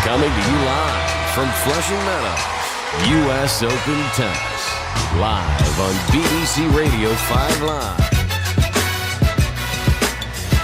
Coming to you live from Flushing Meadows, U.S. Open Tennis. Live on BBC Radio 5 Live.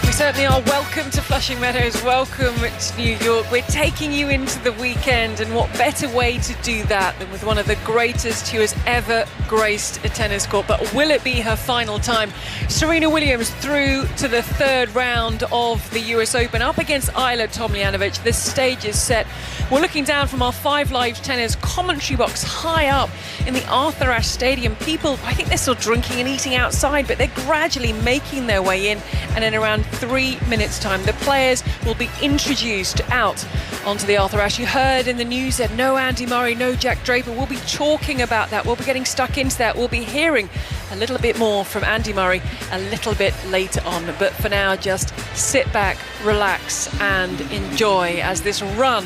We certainly are. Welcome to Flushing Meadows. Welcome to New York. We're taking you into the weekend, and what better way to do that than with one of the greatest who has ever graced a tennis court. But will it be her final time? Serena Williams through to the third round of the US Open, up against Ajla Tomljanović. The stage is set. We're looking down from our 5 Live tennis commentary box high up in the Arthur Ashe Stadium. People, I think they're still drinking and eating outside, but they're gradually making their way in, and in around 3 minutes time the players will be introduced out onto the Arthur Ashe. You heard in the news that no Andy Murray, no Jack Draper. We'll be talking about that. We'll be getting stuck into that. We'll be hearing a little bit more from Andy Murray a little bit later on. But for now, just sit back, relax and enjoy as this run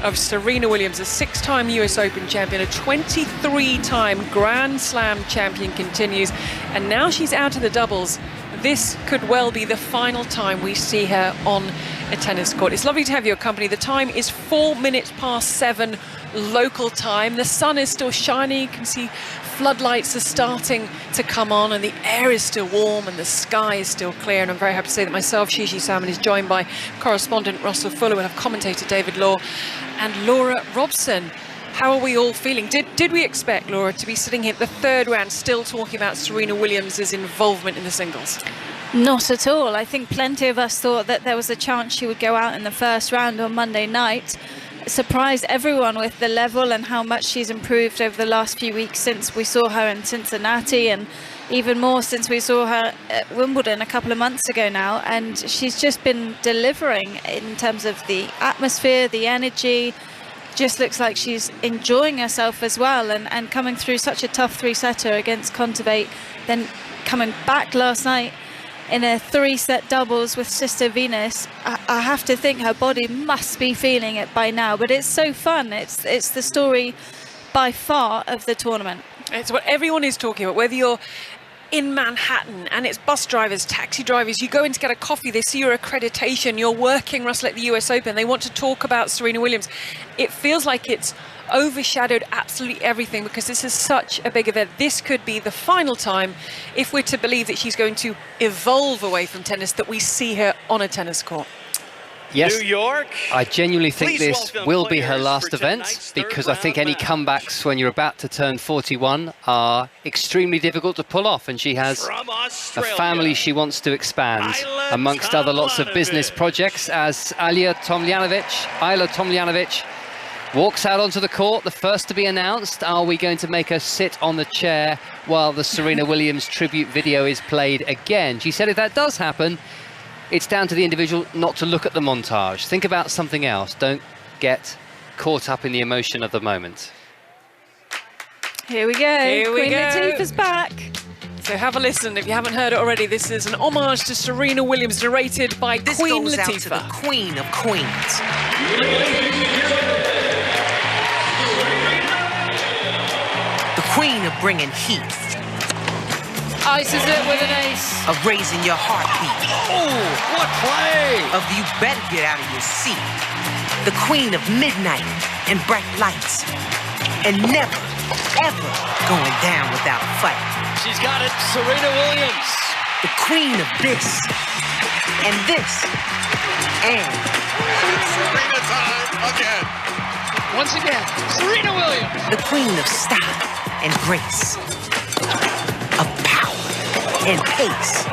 of Serena Williams, a 6-time US Open champion, a 23-time Grand Slam champion, continues. And now she's out of the doubles. This could well be the final time we see her on a tennis court. It's lovely to have your company. The time is 4 minutes past 7 local time. The sun is still shining. You can see floodlights are starting to come on, and the air is still warm and the sky is still clear. And I'm very happy to say that myself, Gigi Salmon, is joined by correspondent Russell Fuller and our commentator David Law and Laura Robson. How are we all feeling? Did we expect, Laura, to be sitting here at the third round still talking about Serena Williams' involvement in the singles? Not at all. I think plenty of us thought that there was a chance she would go out in the first round on Monday night. Surprised everyone with the level and how much she's improved over the last few weeks since we saw her in Cincinnati, and even more since we saw her at Wimbledon a couple of months ago now. And she's just been delivering in terms of the atmosphere, the energy. Just looks like she's enjoying herself as well, and coming through such a tough 3-setter against Kontaveit, then coming back last night in a 3-set doubles with Sister Venus. I have to think her body must be feeling it by now, but it's so fun. It's the story by far of the tournament. It's what everyone is talking about, whether you're in Manhattan and it's bus drivers, taxi drivers, you go in to get a coffee, they see your accreditation, you're working, Russell, at the US Open, they want to talk about Serena Williams. It feels like it's overshadowed absolutely everything because this is such a big event. This could be the final time, if we're to believe that she's going to evolve away from tennis, that we see her on a tennis court. Yes, New York. I genuinely think Please this welcome will be her players last for event, tonight's because third I think round any match. comebacks when you're about to turn 41 are extremely difficult to pull off, and she has From a Australia, family she wants to expand, Ajla amongst other lots of business Tomljanović. projects, as Ajla Tomljanović walks out onto the court, the first to be announced. Are we going to make her sit on the chair while the Serena Williams tribute video is played again? She said if that does happen, it's down to the individual not to look at the montage. Think about something else. Don't get caught up in the emotion of the moment. Here we go. Here we Queen go. Latifah's back. So have a listen if you haven't heard it already. This is an homage to Serena Williams, narrated by This Queen goes out to the Latifah. Queen of Queens. The Queen of bringing heat, Ices it with an ace. of raising your heartbeat, Oh, what play! of you better get out of your seat. The Queen of midnight and bright lights, and never, ever going down without a fight. She's got it, Serena Williams. The Queen of this, and this, and It's Serena time again. Once again, Serena Williams. the Queen of style and grace, of power and pace.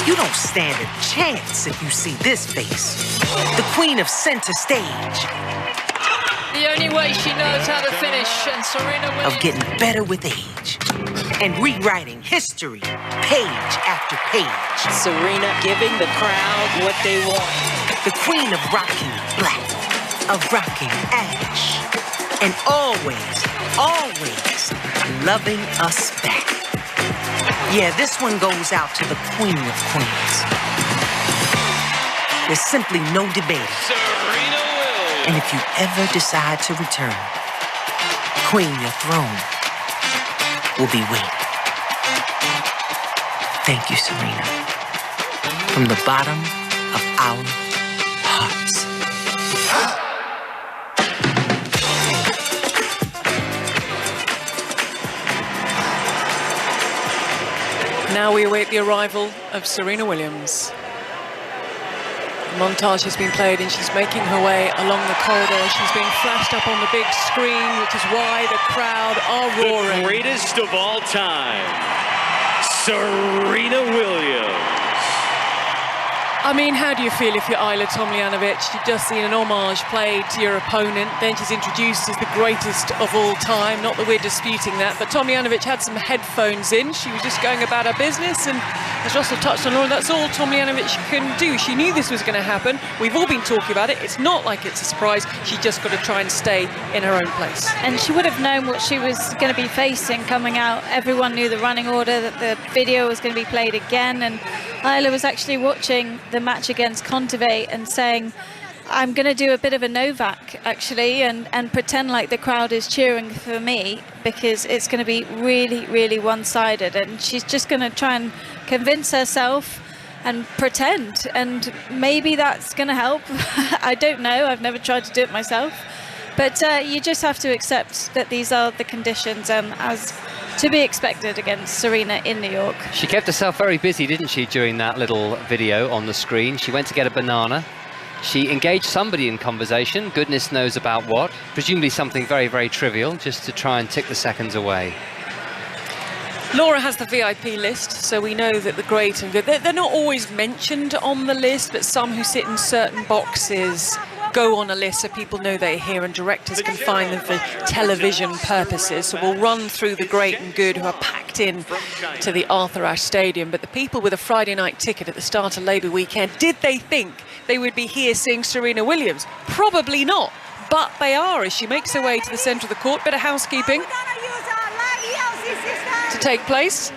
You don't stand a chance if you see this face. The Queen of center stage, The only way she knows how to finish, and Serena Williams. of getting better with age, and rewriting history, page after page. Serena giving the crowd what they want. The Queen of rocking black, of rocking ash, and always, always loving us back. Yeah, this one goes out to the Queen of Queens. There's simply no debate. Serena Williams. And if you ever decide to return, Queen, your throne will be waiting. Thank you, Serena. From the bottom of our hearts. now we await the arrival of Serena Williams. The montage has been played and she's making her way along the corridor. She's being flashed up on the big screen, which is why the crowd are roaring. The greatest of all time, Serena Williams. I mean, how do you feel if you're Ajla Tomljanović? You've just seen an homage played to your opponent, then she's introduced as the greatest of all time. Not that we're disputing that, but Tomljanović had some headphones in. She was just going about her business, and as Russell touched on, Laura, that's all Tomljanović can do. She knew this was going to happen. We've all been talking about it. It's not like it's a surprise. She just got to try and stay in her own place. And she would have known what she was going to be facing coming out. Everyone knew the running order, that the video was going to be played again, and Ajla was actually watching the match against Kontaveit and saying, I'm going to do a bit of a Novak actually and pretend like the crowd is cheering for me, because it's going to be really, really one-sided, and she's just going to try and convince herself and pretend, and maybe that's going to help. I don't know, I've never tried to do it myself, but you just have to accept that these are the conditions, as to be expected against Serena in New York. She kept herself very busy, didn't she, during that little video on the screen? She went to get a banana. She engaged somebody in conversation, goodness knows about what, presumably something very, very trivial, just to try and tick the seconds away. Laura has the VIP list, so we know that the great and good, they're not always mentioned on the list, but some who sit in certain boxes go on a list so people know they're here, and directors can find them for television purposes. So we'll run through the great and good who are packed in to the Arthur Ashe Stadium. But the people with a Friday night ticket at the start of Labour weekend, did they think they would be here seeing Serena Williams? Probably not, but they are, as she makes her way to the centre of the court. Bit of housekeeping to take place.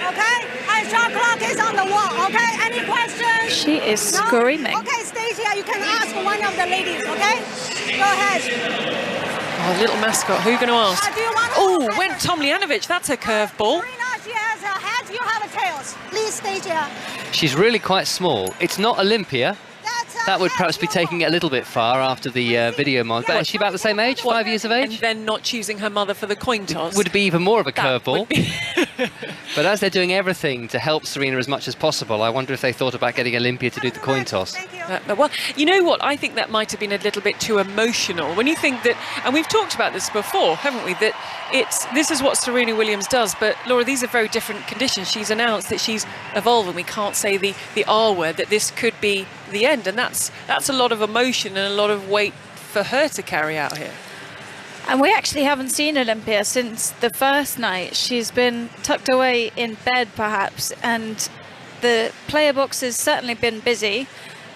Okay, and shot clock is on the wall. Okay, any questions? She is screaming. Okay, Stacey, you can ask one of the ladies. Okay, go ahead. Oh, little mascot. Who are you going to ask? Do you want to Oh, went Tomljanović. That's a curveball. Serena, she has a head. You have a tails. Please, Stacey. She's really quite small. It's not Olympia. That would perhaps be taking it a little bit far after the video mod. But is she about the same age, 5 years of age? And then not choosing her mother for the coin toss. Would be even more of a That curveball. But as they're doing everything to help Serena as much as possible, I wonder if they thought about getting Olympia to do the coin toss. Well, you know what? I think that might have been a little bit too emotional. When you think that, and we've talked about this before, haven't we? That this is what Serena Williams does. But Laura, these are very different conditions. She's announced that she's evolving. We can't say the R word. That this could be the end, and that's a lot of emotion and a lot of weight for her to carry out here. And we actually haven't seen Olympia since the first night. She's been tucked away in bed, perhaps, and the player box has certainly been busy,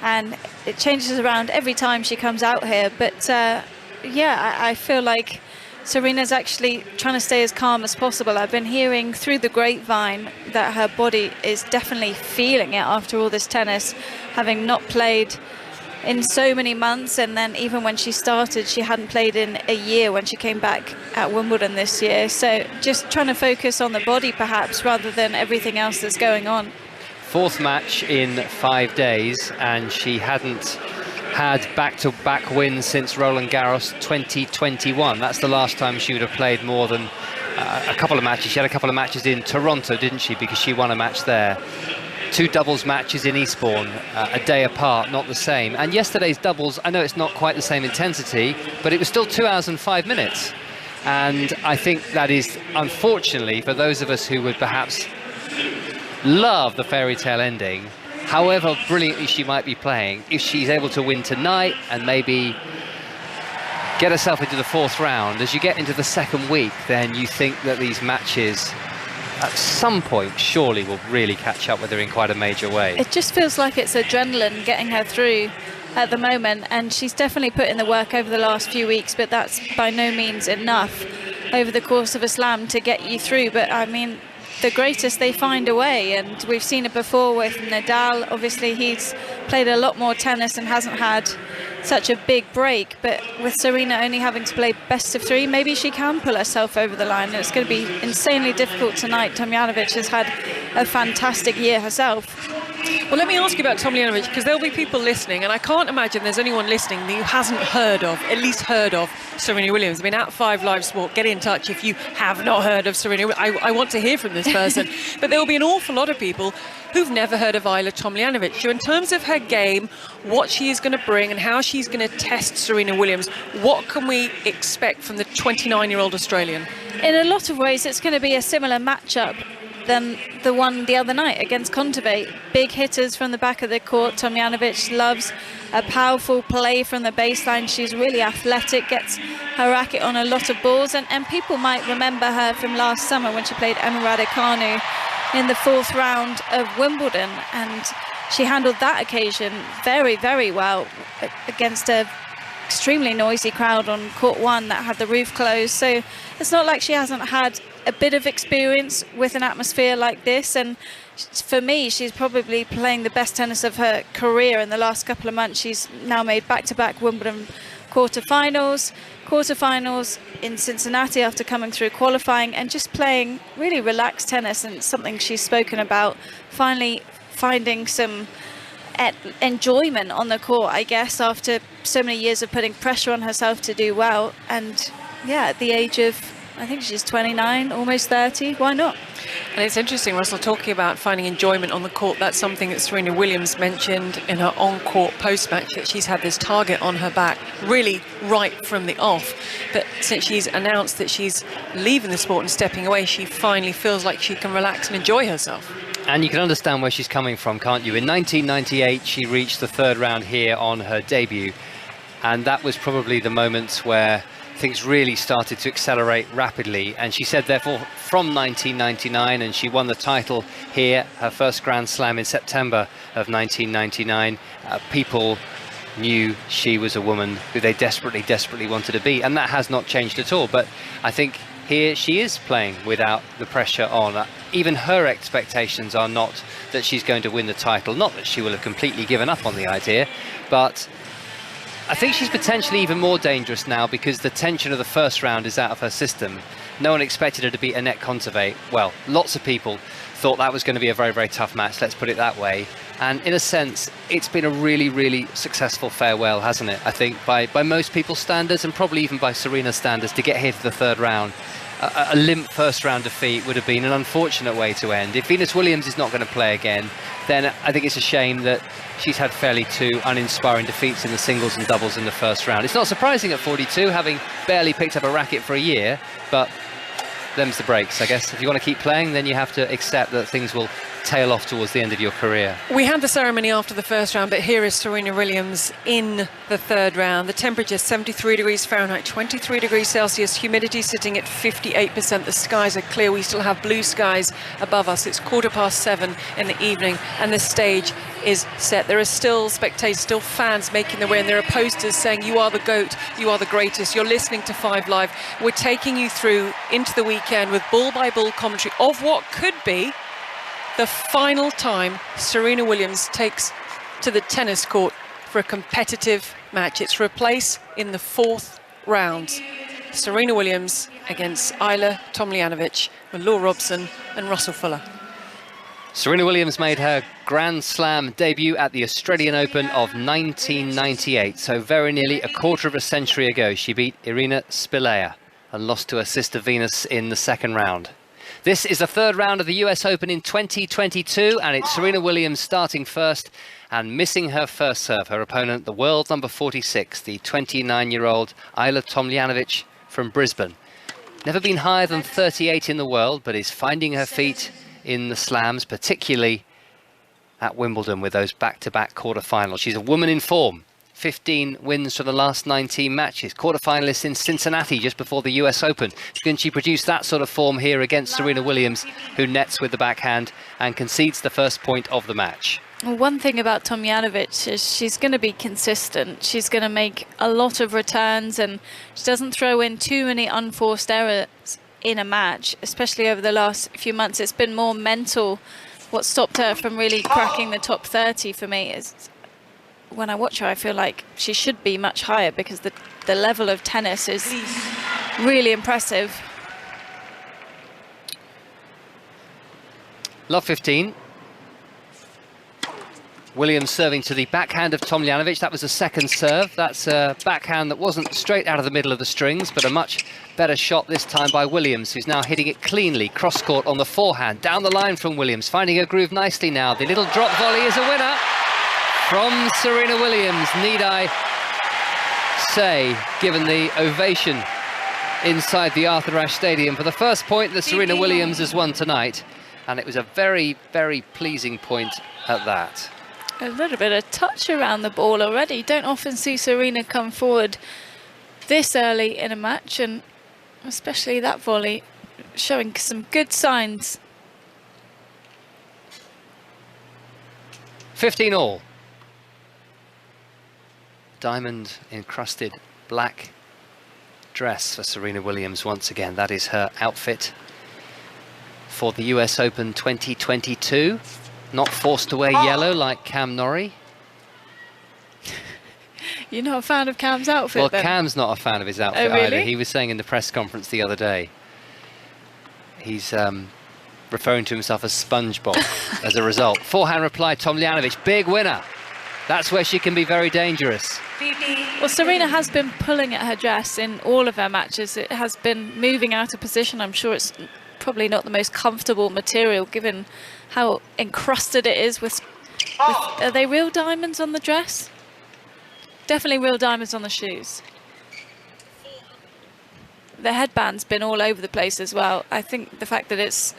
and it changes around every time she comes out here. But yeah, I feel like Serena's actually trying to stay as calm as possible. I've been hearing through the grapevine that her body is definitely feeling it after all this tennis, having not played in so many months, and then even when she started, she hadn't played in a year when she came back at Wimbledon this year. So just trying to focus on the body perhaps rather than everything else that's going on. Fourth match in 5 days, and she hadn't had back-to-back wins since Roland Garros 2021. That's the last time she would have played more than a couple of matches. She had a couple of matches in Toronto, didn't she, because she won a match there. 2 doubles matches in Eastbourne, a day apart, not the same. And yesterday's doubles, I know it's not quite the same intensity, but it was still 2 hours and 5 minutes. And I think that is, unfortunately, for those of us who would perhaps love the fairy tale ending, however brilliantly she might be playing, if she's able to win tonight and maybe get herself into the 4th round, as you get into the 2nd week, then you think that these matches at some point surely will really catch up with her in quite a major way. It just feels like it's adrenaline getting her through at the moment, and she's definitely put in the work over the last few weeks, but that's by no means enough over the course of a slam to get you through. But I mean, the greatest, they find a way, and we've seen it before with Nadal. Obviously he's played a lot more tennis and hasn't had such a big break, but with Serena only having to play best of 3, maybe she can pull herself over the line. It's going to be insanely difficult tonight. Tomljanović has had a fantastic year herself. Well, let me ask you about Tomljanović, because there'll be people listening, and I can't imagine there's anyone listening who hasn't at least heard of Serena Williams. I mean, at 5 Live Sport, get in touch if you have not heard of Serena. I want to hear from this person. But there'll be an awful lot of people who've never heard of Ajla Tomljanović. So in terms of her game, what she is going to bring and how she's going to test Serena Williams, what can we expect from the 29-year-old Australian? In a lot of ways, it's going to be a similar matchup than the one the other night against Kontaveit. Big hitters from the back of the court. Tomljanović loves a powerful play from the baseline. She's really athletic, gets her racket on a lot of balls, and people might remember her from last summer when she played Emma Raducanu in the 4th round of Wimbledon, and she handled that occasion very, very well against a extremely noisy crowd on court 1 that had the roof closed. So it's not like she hasn't had a bit of experience with an atmosphere like this, and for me, she's probably playing the best tennis of her career in the last couple of months. She's now made back-to-back Wimbledon quarterfinals in Cincinnati after coming through qualifying, and just playing really relaxed tennis, and something she's spoken about, finally finding some enjoyment on the court, I guess, after so many years of putting pressure on herself to do well. And yeah, at the age of, I think she's 29, almost 30, why not? And it's interesting, Russell, talking about finding enjoyment on the court. That's something that Serena Williams mentioned in her on-court post-match, that she's had this target on her back really right from the off. But since she's announced that she's leaving the sport and stepping away, she finally feels like she can relax and enjoy herself. And you can understand where she's coming from, can't you? In 1998, she reached the 3rd round here on her debut. And that was probably the moment where things really started to accelerate rapidly. And she said, therefore, from 1999, and she won the title here, her first Grand Slam in September of 1999, people knew she was a woman who they desperately, desperately wanted to be. And that has not changed at all. But I think here she is playing without the pressure on. Even her expectations are not that she's going to win the title. Not that she will have completely given up on the idea, but I think she's potentially even more dangerous now because the tension of the first round is out of her system. No one expected her to beat Annette Kontaveit. Well, lots of people thought that was going to be a very, very tough match, let's put it that way. And in a sense, it's been a really, really successful farewell, hasn't it? I think by most people's standards, and probably even by Serena's standards, to get here to the 3rd round. A limp first round defeat would have been an unfortunate way to end. If Venus Williams is not going to play again, then I think it's a shame that she's had fairly 2 uninspiring defeats in the singles and doubles in the first round. It's not surprising at 42, having barely picked up a racket for a year, but them's the breaks, I guess. If you want to keep playing, then you have to accept that things will tail off towards the end of your career. We had the ceremony after the first round, but here is Serena Williams in the 3rd round. The temperature 73 degrees Fahrenheit, 23 degrees Celsius, humidity sitting at 58%. The skies are clear. We still have blue skies above us. It's 7:15 in the evening, and the stage is set. There are still spectators, still fans making their way, and there are posters saying, "You are the GOAT, you are the greatest." You're listening to 5 Live. We're taking you through into the weekend with ball-by-ball commentary of what could be the final time Serena Williams takes to the tennis court for a competitive match. It's for a place in the 4th round. Serena Williams against Ajla Tomljanović with Law Robson and Russell Fuller. Serena Williams made her Grand Slam debut at the Australian Open of 1998, so very nearly a quarter of a century ago. She beat Irina Spilea and lost to her sister Venus in the 2nd round. This is the 3rd round of the US Open in 2022, and it's Serena Williams starting first and missing her first serve. Her opponent, the world number 46, the 29-year-old Ajla Tomljanović from Brisbane. Never been higher than 38 in the world, but is finding her feet in the slams, particularly at Wimbledon with those back-to-back quarterfinals. She's a woman in form. 15 wins for the last 19 matches. Quarterfinalist in Cincinnati just before the US Open. Can she produce that sort of form here against Serena Williams, who nets with the backhand and concedes the first point of the match? Well, one thing about Tomljanović is she's going to be consistent. She's going to make a lot of returns, and she doesn't throw in too many unforced errors in a match, especially over the last few months. It's been more mental. What stopped her from really cracking the top 30 for me is, when I watch her, I feel like she should be much higher because the level of tennis is really impressive. Love 15. Williams serving to the backhand of Tomljanović. That was a second serve. That's a backhand that wasn't straight out of the middle of the strings, but a much better shot this time by Williams, who's now hitting it cleanly, cross-court on the forehand. Down the line from Williams, finding a groove nicely now. The little drop volley is a winner from Serena Williams. Need I say, given the ovation inside the Arthur Ashe Stadium for the first point that Serena Williams has won tonight. And it was a very, very pleasing point at that. A little bit of touch around the ball already. You don't often see Serena come forward this early in a match, and especially that volley showing some good signs. 15 all. Diamond encrusted black dress for Serena Williams once again. That is her outfit for the US Open 2022. Not forced to wear yellow like Cam Norrie. You're not a fan of Cam's outfit, well, then? Cam's not a fan of his outfit really? either. He was saying in the press conference the other day, he's referring to himself as SpongeBob as a result. Forehand reply, Tomljanović, big winner. That's where she can be very dangerous. Well, Serena has been pulling at her dress in all of her matches. It has been moving out of position. I'm sure it's probably not the most comfortable material, given how encrusted it is with are they real diamonds on the dress? Definitely real diamonds on the shoes. The headband's been all over the place as well. I think the fact that it's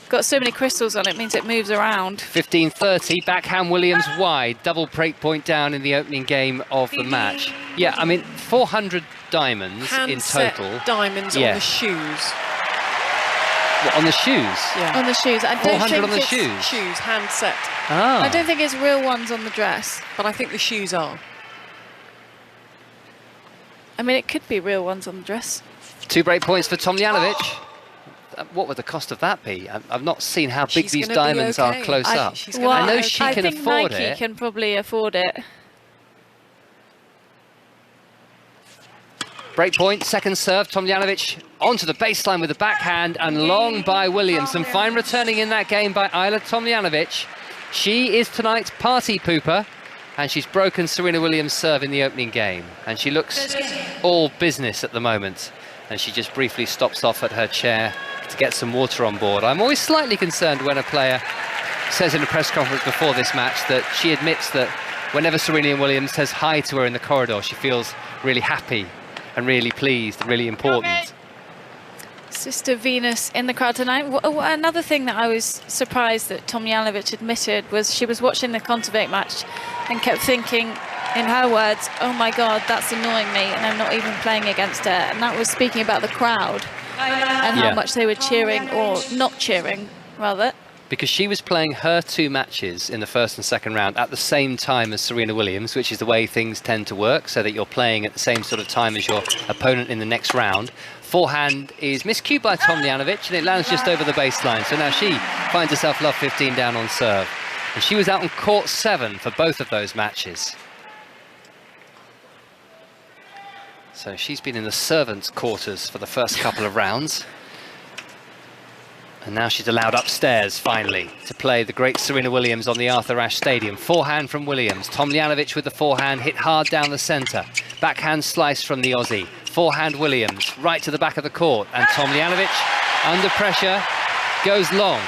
got so many crystals on it means it moves around. 15-30, backhand Williams wide, double break point down in the opening game of the match. Yeah, I mean, 400 diamonds in total. Diamonds on the shoes. What, on the shoes? Yeah. On the shoes. I don't 400 think on the it's shoes? Shoes, handset. Ah. I don't think it's real ones on the dress. But I think the shoes are. I mean, it could be real ones on the dress. 2 break points for Tomljanović. What would the cost of that be? I've not seen how big these diamonds are close up. Well, I know she can afford Nike it. can probably afford it. Break point, second serve, Tomljanović onto the baseline with the backhand and long by Williams. Some fine returning in that game by Ajla Tomljanović. She is tonight's party pooper, and she's broken Serena Williams' serve in the opening game. And she looks all business at the moment. And she just briefly stops off at her chair to get some water on board. I'm always slightly concerned when a player says in a press conference before this match that she admits that whenever Serena Williams says hi to her in the corridor, she feels really happy and really pleased and really important. Sister Venus in the crowd tonight. Another thing that I was surprised that Tomljanović admitted was she was watching the Kontaveit match and kept thinking, in her words, oh my God, that's annoying me and I'm not even playing against her. And that was speaking about the crowd and how much they were cheering, or not cheering, rather. Because she was playing her 2 matches in the first and second round at the same time as Serena Williams, which is the way things tend to work, so that you're playing at the same sort of time as your opponent in the next round. Forehand is miscued by Tomljanović and it lands just over the baseline. So now she finds herself love 15 down on serve. And she was out on court 7 for both of those matches. So she's been in the servants' quarters for the first couple of rounds. And now she's allowed upstairs, finally, to play the great Serena Williams on the Arthur Ashe Stadium. Forehand from Williams. Tomljanović with the forehand, hit hard down the centre. Backhand slice from the Aussie. Forehand Williams, right to the back of the court. And Tomljanović, under pressure, goes long.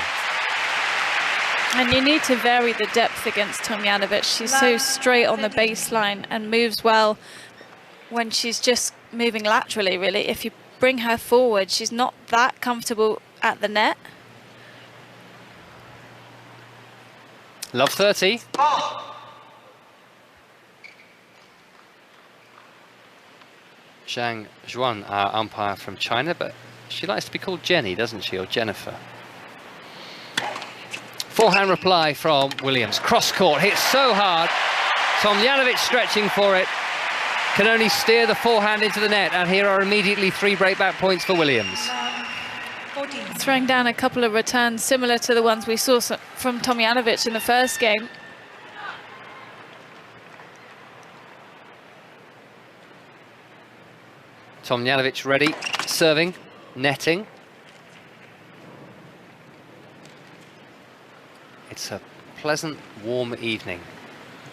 And you need to vary the depth against Tomljanović. She's so straight on the baseline and moves well when she's just moving laterally, really. If you bring her forward, she's not that comfortable at the net. Love 30. Zhang Zhuan, our umpire from China, but she likes to be called Jenny, doesn't she, or Jennifer? Forehand reply from Williams. Cross court, hit so hard. Tomljanović stretching for it. Can only steer the forehand into the net, and here are immediately 3 breakback points for Williams. Throwing down a couple of returns similar to the ones we saw from Tomljanović in the first game. Tomljanović ready, serving, netting. It's a pleasant, warm evening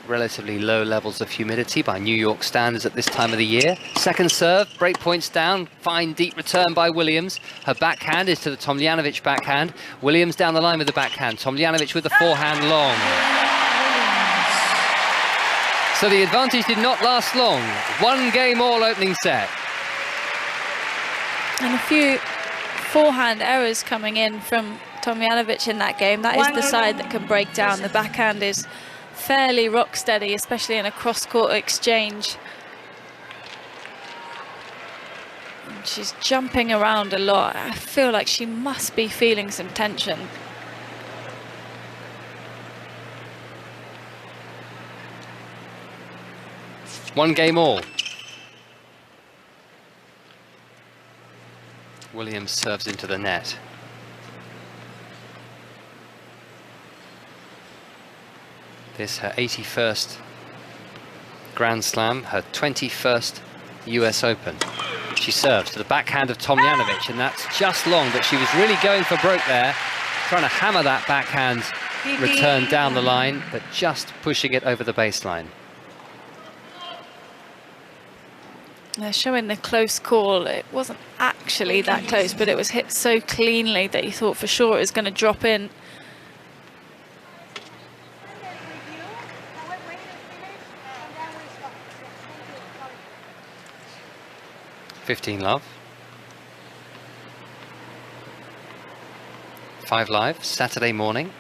relatively low levels of humidity by New York standards at this time of the year. Second serve, break points down, fine deep return by Williams. Her backhand is to the Tomljanović backhand. Williams down the line with the backhand. Tomljanović with the forehand long. So the advantage did not last long. 1 game all opening set. And a few forehand errors coming in from Tomljanović in that game. That is the side that can break down. The backhand is fairly rock steady, especially in a cross-court exchange. And she's jumping around a lot. I feel like she must be feeling some tension. One game all. Williams serves into the net. This her 81st Grand Slam, her 21st US Open. She serves to the backhand of Tomljanović, and that's just long, but she was really going for broke there, trying to hammer that backhand return down the line, but just pushing it over the baseline. They're showing the close call. It wasn't actually that close, but it was hit so cleanly that you thought for sure it was going to drop in. Love. 5 Live, Saturday morning.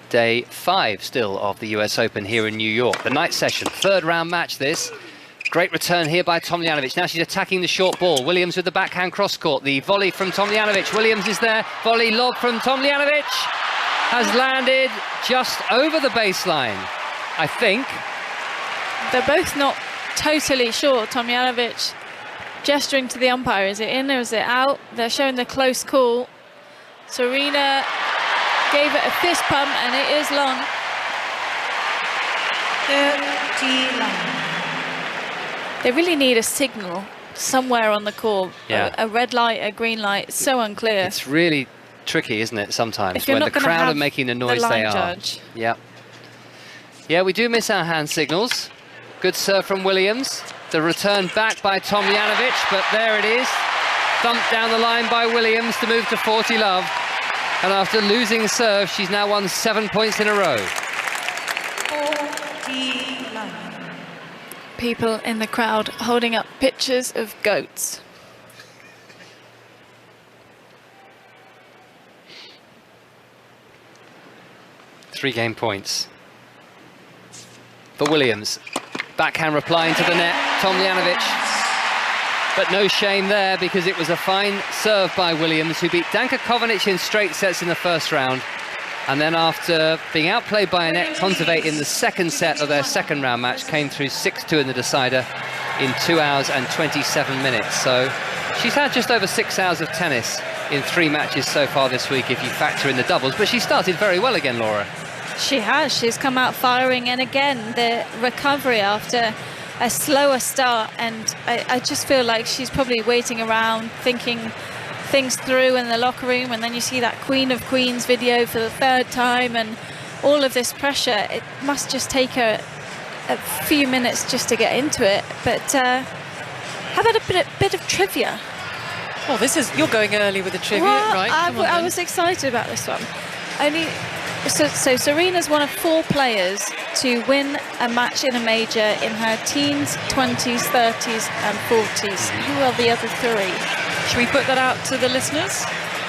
Day 5 still of the US Open here in New York. The night session, 3rd round match this. Great return here by Tomljanović. Now she's attacking the short ball. Williams with the backhand cross court. The volley from Tomljanović. Williams is there. Volley lob from Tomljanović. Has landed just over the baseline, I think. They're both not totally sure. Tomljanović gesturing to the umpire. Is it in or is it out? They're showing the close call. Serena gave it a fist pump and it is long. 30 long. They really need a signal somewhere on the court. Yeah. A red light, a green light. It's so unclear. It's really tricky, isn't it, sometimes, if you're when not the gonna crowd have are making the the noise they line are. judge. Yeah. Yeah, we do miss our hand signals. Good serve from Williams. The return back by Tomljanović, but there it is. Thumped down the line by Williams to move to 40 love. And after losing serve, she's now won 7 points in a row. 40 love. People in the crowd holding up pictures of goats. Three game points for Williams. Backhand replying to the net, Tomljanović. But no shame there, because it was a fine serve by Williams, who beat Danka Kovanic in straight sets in the first round. And then after being outplayed by Annette Kontaveit in the second set of their second round match, came through 6-2 in the decider in 2 hours and 27 minutes. So she's had just over 6 hours of tennis in 3 matches so far this week, if you factor in the doubles. But she started very well again, Laura. She has. She's come out firing, and again, the recovery after a slower start, and I just feel like she's probably waiting around, thinking things through in the locker room, and then you see that Queen of Queens video for the 3rd time, and all of this pressure. It must just take her a few minutes just to get into it. But how about a bit of trivia? Oh, you're going early with the trivia, Well, right? I was excited about this one. So Serena's one of 4 players to win a match in a major in her teens, 20s, 30s and 40s. Who are the other 3? Should we put that out to the listeners?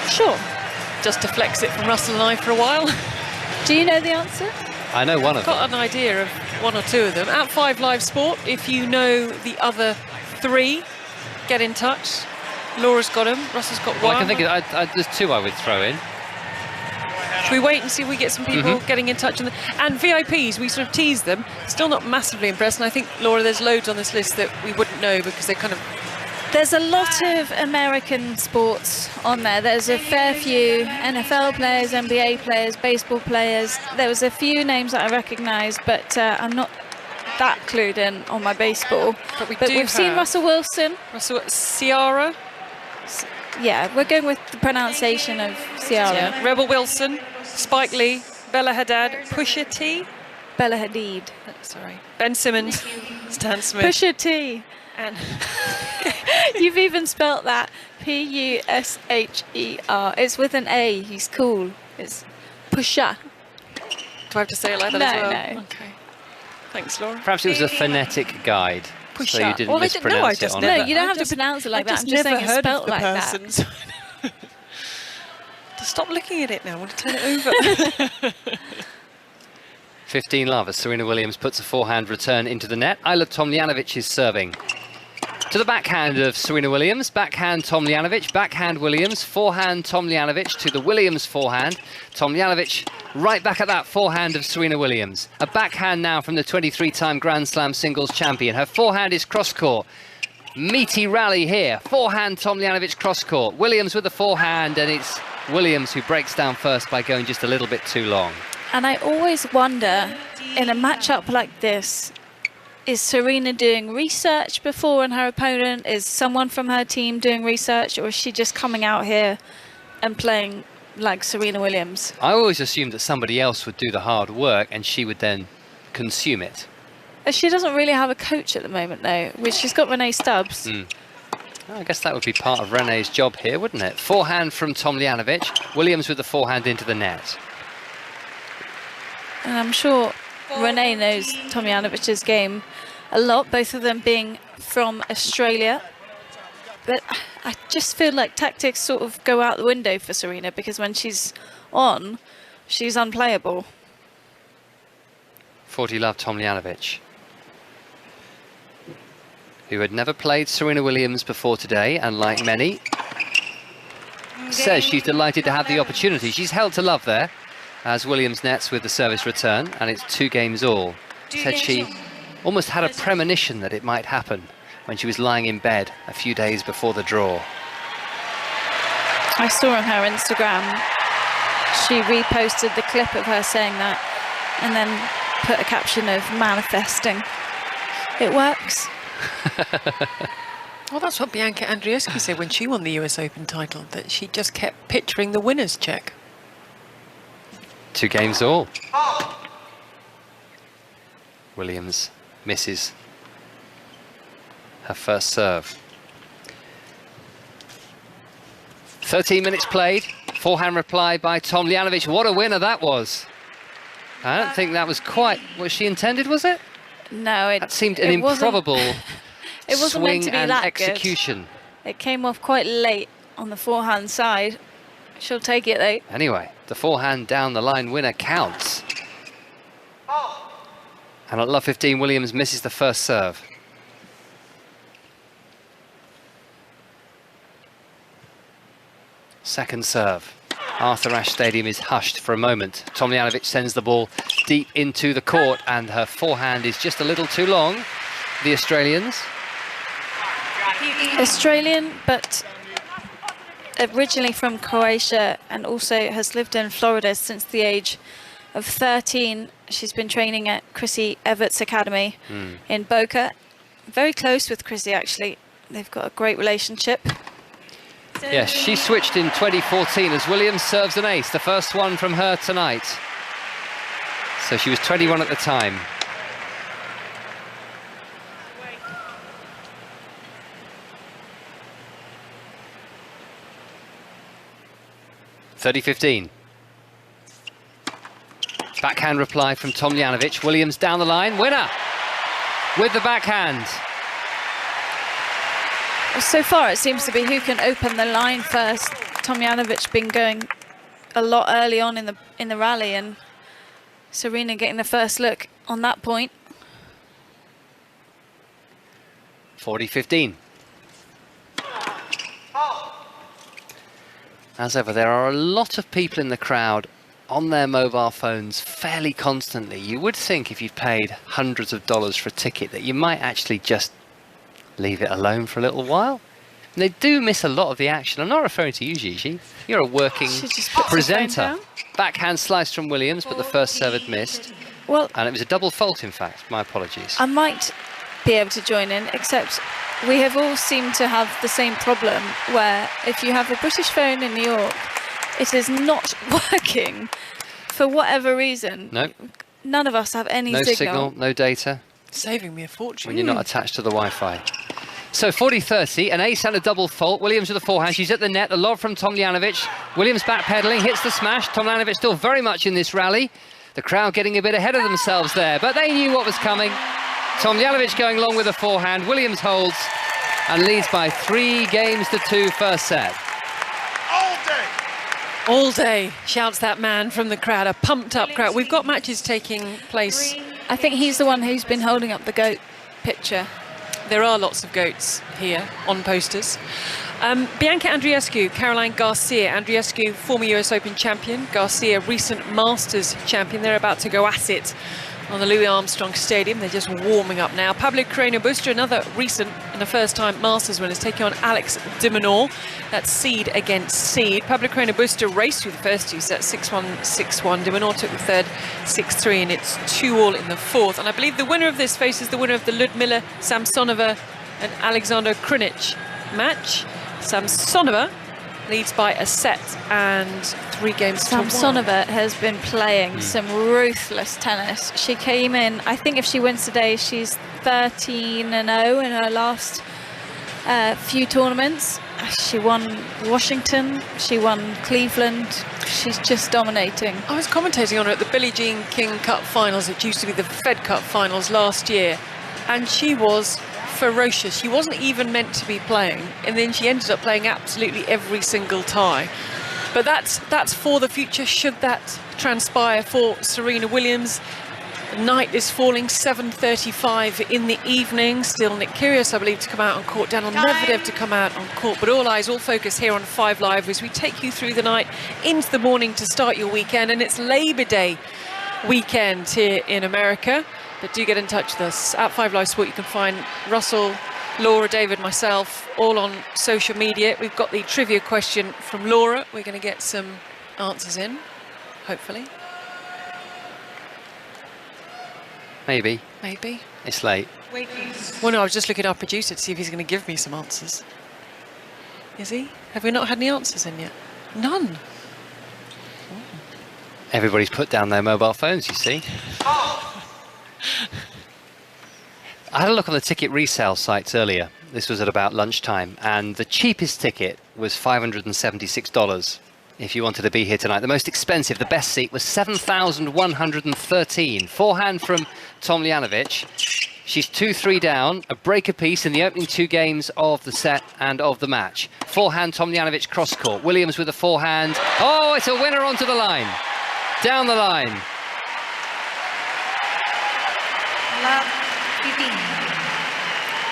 Sure. Just to flex it from Russell and I for a while. Do you know the answer? I know one of them. Got an idea of 1 or 2 of them. At 5 Live Sport, if you know the other 3, get in touch. Laura's got them, Russell's got 1. Well, I can think of, there's 2 I would throw in. Should we wait and see if we get some people getting in touch? And VIPs, we sort of tease them. Still not massively impressed. And I think, Laura, there's loads on this list that we wouldn't know because they're kind of... There's a lot of American sports on there. There's a fair few NFL players, NBA players, baseball players. There was a few names that I recognised, but I'm not that clued in on my baseball. But we've seen Russell Wilson. Ciara. Yeah, we're going with the pronunciation of Ciara. Yeah. Rebel Wilson, Spike Lee, Bella Haddad, Pusha T. Bella Hadid. Sorry. Ben Simmons, Stan Smith. Pusha T. And You've even spelt that. Pusher. It's with an A. He's cool. It's Pusha. do I have to say it like that No, as well? no. Okay. Thanks, Laura. Perhaps it was a phonetic guide, Push so you up. didn't Well, I didn't know, I mispronounce it just on never- it. No, you don't I have just- to pronounce it like I that. just I'm just never saying it's heard of spelt the like person, that. so- Stop looking at it now. I want to turn it over. 15 love as Serena Williams puts a forehand return into the net. Ajla Tomljanović is serving. To the backhand of Serena Williams, backhand Tomljanović, backhand Williams, forehand Tomljanović to the Williams forehand. Tomljanović right back at that forehand of Serena Williams. A backhand now from the 23-time Grand Slam singles champion. Her forehand is cross-court. Meaty rally here. Forehand Tomljanović cross-court. Williams with the forehand, and it's Williams who breaks down first by going just a little bit too long. And I always wonder, in a matchup like this, is Serena doing research before on her opponent? Is someone from her team doing research, or is she just coming out here and playing like Serena Williams? I always assumed that somebody else would do the hard work and she would then consume it. She doesn't really have a coach at the moment, though, which she's got Renee Stubbs. I guess that would be part of Renee's job here, wouldn't it? Forehand from Tomljanović. Williams with the forehand into the net. And I'm sure Renee knows Tomljanovic's game a lot, both of them being from Australia. But I just feel like tactics sort of go out the window for Serena, because when she's on, she's unplayable. 40 love Tomljanović, who had never played Serena Williams before today, and like many, says she's delighted to have the opportunity. She's held to love there as Williams nets with the service return, and it's 2 games all. Said she almost had a premonition that it might happen when she was lying in bed a few days before the draw. I saw on her Instagram, she reposted the clip of her saying that and then put a caption of manifesting. It works. Well, that's what Bianca Andreescu said when she won the US Open title, that she just kept picturing the winner's check. 2 games all. Williams misses her first serve. 13 minutes played. Forehand reply by Tomljanović. What a winner that was. I don't think that was quite what she intended, was it? No, That seemed an improbable it wasn't meant swing to be and that execution. Good. It came off quite late on the forehand side. She'll take it though. Anyway, the forehand down the line winner counts. And at love 15, Williams misses the first serve. Second serve. Arthur Ashe Stadium is hushed for a moment. Tomljanović sends the ball deep into the court, and her forehand is just a little too long. The Australians. Australian, but originally from Croatia, and also has lived in Florida since the age of 13. She's been training at Chrissy Evert's Academy in Boca. Very close with Chrissy, actually. They've got a great relationship. Yes, she switched in 2014 as Williams serves an ace, the first one from her tonight. So she was 21 at the time. (30-15). Backhand reply from Tomljanović. Williams down the line, winner with the backhand. So far, it seems to be who can open the line first. Tomljanović been going a lot early on in the rally, and Serena getting the first look on that point. 40-15. As ever, there are a lot of people in the crowd on their mobile phones fairly constantly. You would think if you'd paid hundreds of dollars for a ticket that you might actually just leave it alone for a little while. And they do miss a lot of the action. I'm not referring to you, Gigi. You're a working presenter. Backhand slice from Williams, but the first serve had missed. Well, and it was a double fault, in fact. My apologies. I might be able to join in, except we have all seemed to have the same problem, where if you have a British phone in New York, it is not working for whatever reason. No. none of us have any No signal, no data. Saving me a fortune. When you're not attached to the Wi-Fi. So 40-30, an ace and a double fault. Williams with the forehand. She's at the net. The lob from Tomljanović. Williams backpedaling, hits the smash. Tomljanović still very much in this rally. The crowd getting a bit ahead of themselves there, but they knew what was coming. Tomljanović going long with the forehand. Williams holds and leads by 3-2 first set. All day, shouts that man from the crowd, a pumped up crowd. We've got matches taking place. I think he's the one who's been holding up the goat picture. There are lots of goats here on posters. Bianca Andreescu, Caroline Garcia. Andreescu, former US Open champion. Garcia, recent Masters champion. They're about to go at it on the Louis Armstrong Stadium. They're just warming up now. Pablo Carreño Busta, another recent and a first-time Masters winner, is taking on Alex de Minaur. That's seed against seed. Pablo Carreño Busta raced through the first two sets, 6-1, 6-1. De Minaur took the third, 6-3, and it's 2-all in the fourth. And I believe the winner of this faces the winner of the Ludmila Samsonova and Alexander Krunic match. Samsonova leads by a set and 3 games to 1. Samsonova has been playing some ruthless tennis. She came in, I think if she wins today, she's 13-0 in her last few tournaments. She won Washington, she won Cleveland. She's just dominating. I was commentating on her at the Billie Jean King Cup finals. It used to be the Fed Cup finals last year, and she was ferocious. She wasn't even meant to be playing, and then she ended up playing absolutely every single tie. But that's for the future, should that transpire for Serena Williams. Night is falling, 7:35 in the evening. Still Nick Kyrgios, I believe, to come out on court. Daniil Medvedev to come out on court. But all eyes, all focus here on 5 Live as we take you through the night into the morning to start your weekend. And it's Labor Day weekend here in America. But do get in touch with us. At 5 Live Sport, you can find Russell, Laura, David, myself, all on social media. We've got the trivia question from Laura. We're going to get some answers in, hopefully. Maybe. Maybe. It's late. Wait, well, no, I was just looking at our producer to see if he's going to give me some answers. Is he? Have we not had any answers in yet? None. Everybody's put down their mobile phones, you see. I had a look on the ticket resale sites earlier. This was at about lunchtime, and the cheapest ticket was $576 if you wanted to be here tonight. The most expensive, the best seat, was $7,113. Forehand from Tomljanović. She's 2-3 down, a break apiece in the opening 2 games of the set and of the match. Forehand Tomljanović cross court. Williams with a forehand. Oh, it's a winner onto the line. Down the line.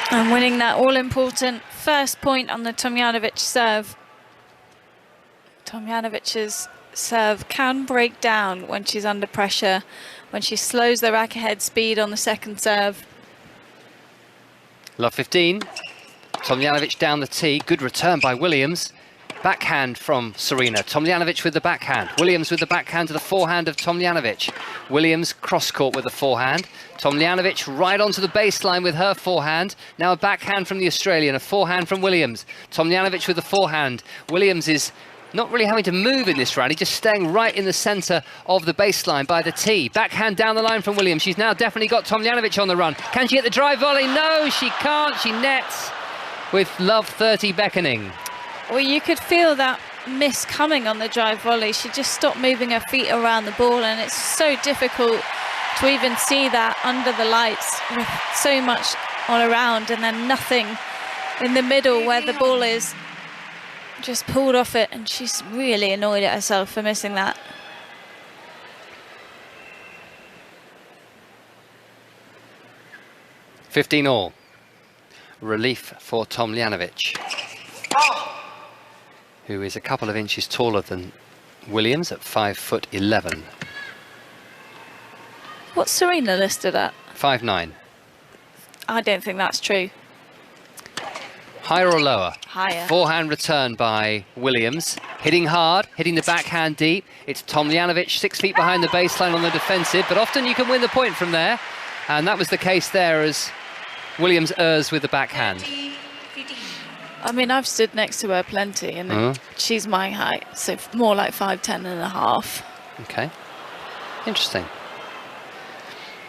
And winning that all-important first point on the Tomljanović serve. Tomljanovic's serve can break down when she's under pressure, when she slows the racket head speed on the second serve. Love 15. Tomljanović down the tee. Good return by Williams. Backhand from Serena. Tomljanović with the backhand. Williams with the backhand to the forehand of Tomljanović. Williams cross-court with the forehand. Tomljanović right onto the baseline with her forehand. Now a backhand from the Australian, a forehand from Williams. Tomljanović with the forehand. Williams is not really having to move in this rally, just staying right in the centre of the baseline by the tee. Backhand down the line from Williams. She's now definitely got Tomljanović on the run. Can she get the drive volley? No, she can't. She nets with Love 30 beckoning. Well, you could feel that miss coming on the drive volley. She just stopped moving her feet around the ball, and it's so difficult to even see that under the lights with so much all around and then nothing in the middle where the ball is. Just pulled off it, and she's really annoyed at herself for missing that. $15 relief for Tomljanović, who is a couple of inches taller than Williams at 5'11". What's Serena listed at? 5'9". I don't think that's true. Higher or lower? Higher. Forehand return by Williams. Hitting hard, hitting the backhand deep. It's Tomljanović 6 feet behind the baseline on the defensive, but often you can win the point from there. And that was the case there as Williams errs with the backhand. I mean, I've stood next to her plenty, and she's my height, so more like 5'10 and a half. Okay, interesting.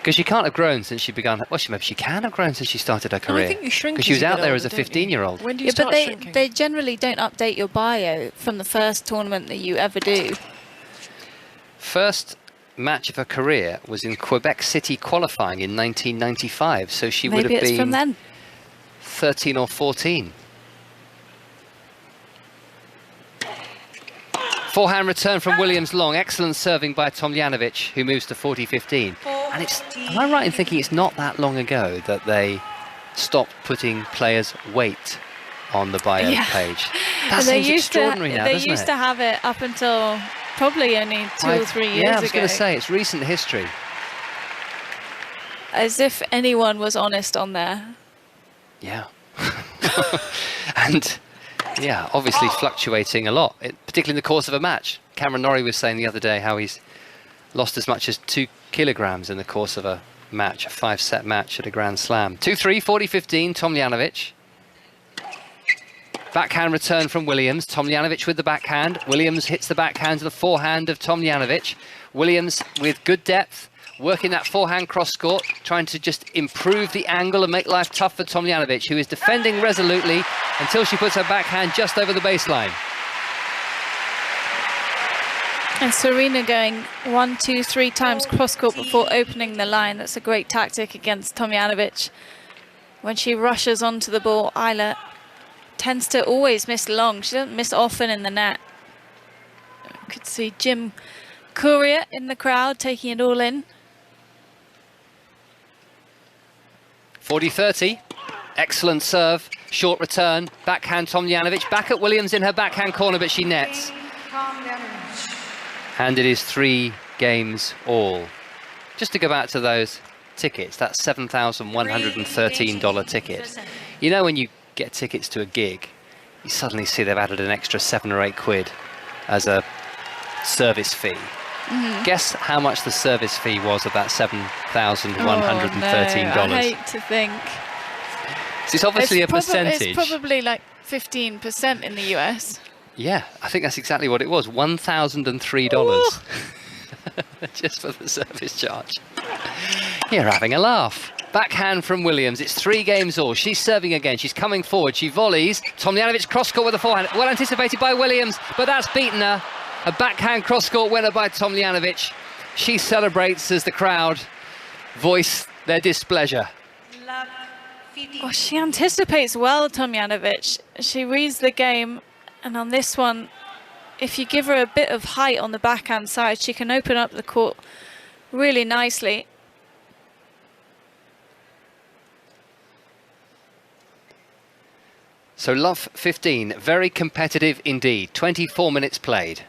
Because she can't have grown since she began. Well, maybe she can have grown since she started her career. I think you shrink because she was as you out get there older, as a don't you? 15-year-old. When do you start but shrinking? they generally don't update your bio from the first tournament that you ever do. First match of her career was in Quebec City qualifying in 1995, so she would Maybe have it's been from then. 13 or 14. Forehand return from Williams long. Excellent serving by Tomljanović, who moves to 40-15. And am I right in thinking it's not that long ago that they stopped putting players' weight on the bio page? That seems extraordinary now, doesn't it? They used to have it up until probably only 2 or 3 years ago. Yeah, I was going to say, it's recent history. As if anyone was honest on there. Yeah. And yeah, obviously fluctuating a lot, particularly in the course of a match. Cameron Norrie was saying the other day how he's lost as much as 2 kilograms in the course of a match, a 5-set match at a Grand Slam. 2-3, 40-15, Tomljanović. Backhand return from Williams. Tomljanović with the backhand. Williams hits the backhand to the forehand of Tomljanović. Williams with good depth, working that forehand cross court, trying to just improve the angle and make life tough for Tomljanović, who is defending resolutely until she puts her backhand just over the baseline. And Serena going 1, 2, 3 times cross court before opening the line. That's a great tactic against Tomljanović. When she rushes onto the ball, Ajla tends to always miss long. She doesn't miss often in the net. You could see Jim Courier in the crowd taking it all in. 40-30. Excellent serve. Short return. Backhand Tomljanović. Back at Williams in her backhand corner, but she nets. And it is 3 games all. Just to go back to those tickets, that's $7,113 ticket. You know, when you get tickets to a gig, you suddenly see they've added an extra 7 or 8 quid as a service fee. Guess how much the service fee was of that $7,113? I hate to think. So it's obviously a percentage. It's probably like 15% in the US. Yeah, I think that's exactly what it was. $1,003 just for the service charge. You're having a laugh. Backhand from Williams. It's 3 games all. She's serving again. She's coming forward. She volleys. Tomljanović cross-court with a forehand. Well anticipated by Williams, but that's beaten her. A backhand cross-court winner by Tomljanović. She celebrates as the crowd voice their displeasure. Oh, she anticipates well, Tomljanović. She reads the game, and on this one, if you give her a bit of height on the backhand side, she can open up the court really nicely. So love 15, very competitive indeed. 24 minutes played.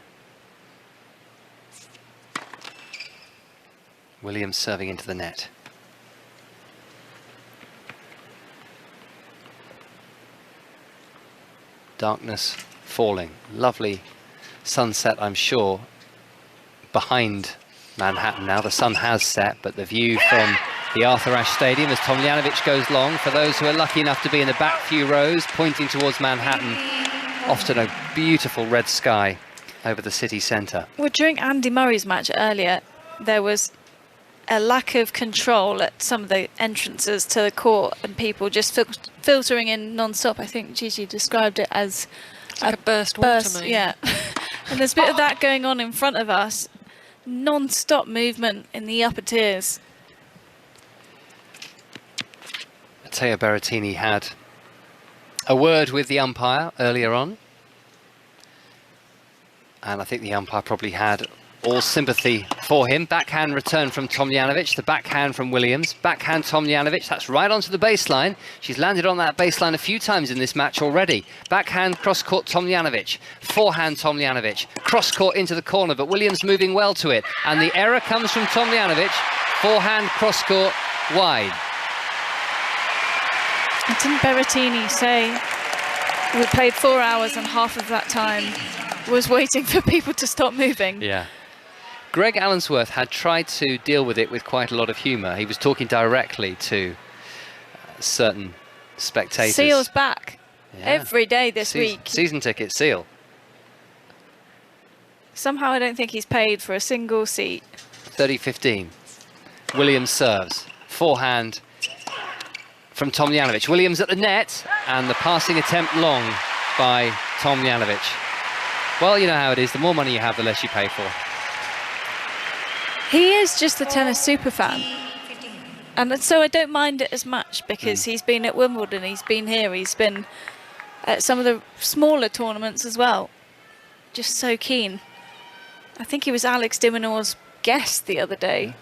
Williams serving into the net. Darkness falling. Lovely sunset, I'm sure, behind Manhattan now. The sun has set, but the view from the Arthur Ashe Stadium as Tomljanović goes long, for those who are lucky enough to be in the back few rows, pointing towards Manhattan, often a beautiful red sky over the city centre. Well, during Andy Murray's match earlier, there was a lack of control at some of the entrances to the court and people just filtering in non-stop. I think Gigi described it as like a burst water main. Yeah. And there's a bit of that going on in front of us. Non-stop movement in the upper tiers. Matteo Berrettini had a word with the umpire earlier on, and I think the umpire probably had all sympathy for him. Backhand return from Tomljanović, the backhand from Williams. Backhand Tomljanović, that's right onto the baseline. She's landed on that baseline a few times in this match already. Backhand cross-court Tomljanović, forehand Tomljanović, cross-court into the corner, but Williams moving well to it. And the error comes from Tomljanović, forehand cross-court wide. Didn't Berrettini say we played 4 hours and half of that time was waiting for people to stop moving? Yeah. Greg Allensworth had tried to deal with it with quite a lot of humour. He was talking directly to certain spectators. Seal's back every day this week. Season ticket, Seal. Somehow I don't think he's paid for a single seat. 30-15. Williams serves. Forehand from Tomljanović. Williams at the net, and the passing attempt long by Tomljanović. Well, you know how it is. The more money you have, the less you pay for. He is just a tennis superfan. And so I don't mind it as much because he's been at Wimbledon, he's been here, he's been at some of the smaller tournaments as well. Just so keen. I think he was Alex de Minaur's guest the other day.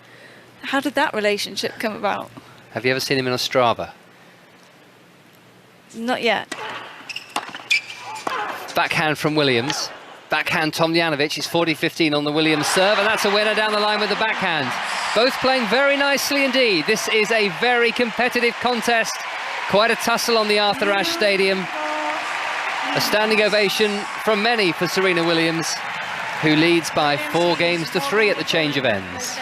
How did that relationship come about? Have you ever seen him in Ostrava? Not yet. Backhand from Williams. Backhand Tomljanović is 40-15 on the Williams serve, and that's a winner down the line with the backhand. Both playing very nicely indeed. This is a very competitive contest. Quite a tussle on the Arthur Ashe Stadium. A standing ovation from many for Serena Williams, who leads by 4-3 at the change of ends.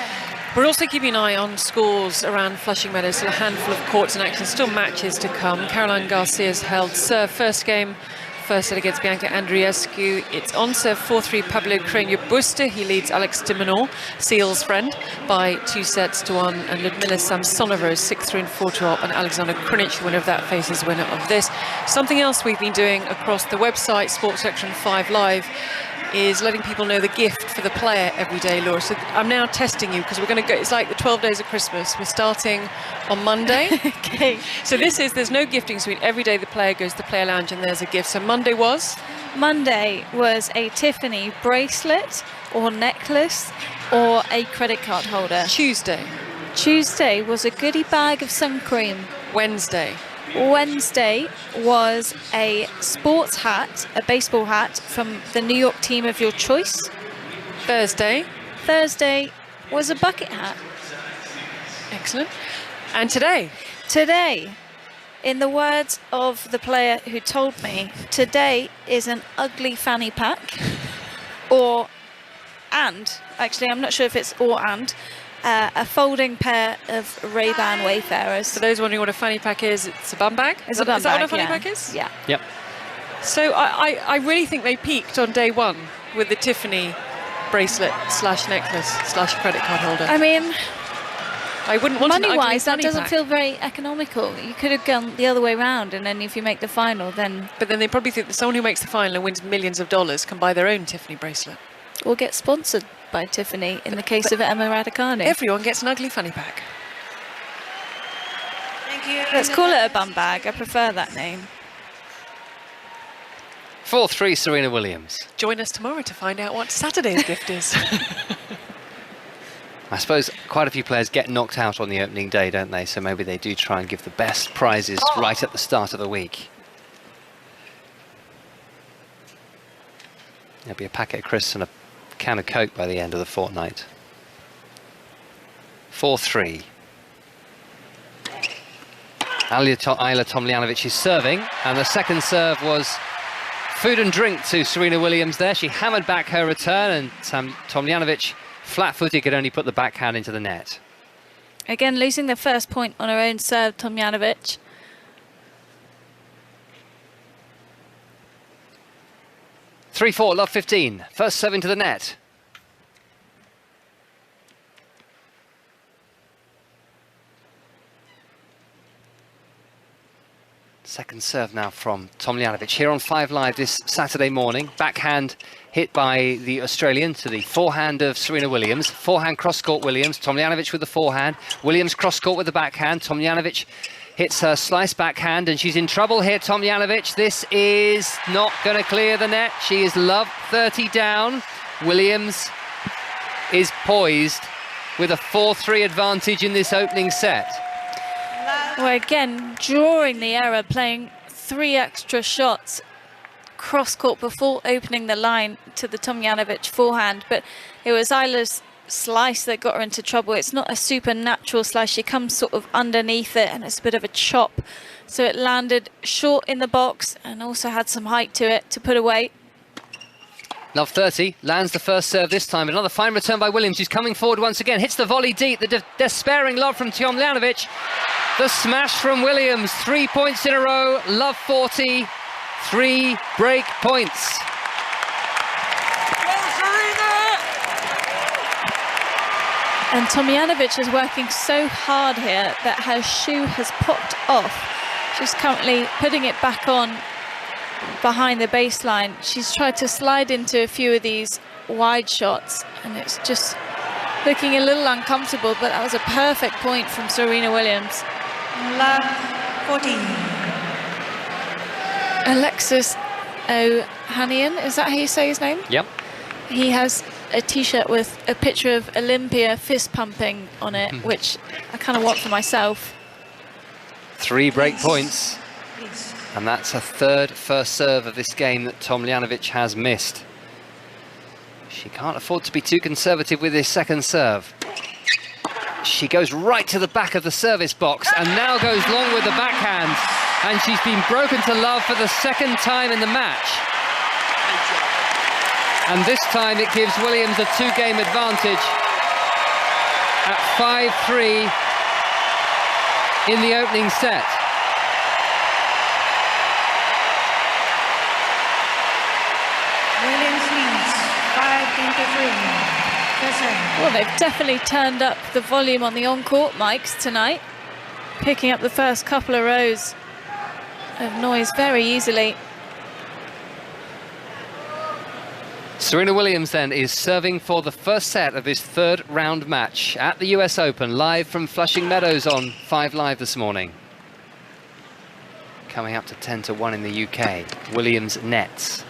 We're also keeping an eye on scores around Flushing Meadows. Still a handful of courts in action, still matches to come. Caroline Garcia's held serve first game, first set against Bianca Andreescu. It's on serve 4-3 Pablo Carreño Busta. He leads Alex de Minaur, Seal's friend, by 2-1. And Ludmila Samsonova is 6-3 and 4-2 and Alexander Krunic, winner of that, faces winner of this. Something else we've been doing across the website, Sports Section 5 Live, is letting people know the gift for the player every day, Laura. So I'm now testing you because we're going to go, it's like the 12 days of Christmas. We're starting on Monday. Okay. So there's no gifting suite. Every day the player goes to the player lounge and there's a gift. So Monday was a Tiffany bracelet or necklace or a credit card holder. Tuesday was a goodie bag of sun cream. Wednesday was a sports hat, a baseball hat from the New York team of your choice. Thursday was a bucket hat. Excellent. And today, in the words of the player who told me, today is an ugly fanny pack, actually I'm not sure if it's a folding pair of Ray-Ban Wayfarers. For those wondering what a fanny pack is, it's a bum bag. Is that what a fanny pack is? Yeah. Yep. So I really think they peaked on day one with the Tiffany bracelet / necklace / credit card holder. I mean, I wouldn't want money-wise, that doesn't pack. feel very economical. You could have gone the other way around, and then if you make the final, then... But then they probably think that someone who makes the final and wins millions of dollars can buy their own Tiffany bracelet. Or get sponsored by Tiffany in the case of Emma Raducanu. Everyone gets an ugly fanny pack. Thank you. Let's call it a bum bag. I prefer that name. 4-3 Serena Williams. Join us tomorrow to find out what Saturday's gift is. I suppose quite a few players get knocked out on the opening day, don't they? So maybe they do try and give the best prizes right at the start of the week. There'll be a packet of crisps and a can of Coke by the end of the fortnight. 4-3. Ajla Tomljanović is serving, and the second serve was food and drink to Serena Williams there. She hammered back her return, and Tomljanović, flat-footed, could only put the backhand into the net. Again, losing the first point on her own serve, Tomljanović. Love 15. First serve into the net. Second serve now from Tomljanović here on 5 Live this Saturday morning. Backhand hit by the Australian to the forehand of Serena Williams. Forehand cross-court Williams. Tomljanović with the forehand. Williams cross-court with the backhand. Tomljanović hits her slice backhand, and she's in trouble here, Tomljanović. This is not going to clear the net. She is love 30 down. Williams is poised with a 4-3 advantage in this opening set. Well, again, drawing the error, playing 3 extra shots cross-court before opening the line to the Tomljanović forehand, but it was Ajla's slice that got her into trouble. It's not a supernatural slice. She comes sort of underneath it, and it's a bit of a chop. So it landed short in the box and also had some height to it to put away. Love 30, lands the first serve this time. Another fine return by Williams, who's coming forward once again. Hits the volley deep, the despairing love from Tomljanović. The smash from Williams, 3 points in a row. Love 40, 3 break points. And Tomljanović is working so hard here that her shoe has popped off. She's currently putting it back on behind the baseline. She's tried to slide into a few of these wide shots, and it's just looking a little uncomfortable, but that was a perfect point from Serena Williams. Love 14. Alexis Ohanian, is that how you say his name? Yep. He has a t-shirt with a picture of Olympia fist pumping on it, which I kind of want for myself. 3 break points, and that's a third first serve of this game that Tomljanović has missed. She can't afford to be too conservative with this second serve. She goes right to the back of the service box and now goes long with the backhand, and she's been broken to love for the second time in the match. And this time it gives Williams a 2-game advantage at 5-3 in the opening set. Williams leads 5-3. Well, they've definitely turned up the volume on the on-court mics tonight, picking up the first couple of rows of noise very easily. Serena Williams then is serving for the first set of this third round match at the US Open, live from Flushing Meadows on 5 Live this morning. Coming up to 10-1 in the UK. Williams nets.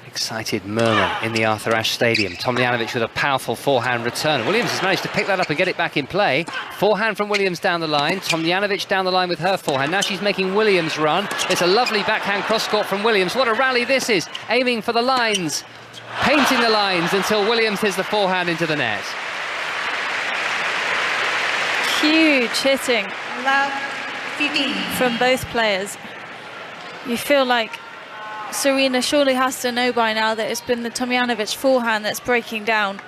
Excited murmur in the Arthur Ashe Stadium. Tomljanović with a powerful forehand return. Williams has managed to pick that up and get it back in play. Forehand from Williams down the line. Tomljanović down the line with her forehand. Now she's making Williams run. It's a lovely backhand cross-court from Williams. What a rally this is. Aiming for the lines. Painting the lines until Williams hits the forehand into the net. Huge hitting Love 15. from both players. You feel like Serena surely has to know by now that it's been the Tomljanović forehand that's breaking down.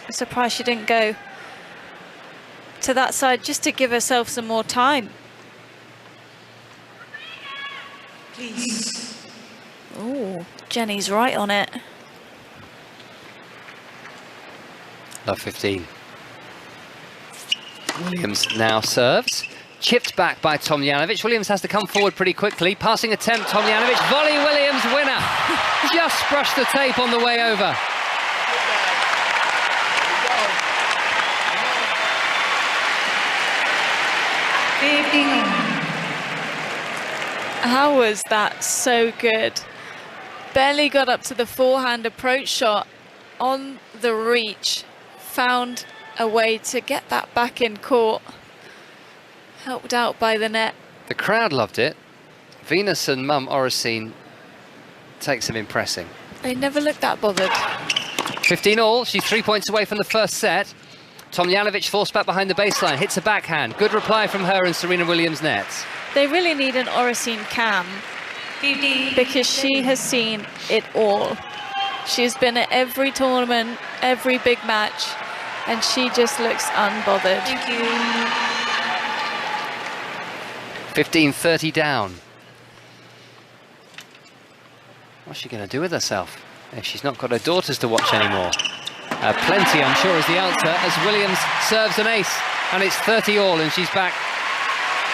I'm surprised she didn't go to that side just to give herself some more time. Please. Oh, Jenny's right on it. Love 15. Williams now serves. Chipped back by Tomljanović. Williams has to come forward pretty quickly. Passing attempt, Tomljanović. Volley, Williams, winner. Just brushed the tape on the way over. How was that so good? Barely got up to the forehand approach shot on the reach. Found a way to get that back in court. Helped out by the net. The crowd loved it. Venus and Mum Oracene take some impressing. They never looked that bothered. 15 all. She's 3 points away from the first set. Tomljanović forced back behind the baseline. Hits a backhand. Good reply from her and Serena Williams' nets. They really need an Oracene cam because she has seen it all. She's been at every tournament, every big match, and she just looks unbothered. Thank you. 15-30 down. What's she going to do with herself if she's not got her daughters to watch anymore? Plenty, I'm sure, is the answer as Williams serves an ace, and it's 30 all, and she's back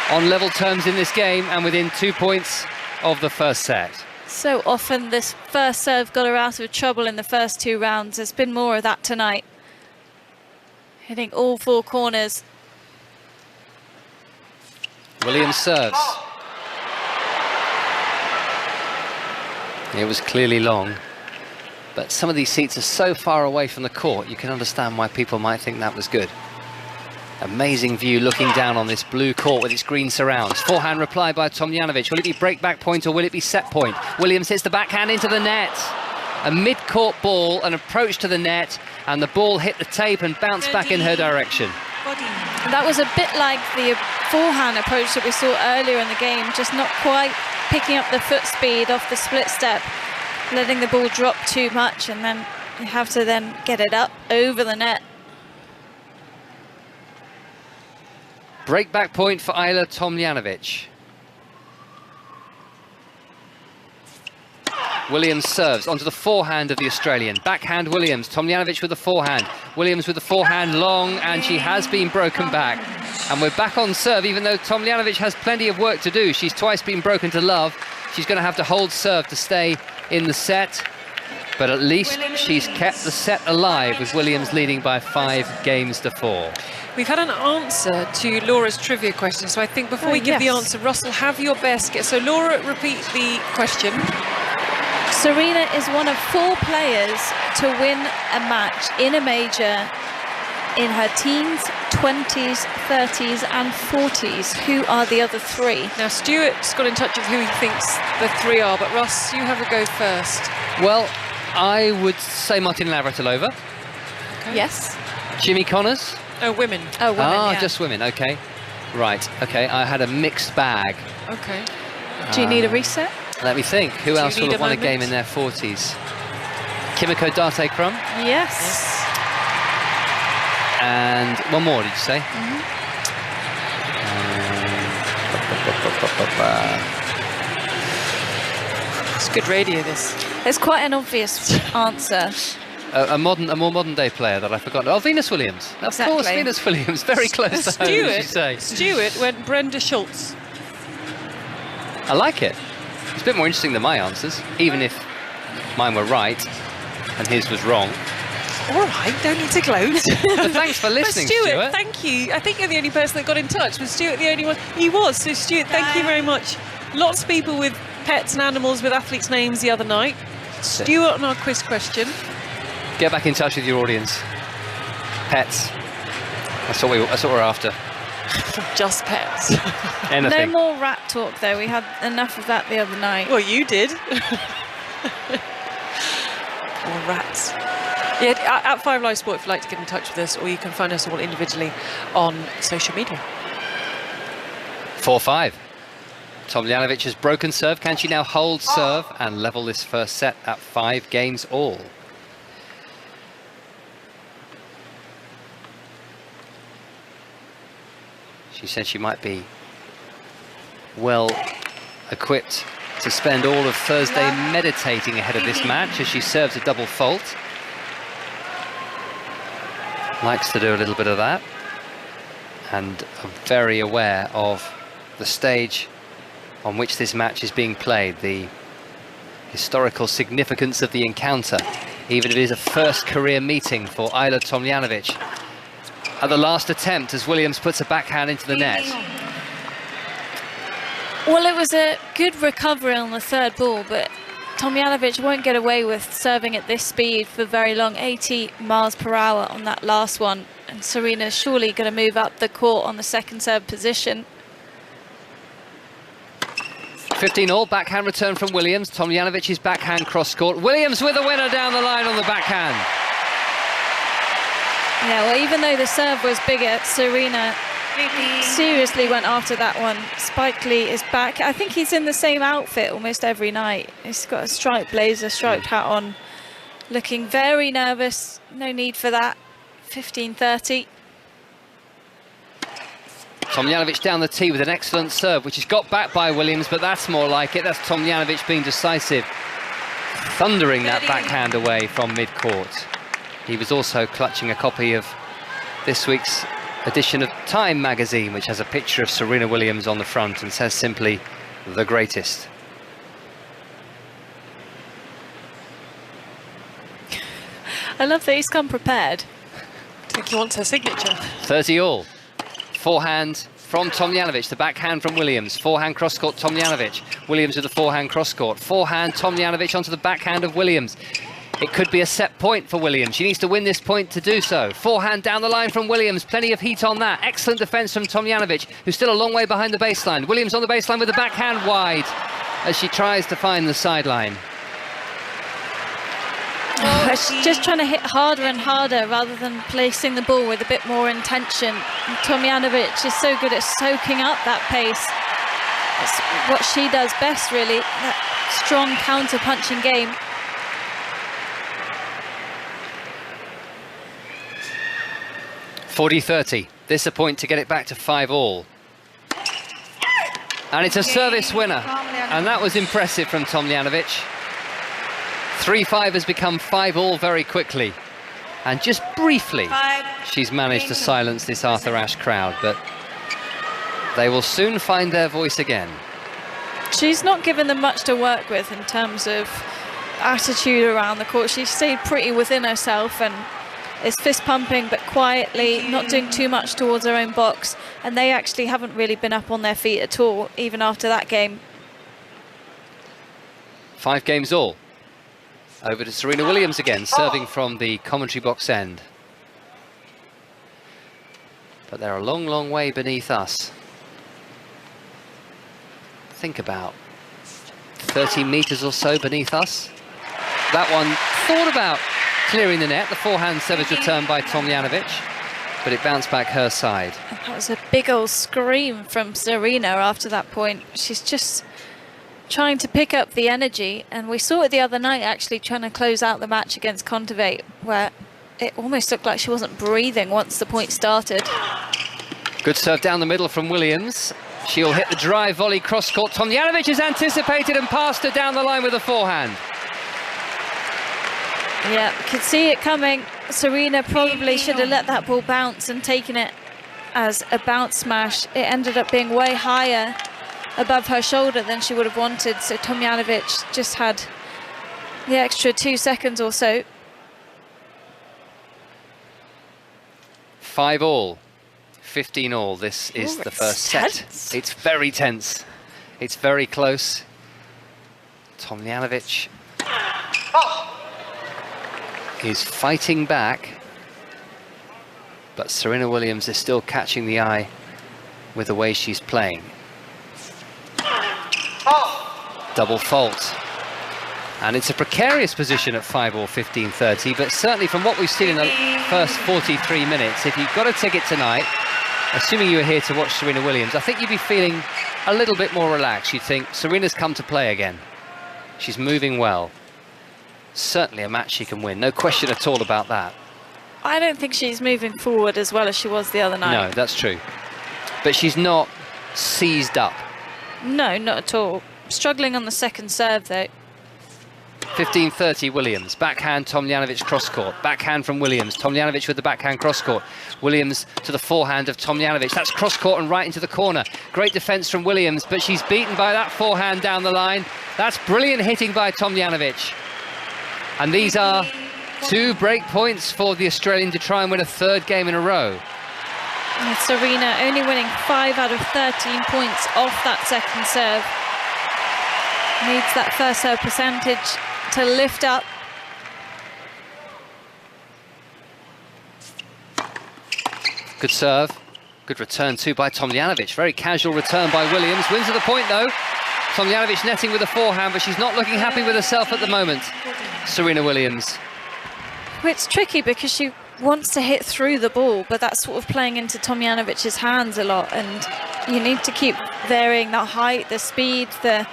on level terms in this game and within 2 points of the first set. So often this first serve got her out of trouble in the first 2 rounds. There's been more of that tonight. Hitting all 4 corners. Williams serves. It was clearly long, but some of these seats are so far away from the court, you can understand why people might think that was good. Amazing view looking down on this blue court with its green surrounds. Forehand reply by Tomljanović. Will it be break back point or will it be set point? Williams hits the backhand into the net. A mid-court ball, an approach to the net, and the ball hit the tape and bounced back in her direction. That was a bit like the forehand approach that we saw earlier in the game, just not quite picking up the foot speed off the split step, letting the ball drop too much, and then you have to then get it up over the net. Break back point for Ajla Tomljanović. Williams serves onto the forehand of the Australian. Backhand Williams, Tomljanović with the forehand. Williams with the forehand long, and she has been broken back. And we're back on serve, even though Tomljanović has plenty of work to do. She's twice been broken to love. She's going to have to hold serve to stay in the set. But at least she's kept the set alive, with Williams leading by 5 games to 4. We've had an answer to Laura's trivia question, so I think before we give the answer, Russell, have your best guess. So Laura, repeat the question. Serena is one of 4 players to win a match in a major in her teens, 20s, 30s and 40s. Who are the other 3? Now, Stuart's got in touch with who he thinks the 3 are, but Russ, you have a go first. Well, I would say Martina Navratilova. Okay. Yes. Jimmy Connors. Oh, women. Oh, women, yeah. Just women, okay. Right, okay, I had a mixed bag. Okay. Do you need a reset? Let me think. Who else will have won a game in their 40s? Kimiko Darte-Krum? Yes. And one more, did you say? It's good radio, this. It's quite an obvious answer. A more modern day player that I forgot. Oh, Venus Williams. Of course, Venus Williams. Very close to home, as you say. Stuart went Brenda Schultz. I like it. It's a bit more interesting than my answers, even if mine were right and his was wrong. All right, don't need to gloat. But thanks for listening, Stuart. Thank you. I think you're the only person that got in touch. Was Stuart the only one? He was. So, Stuart, thank you very much. Lots of people with pets and animals with athletes' names the other night. Stuart on our quiz question. Get back in touch with your audience. Pets. That's what we're after. Just pets. Anything. No more rat talk, though. We had enough of that the other night. Well, you did. Or rats. Yeah, at 5 Live Sport if you'd like to get in touch with us, or you can find us all individually on social media. 4-5. Tomljanović has broken serve. Can she now hold serve and level this first set at 5 games all? She said she might be well equipped to spend all of Thursday meditating ahead of this match as she serves a double fault. Likes to do a little bit of that, and are very aware of the stage on which this match is being played, the historical significance of the encounter, even if it is a first career meeting for Ajla Tomljanović. At the last attempt, as Williams puts a backhand into the net. Well, it was a good recovery on the 3rd ball, but Tomljanović won't get away with serving at this speed for very long, 80 miles per hour on that last one. And Serena's surely going to move up the court on the 2nd serve position. 15 all, backhand return from Williams. Tomljanovic's backhand cross court. Williams with a winner down the line on the backhand. Yeah, well, even though the serve was bigger, Serena seriously went after that one. Spike Lee is back. I think he's in the same outfit almost every night. He's got a striped blazer, striped hat on, looking very nervous. No need for that. 15-30. Tomljanović down the tee with an excellent serve, which is got back by Williams, but that's more like it. That's Tomljanović being decisive, thundering that backhand away from mid-court. He was also clutching a copy of this week's edition of Time magazine, which has a picture of Serena Williams on the front and says simply, the greatest. I love that he's come prepared. I think he wants her signature. 30 all. Forehand from Tomljanović, the backhand from Williams. Forehand cross-court, Tomljanović. Williams with the forehand cross-court. Forehand, Tomljanović onto the backhand of Williams. It could be a set point for Williams. She needs to win this point to do so. Forehand down the line from Williams. Plenty of heat on that. Excellent defence from Tomljanović, who's still a long way behind the baseline. Williams on the baseline with the backhand wide as she tries to find the sideline. She's just trying to hit harder and harder rather than placing the ball with a bit more intention. And Tomljanović is so good at soaking up that pace. That's what she does best, really. That strong counter-punching game. .40-30. This a point to get it back to 5 all. And it's a service winner. And that was impressive from Tomljanović. 3-5 has become 5-all very quickly. And just briefly, she's managed to silence this Arthur Ashe crowd, but they will soon find their voice again. She's not given them much to work with in terms of attitude around the court. She's stayed pretty within herself and is fist pumping but quietly, not doing too much towards her own box, and they actually haven't really been up on their feet at all, even after that game. 5 games all. Over to Serena Williams again, serving from the commentary box end. But they're a long, long way beneath us. Think about 30 meters or so beneath us. That one thought about clearing the net. The forehand service return by Tomljanović, but it bounced back her side. That was a big old scream from Serena after that point. She's just trying to pick up the energy, and we saw it the other night actually trying to close out the match against Kontaveit, where it almost looked like she wasn't breathing once the point started. Good serve down the middle from Williams. She'll hit the drive volley cross court. Tomljanović has anticipated and passed her down the line with a forehand. Yeah, could see it coming. Serena probably should have let that ball bounce and taken it as a bounce smash. It ended up being way higher above her shoulder than she would have wanted, so Tomljanović just had the extra 2 seconds or so. 5-all, 15-all. This is the first set. It's very tense. It's very close. Tomljanović is fighting back, but Serena Williams is still catching the eye with the way she's playing. Double fault. And it's a precarious position at 5-all, 15-30, but certainly from what we've seen in the first 43 minutes, if you've got a ticket tonight, assuming you were here to watch Serena Williams, I think you'd be feeling a little bit more relaxed. You'd think, Serena's come to play again. She's moving well. Certainly a match she can win, no question at all about that. I don't think she's moving forward as well as she was the other night. No, that's true. But she's not seized up. No, not at all. Struggling on the second serve, though. 15-30 Williams. Backhand Tomljanović cross court. Backhand from Williams. Tomljanović with the backhand cross court. Williams to the forehand of Tomljanović. That's cross court and right into the corner. Great defence from Williams, but she's beaten by that forehand down the line. That's brilliant hitting by Tomljanović. And these are 2 break points for the Australian to try and win a 3rd game in a row. And Serena only winning 5 out of 13 points off that second serve. Needs that first serve percentage to lift up. Good serve. Good return too by Tomljanović. Very casual return by Williams. Wins at the point though. Tomljanović netting with a forehand, but she's not looking happy with herself at the moment. Serena Williams. It's tricky because she wants to hit through the ball, but that's sort of playing into Tomljanović's hands a lot, and you need to keep varying the height, the speed, the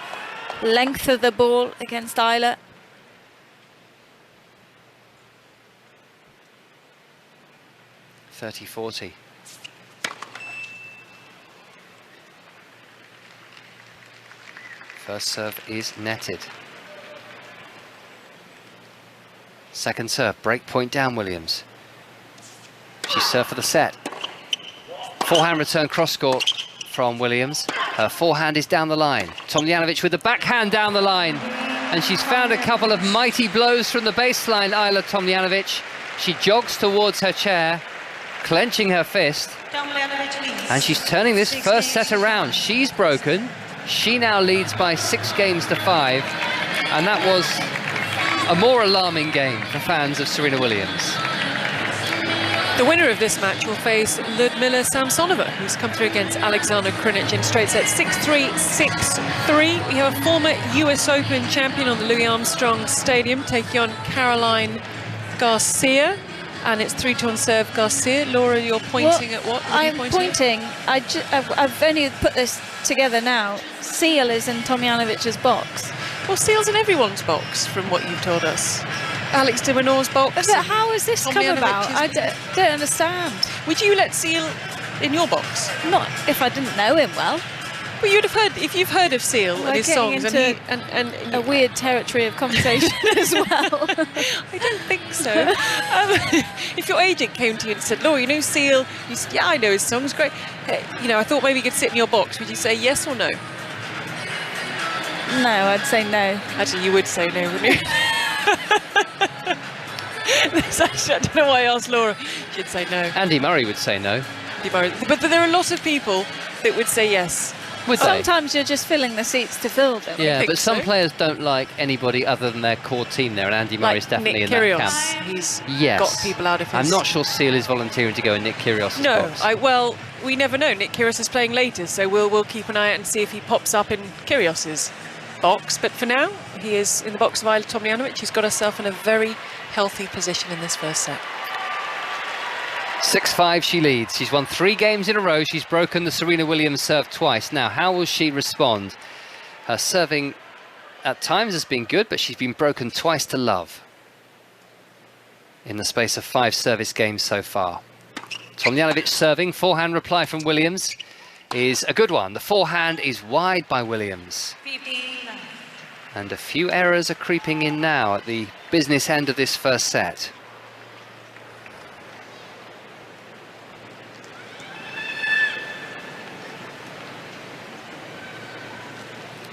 length of the ball against Ajla. .30-40. First serve is netted. Second serve, break point down Williams. She served for the set. Forehand return cross court from Williams. Her forehand is down the line. Tomljanović with the backhand down the line. And she's found a couple of mighty blows from the baseline, Ajla Tomljanović. She jogs towards her chair, clenching her fist. And she's turning this first set around. She's broken. She now leads by 6-5. And that was a more alarming game for fans of Serena Williams. The winner of this match will face Ludmila Samsonova, who's come through against Alexandra Krunic in straight sets 6-3, 6-3. We have a former US Open champion on the Louis Armstrong Stadium taking on Caroline Garcia, and it's 3-2 on serve Garcia. Laura, you're pointing at what? I'm pointing. I've only put this together now. Seal is in Tomljanović's box. Well, Seal's in everyone's box, from what you've told us. Alex de Minaur's box. But how has this come about? I don't understand. Would you let Seal in your box? Not if I didn't know him well. Well, you'd have heard, if you've heard of Seal and his songs, and a weird territory of conversation as well. I don't think so. If your agent came to you and said, Laura, you know Seal? You said, yeah, I know his songs, great. You know, I thought maybe he could sit in your box. Would you say yes or no? No, I'd say no. Actually, you would say no, wouldn't you? Actually, I don't know why I asked Laura. She'd say no. Andy Murray would say no. Andy Murray. But there are a lot of people that would say yes. Would they? Sometimes you're just filling the seats to fill them. Yeah, but some players don't like anybody other than their core team there, and Andy Murray's definitely Nick in Kyrgios. that camp. He's got people out of his... I'm not sure Seal is volunteering to go in Nick Kyrgios' box. Well, we never know. Nick Kyrgios is playing later, so we'll keep an eye out and see if he pops up in Kyrgios's box. But for now, he is in the box of Ajla Tomljanović. He's got herself in a very healthy position in this first set. 6-5 she leads. She's won 3 games in a row. She's broken the Serena Williams serve twice. Now, how will she respond? Her serving at times has been good, but she's been broken twice to love in the space of 5 service games so far. Tomljanović serving, forehand reply from Williams is a good one. The forehand is wide by Williams. And a few errors are creeping in now at the business end of this first set.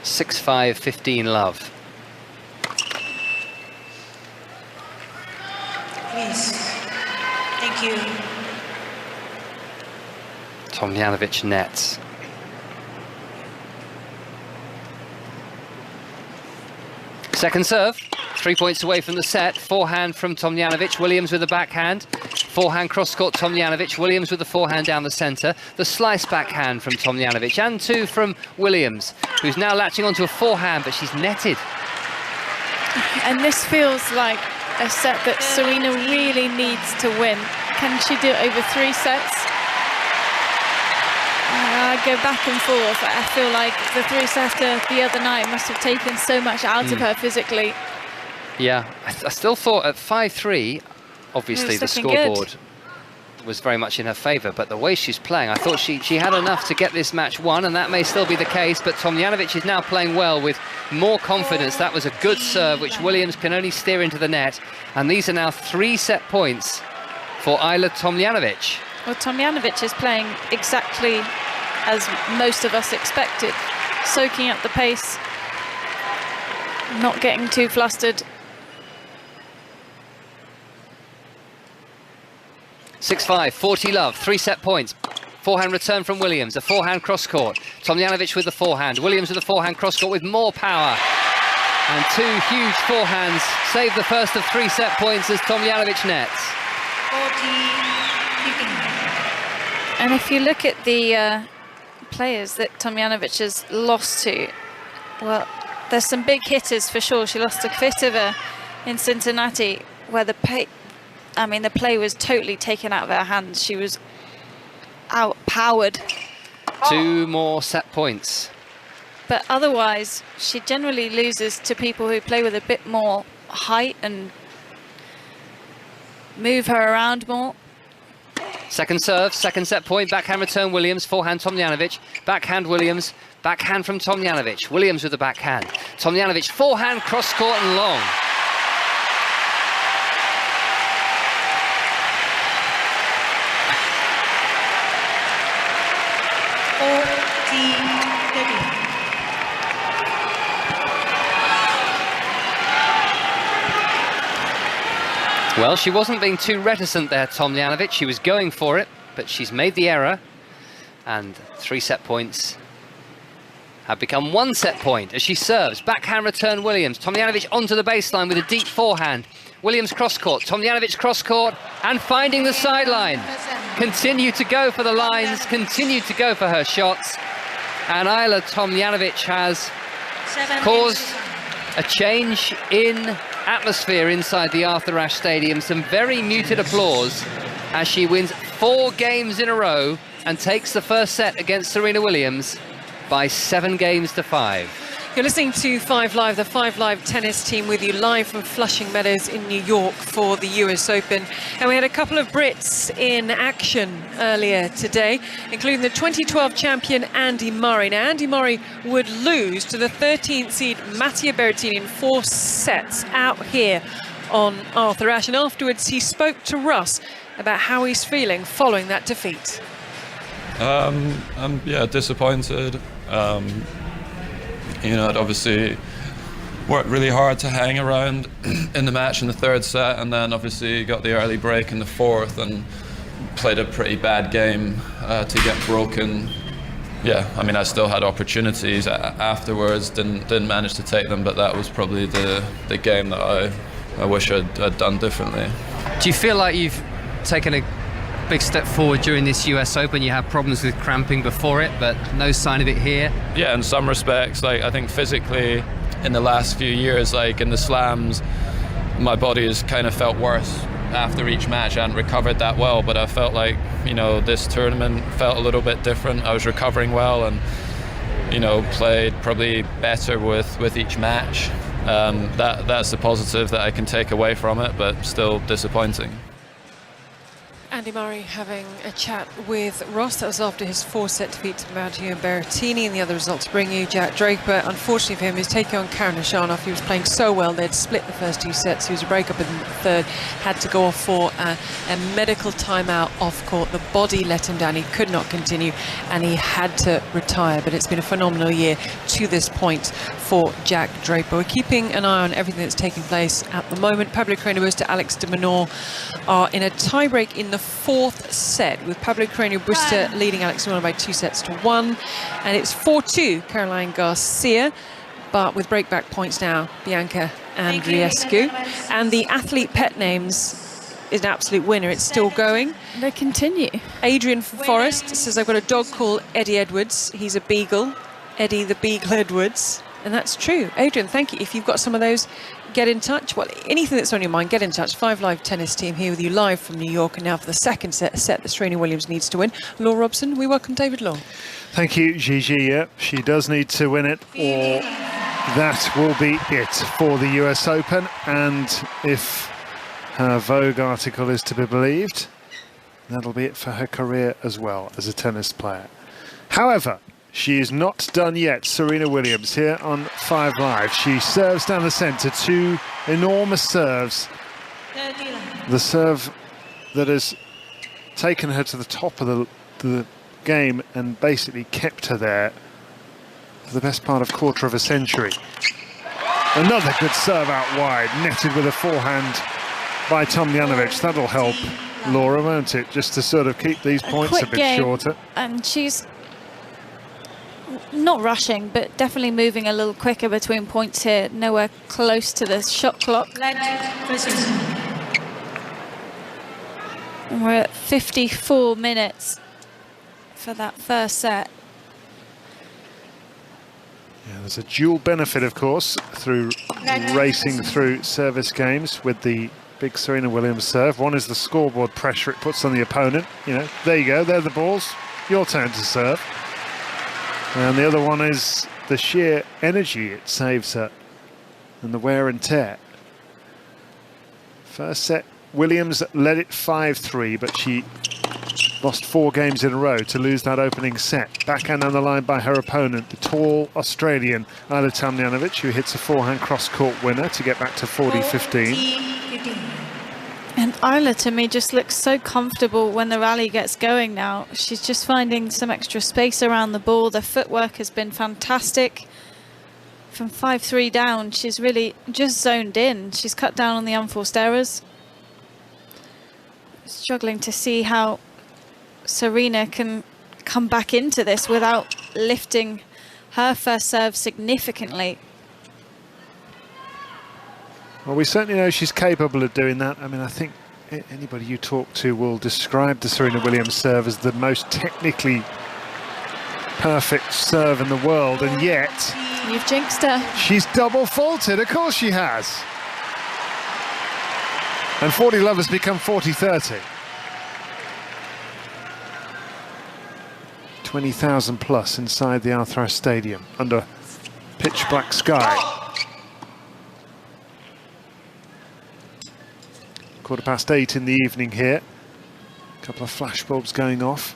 Six, 5, 15 love. Please. Thank you. Tomljanović nets. Second serve, 3 points away from the set. Forehand from Tomljanović, Williams with a backhand. Forehand cross-court Tomljanović, Williams with the forehand down the centre. The slice backhand from Tomljanović, and 2 from Williams, who's now latching onto a forehand, but she's netted. And this feels like a set that Serena really needs to win. Can she do it over 3 sets? I go back and forth. I feel like the 3-setter the other night must have taken so much out of her physically. Yeah, I still thought at 5-3, obviously the scoreboard was very much in her favour, but the way she's playing, I thought she had enough to get this match won, and that may still be the case, but Tomljanović is now playing well with more confidence. That was a good serve, which Williams can only steer into the net, and these are now 3-set points for Ajla Tomljanović. Well, Tomljanović is playing exactly as most of us expected, soaking up the pace, not getting too flustered. 6-5, 40 love, 3-set points. Forehand return from Williams, a forehand cross-court. Tomljanović with the forehand, Williams with the forehand cross-court with more power. And 2 huge forehands save the first of 3-set points as Tomljanović nets. And if you look at the players that Tomljanović has lost to, well, there's some big hitters for sure. She lost to Kvitova in Cincinnati, where the play was totally taken out of her hands. She was outpowered. 2 more set points. But otherwise, she generally loses to people who play with a bit more height and move her around more. Second serve, second set point, backhand return Williams, forehand Tomljanović, backhand Williams, backhand from Tomljanović, Williams with the backhand. Tomljanović, forehand, cross-court and long. Well, she wasn't being too reticent there, Tomljanović. She was going for it, but she's made the error. And 3-set points have become 1-set point as she serves. Backhand return Williams. Tomljanović onto the baseline with a deep forehand. Williams cross-court, Tomljanović cross-court, and finding the sideline. Continue to go for the lines, continue to go for her shots. And Ajla Tomljanović has caused a change in atmosphere inside the Arthur Ashe Stadium. Some very muted applause as she wins 4 games in a row and takes the first set against Serena Williams by 7 games to 5. You're listening to 5 Live, the 5 Live tennis team with you live from Flushing Meadows in New York for the US Open. And we had a couple of Brits in action earlier today, including the 2012 champion Andy Murray. Now, Andy Murray would lose to the 13th seed Matteo Berrettini in 4 sets out here on Arthur Ashe. And afterwards, he spoke to Russ about how he's feeling following that defeat. I'm disappointed. I'd obviously worked really hard to hang around in the match in the 3rd set, and then obviously got the early break in the 4th and played a pretty bad game to get broken. I still had opportunities afterwards, didn't manage to take them, but that was probably the game that I wish I'd done differently. Do you feel like you've taken a big step forward during this US Open? You had problems with cramping before it, but no sign of it here. Yeah, in some respects, I think physically in the last few years, in the slams, my body has kind of felt worse after each match. I hadn't recovered that well, but I felt like, this tournament felt a little bit different. I was recovering well and, played probably better with each match. That's the positive that I can take away from it, but still disappointing. Andy Murray having a chat with Ross. That was after his 4-set defeat to Matteo Berrettini, and the other results bring you Jack Draper. Unfortunately for him, he's taking on Karen Khachanov. He was playing so well. They'd split the first 2 sets. He was a breakup in the 3rd, had to go off for a medical timeout off court. The body let him down. He could not continue, and he had to retire. But it's been a phenomenal year to this point for Jack Draper. We're keeping an eye on everything that's taking place at the moment. Pablo Carreño Busta, Alex de Minaur are in a tiebreak in the 4th set, with Pablo Carreño Busta leading Alex de Minaur by 2-1, and it's 4-2 Caroline Garcia, but with breakback points now, Bianca Andreescu. And the athlete pet names is an absolute winner. It's still going. They continue. Adrian Forrest says, I've got a dog called Eddie Edwards. He's a beagle. Eddie the Beagle Edwards. And that's true. Adrian, thank you. If you've got some of those, get in touch. Well, anything that's on your mind, get in touch. 5 Live tennis team here with you live from New York. And now for the 2nd set, a set that Serena Williams needs to win. Law Robson, we welcome David Law. Thank you, Gigi. Yeah, she does need to win it, or that will be it for the US Open. And if her Vogue article is to be believed, that'll be it for her career as well as a tennis player. However, she is not done yet. Serena Williams here on 5 Live. She serves down the centre, 2 enormous serves. The serve that has taken her to the top of the game and basically kept her there for the best part of a quarter of a century. Another good serve out wide, netted with a forehand by Tomljanović. That'll help Laura, won't it? Just to sort of keep these points a bit game, shorter. And she's not rushing, but definitely moving a little quicker between points here. Nowhere close to the shot clock. And we're at 54 minutes for that 1st set. Yeah, there's a dual benefit, of course, through racing through service games with the big Serena Williams serve. One is the scoreboard pressure it puts on the opponent. There you go, they're the balls. Your turn to serve. And the other one is the sheer energy it saves her and the wear and tear. 1st set, Williams led it 5-3, but she lost 4 games in a row to lose that opening set. Backhand on the line by her opponent, the tall Australian Ajla Tomljanović, who hits a forehand cross-court winner to get back to 40-15. And Ajla, to me, just looks so comfortable when the rally gets going now. She's just finding some extra space around the ball. The footwork has been fantastic. From 5-3 down, she's really just zoned in. She's cut down on the unforced errors. Struggling to see how Serena can come back into this without lifting her 1st serve significantly. Well, we certainly know she's capable of doing that. I mean, I think anybody you talk to will describe the Serena Williams serve as the most technically perfect serve in the world, and yet... You've jinxed her. She's double faulted, of course she has. And 40 love has become 40-30. 20,000 plus inside the Arthur Ashe Stadium under pitch black sky. 8:15 in the evening here. A couple of flash bulbs going off.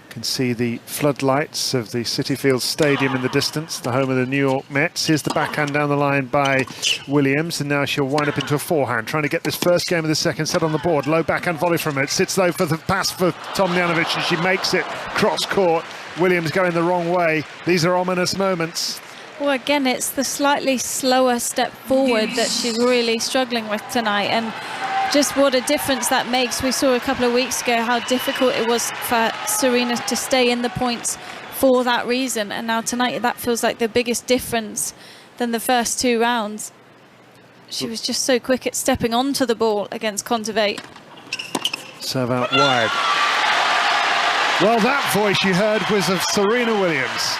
You can see the floodlights of the Citi Field Stadium in the distance, the home of the New York Mets. Here's the backhand down the line by Williams, and now she'll wind up into a forehand, trying to get this first game of the second set on the board. Low backhand volley from it. Sits though for the pass for Tomljanović, and she makes it cross court. Williams going the wrong way. These are ominous moments. Well, again, it's the slightly slower step forward that she's really struggling with tonight, and just what a difference that makes. We saw a couple of weeks ago how difficult it was for Serena to stay in the points for that reason, and now tonight that feels like the biggest difference than the first 2 rounds. She was just so quick at stepping onto the ball against Kontaveit. Serve out wide. Well, that voice you heard was of Serena Williams.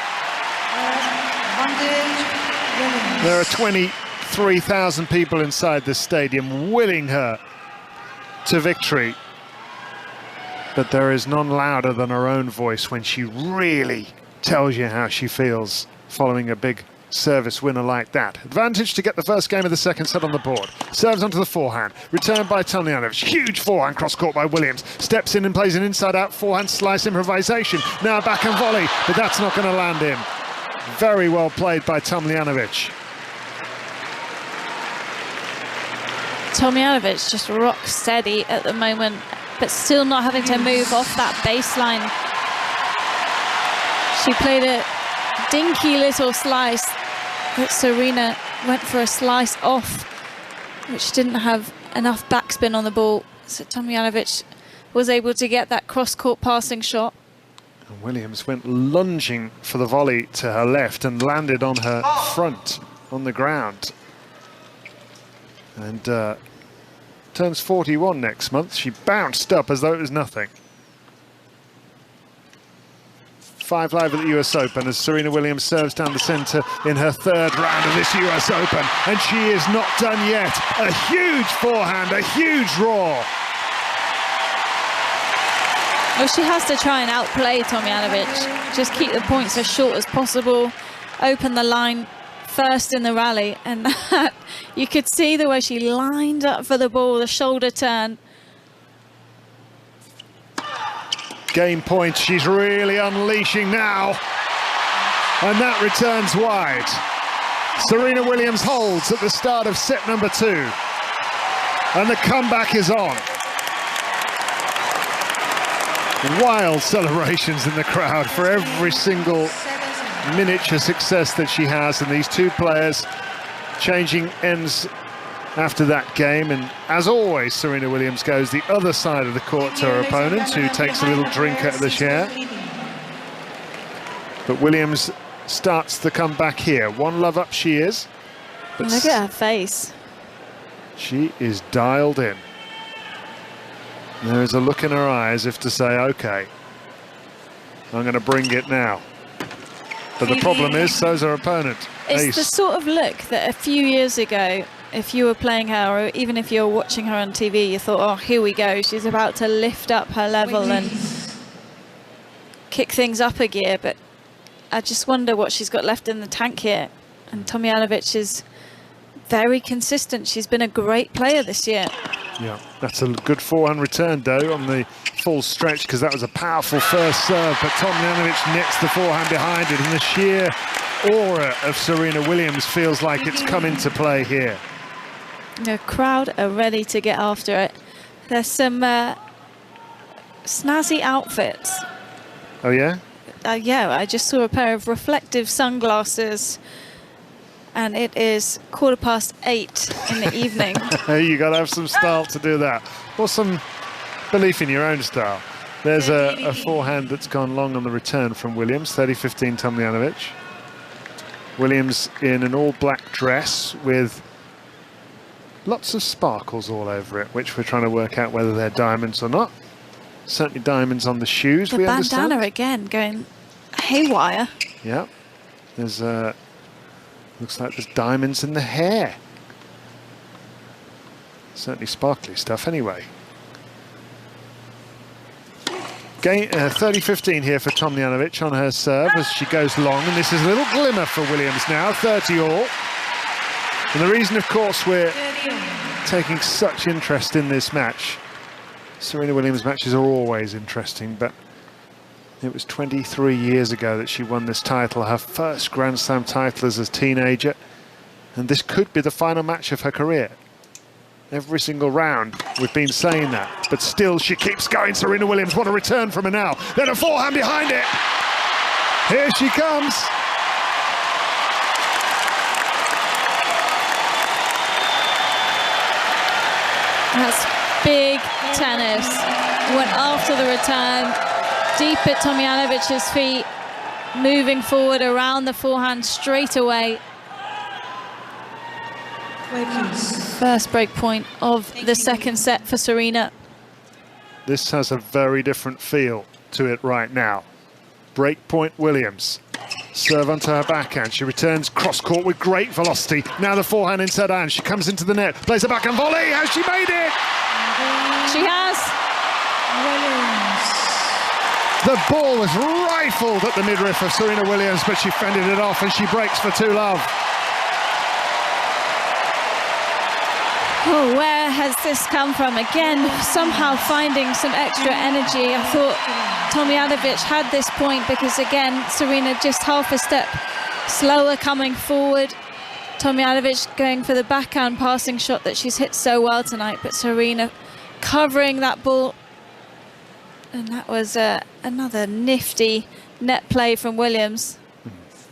There are 23,000 people inside the stadium willing her to victory, but there is none louder than her own voice when she really tells you how she feels following a big service winner like that. Advantage to get the first game of the second set on the board. Serves onto the forehand, returned by Tomljanović. Huge forehand cross court by Williams. Steps in and plays an inside-out forehand slice improvisation. Now a backhand volley, but that's not going to land in. Very well played by Tomljanović. Tomljanović just rock steady at the moment, but still not having to move off that baseline. She played a dinky little slice that Serena went for a slice off, which didn't have enough backspin on the ball. So Tomljanović was able to get that cross-court passing shot. And Williams went lunging for the volley to her left and landed on her front on the ground. And turns 41 next month. She bounced up as though it was nothing. 5 live at the US Open as Serena Williams serves down the centre in her 3rd round of this US Open. And she is not done yet. A huge forehand, a huge roar. Well, she has to try and outplay Tomljanović. Just keep the points as short as possible. Open the line first in the rally, and that, you could see the way she lined up for the ball, the shoulder turn. Game point, she's really unleashing now. And that returns wide. Serena Williams holds at the start of set number 2. And the comeback is on. Wild celebrations in the crowd for every single miniature success that she has, and these two players changing ends after that game. And as always, Serena Williams goes the other side of the court to her opponent, who takes a little drink out of the share. But Williams starts the comeback here. 1-love up she is. But look at her face. She is dialed in. There is a look in her eye as if to say, okay, I'm going to bring it now. But the problem is, so's her opponent. It's Ace. the sort of look that a few years ago, if you were playing her, or even if you were watching her on TV, you thought, oh, here we go. She's about to lift up her level and kick things up a gear. But I just wonder what she's got left in the tank here. And Tomljanović is very consistent. She's been a great player this year. Yeah, that's a good forehand return, though, on the full stretch, because that was a powerful first serve. But Tomljanović nets the forehand behind it, and the sheer aura of Serena Williams feels like it's come into play here. The crowd are ready to get after it. There's some snazzy outfits. Oh, yeah? Yeah, I just saw a pair of reflective sunglasses, and it is 8:15 in the evening. You got to have some style to do that, or some belief in your own style. There's a forehand that's gone long on the return from Williams. 30-15 Tomljanović. Williams in an all-black dress with lots of sparkles all over it, which we're trying to work out whether they're diamonds or not. Certainly diamonds on the shoes, the we bandana understand. again going haywire. Yeah, there's looks like there's diamonds in the hair. Certainly sparkly stuff anyway. Game 30-15 here for Tomljanović on her serve as she goes long, and this is a little glimmer for Williams now, 30-all. And the reason, of course, we're taking such interest in this match, Serena Williams matches are always interesting, but it was 23 years ago that she won this title, her first Grand Slam title as a teenager, and this could be the final match of her career. Every single round, we've been saying that, but still she keeps going. Serena Williams, what a return from her now. Then a forehand behind it. Here she comes. That's big tennis. Went after the return, deep at Tomljanović's feet, moving forward around the forehand straight away. First break point of the second set for Serena. This has a very different feel to it right now. Break point Williams. Serve onto her backhand. She returns cross court with great velocity. Now the forehand inside hand. She comes into the net. Plays a backhand volley. Has she made it? She has. The ball was rifled at the midriff of Serena Williams, but she fended it off and she breaks for 2-love. Oh, where has this come from? Again, somehow finding some extra energy. I thought Tomljanović had this point because, again, Serena just half a step slower coming forward. Tomljanović going for the backhand passing shot that she's hit so well tonight, but Serena covering that ball. And that was another nifty net play from Williams.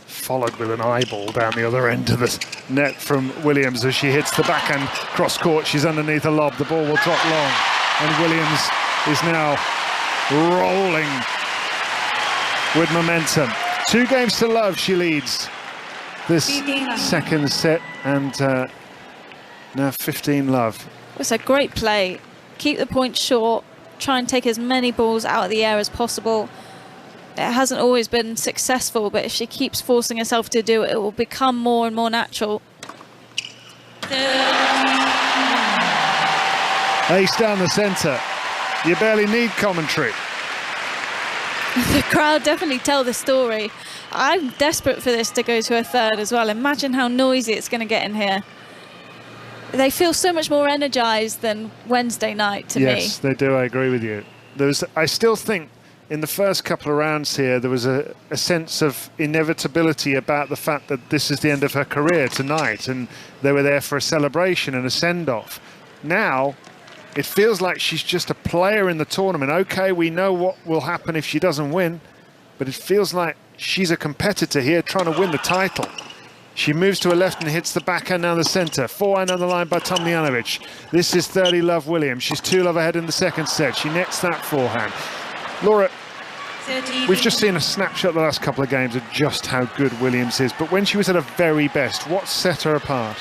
Followed with an eyeball down the other end of the net from Williams as she hits the backhand cross court. She's underneath a lob. The ball will drop long, and Williams is now rolling with momentum. 2-0 she leads this second set, and now 15-love. It's a great play. Keep the point short, try and take as many balls out of the air as possible. It hasn't always been successful, but if she keeps forcing herself to do it, it will become more and more natural. Ace down the centre. You barely need commentary. The crowd definitely tell the story. I'm desperate for this to go to a third as well. Imagine how noisy it's going to get in here. They feel so much more energised than Wednesday night to me. Yes, they do. I agree with you. I still think in the first couple of rounds here, there was a sense of inevitability about the fact that this is the end of her career tonight, and they were there for a celebration and a send-off. Now, it feels like she's just a player in the tournament. Okay, we know what will happen if she doesn't win, but it feels like she's a competitor here trying to win the title. She moves to her left and hits the backhand down the centre. Forehand on the line by Tomljanović. This is 30-love Williams. She's 2-love ahead in the second set. She nets that forehand. Laura, we've just seen a snapshot the last couple of games of just how good Williams is, but when she was at her very best, what set her apart?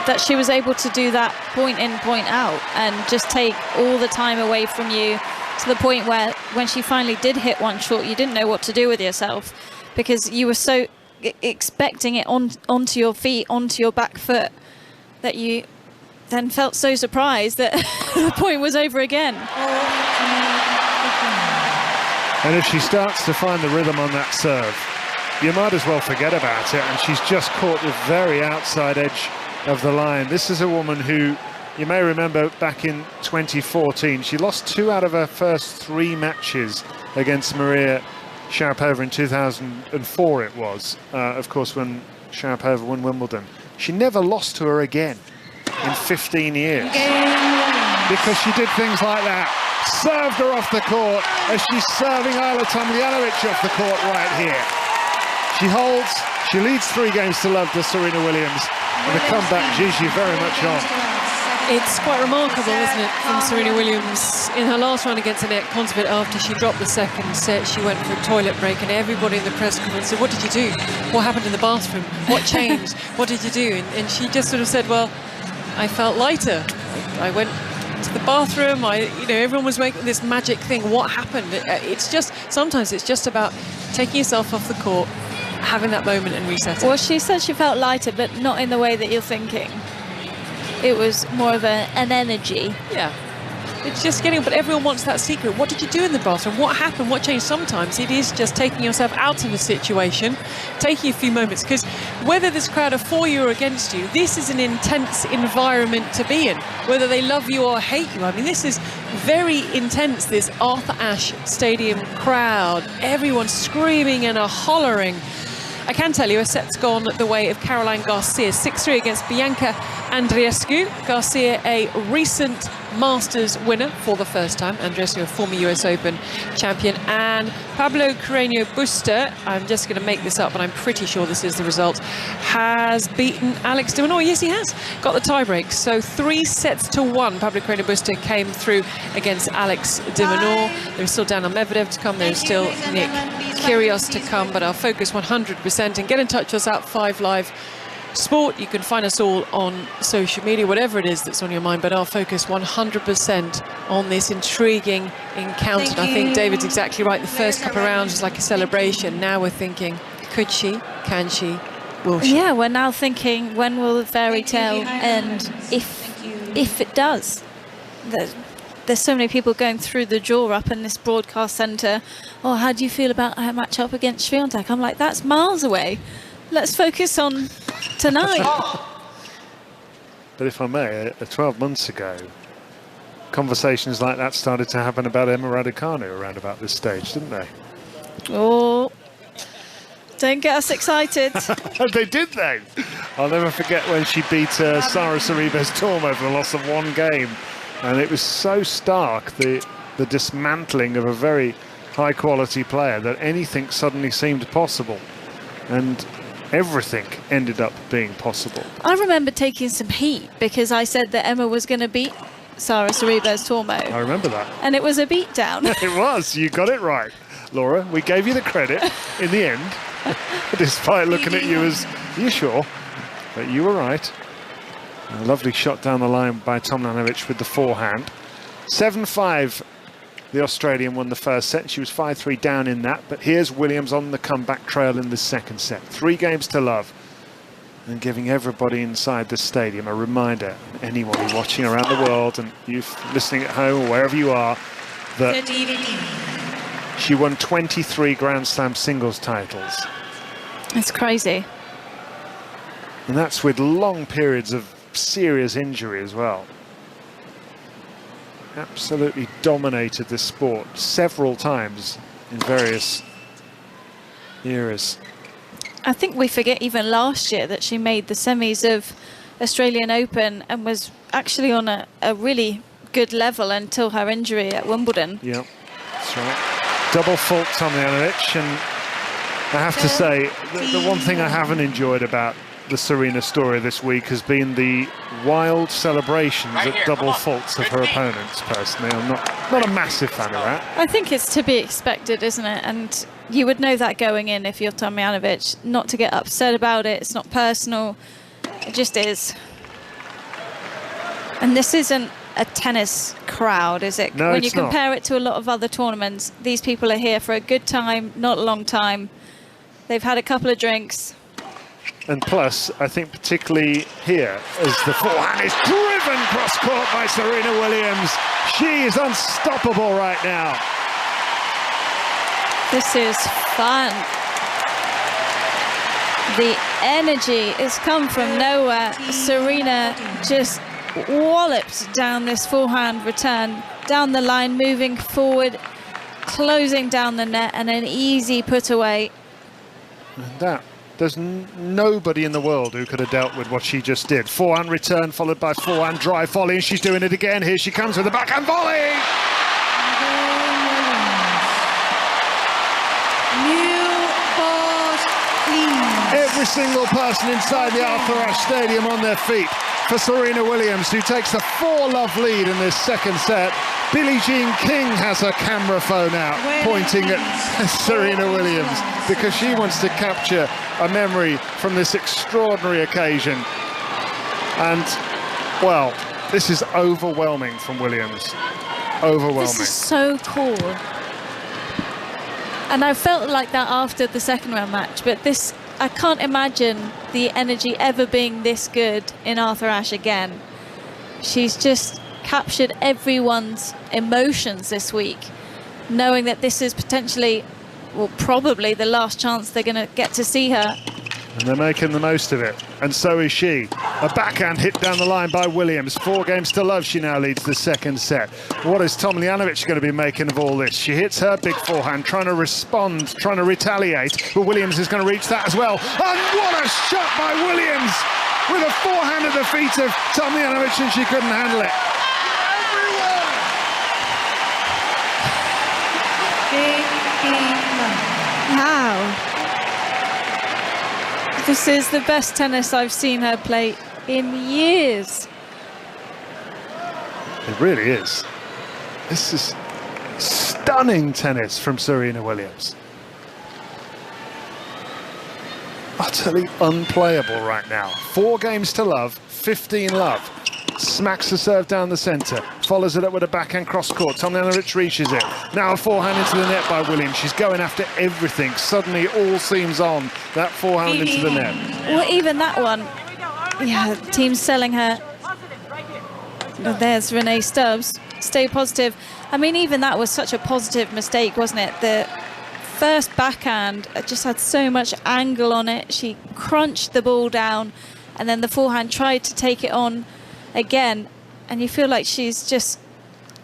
That she was able to do that point in, point out, and just take all the time away from you, to the point where when she finally did hit one short, you didn't know what to do with yourself because you were so expecting it onto your feet, onto your back foot, that you then felt so surprised that the point was over again. And if she starts to find the rhythm on that serve, you might as well forget about it, and she's just caught the very outside edge of the line. This is a woman who, you may remember back in 2014, she lost 2 out of her first 3 matches against Maria Sharapova in 2004 it was, of course, when Sharapova won Wimbledon. She never lost to her again in 15 years because she did things like that. Served her off the court as she's serving Ajla Tomljanović off the court right here. She holds, she leads 3-0 to Serena Williams, and the comeback Gigi very much on. It's quite remarkable, isn't it, from Serena Williams. In her last round against Annette Kontaveit, after she dropped the second set, she went for a toilet break, and everybody in the press conference said, "What did you do? What happened in the bathroom? What changed? What did you do?" And she just sort of said, "Well, I felt lighter. I went to the bathroom. Everyone was making this magic thing. What happened?" It's just, sometimes it's just about taking yourself off the court, having that moment and resetting. Well, she said she felt lighter, but not in the way that you're thinking. It was more of an energy. Yeah. It's just getting, but everyone wants that secret. What did you do in the bathroom? What happened? What changed? Sometimes it is just taking yourself out of a situation, taking a few moments, because whether this crowd are for you or against you, this is an intense environment to be in, whether they love you or hate you. I mean, this is very intense, this Arthur Ashe Stadium crowd, everyone screaming and hollering. I can tell you a set's gone the way of Caroline Garcia, 6-3 against Bianca Andreescu. Garcia, a recent Masters winner for the first time. Andreescu, a former US Open champion. And Pablo Carreño Busta, I'm just going to make this up, but I'm pretty sure this is the result, has beaten Alex de Minaur. Yes, he has. Got the tie-break. So 3-1. Pablo Carreño Busta came through against Alex de Minaur. There's still Daniel Medvedev to come. There's still Nick Kyrgios to come. But our focus 100%. And get in touch with us at 5 Live Sport. You can find us all on social media, whatever it is that's on your mind, but our focus 100% on this intriguing encounter. And I think David's exactly right. The first couple of rounds was like a celebration. Now we're thinking, could she, can she, will she? Yeah, we're now thinking, when will the fairy tale end, if it does? There's so many people going through the jaw up in this broadcast centre. Oh, how do you feel about her match up against Swiatek? I'm like, that's miles away. Let's focus on tonight. But if I may, 12 months ago, conversations like that started to happen about Emma Raducanu around about this stage, didn't they? Oh, don't get us excited. They did, though. I'll never forget when she beat Sara Sorribes Tormo for the loss of one game. And it was so stark, the dismantling of a very high-quality player, that anything suddenly seemed possible. And everything ended up being possible. I remember taking some heat because I said that Emma was going to beat Sara Sorribes Tormo. I remember that. And it was a beatdown. It was. You got it right, Laura. We gave you the credit in the end, despite looking at you as, are you sure? But you were right. A lovely shot down the line by Tomljanović with the forehand. 7-5. The Australian won the first set. She was 5-3 down in that. But here's Williams on the comeback trail in the second set. 3 games to love. And giving everybody inside the stadium a reminder, anyone watching around the world and you listening at home or wherever you are, that she won 23 Grand Slam singles titles. It's crazy. And that's with long periods of serious injury as well. Absolutely dominated this sport several times in various eras. I think we forget even last year that she made the semis of Australian Open and was actually on a really good level until her injury at Wimbledon. Yeah, that's right. Double fault Tomljanović, and I have to say, the one thing I haven't enjoyed about the Serena story this week has been the wild celebrations at double faults of her opponents. Personally, I'm not a massive fan of that. I think it's to be expected, isn't it? And you would know that going in if you're Tomljanović, not to get upset about it. It's not personal. It just is. And this isn't a tennis crowd, is it? No, when you it's not. compare it to a lot of other tournaments, these people are here for a good time, not a long time. They've had a couple of drinks. And plus, I think particularly here, as the forehand is driven cross-court by Serena Williams. She is unstoppable right now. This is fun. The energy has come from nowhere. Serena just walloped down this forehand return, down the line, moving forward, closing down the net, and an easy put away. And that, there's nobody in the world who could have dealt with what she just did. Forehand return followed by forehand drive volley, and she's doing it again. Here she comes with the backhand volley. Every single person inside the Arthur Ashe Stadium on their feet for Serena Williams, who takes a 4-love lead in this second set. Billie Jean King has her camera phone out, pointing at Serena Williams, because she wants to capture a memory from this extraordinary occasion. And, well, this is overwhelming from Williams. Overwhelming. This is so cool. And I felt like that after the second round match, but this, I can't imagine the energy ever being this good in Arthur Ashe again. She's just captured everyone's emotions this week, knowing that this is potentially, well, probably the last chance they're going to get to see her. And they're making the most of it, and so is she. A backhand hit down the line by Williams. 4 games to love, she now leads the second set. What is Tomljanović going to be making of all this? She hits her big forehand, trying to respond, trying to retaliate, but Williams is going to reach that as well. And what a shot by Williams! With a forehand at the feet of Tomljanović, and she couldn't handle it. Wow. This is the best tennis I've seen her play in years. It really is. This is stunning tennis from Serena Williams. Utterly unplayable right now. 4 games to love, 15 love. Smacks the serve down the centre, follows it up with a backhand cross court. Tomljanović reaches it. Now a forehand into the net by Williams. She's going after everything. Suddenly all seems on. That forehand into the net. Well, even that one, yeah, team's selling her. Oh, there's Renee Stubbs. Stay positive. I mean, even that was such a positive mistake, wasn't it? The first backhand just had so much angle on it. She crunched the ball down, and then the forehand tried to take it on again, and you feel like she's just,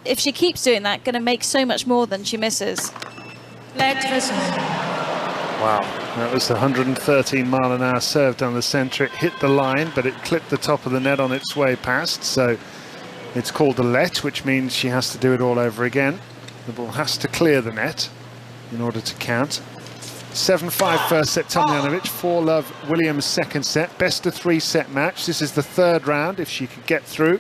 if she keeps doing that, going to make so much more than she misses. Wow, that was the 113-mile-an-hour serve down the centre. It hit the line, but it clipped the top of the net on its way past, so it's called a let, which means she has to do it all over again. The ball has to clear the net in order to count. 7-5 first set, Tomljanović. 4-love Williams second set. Best of 3 set match. This is the 3rd round. If she could get through,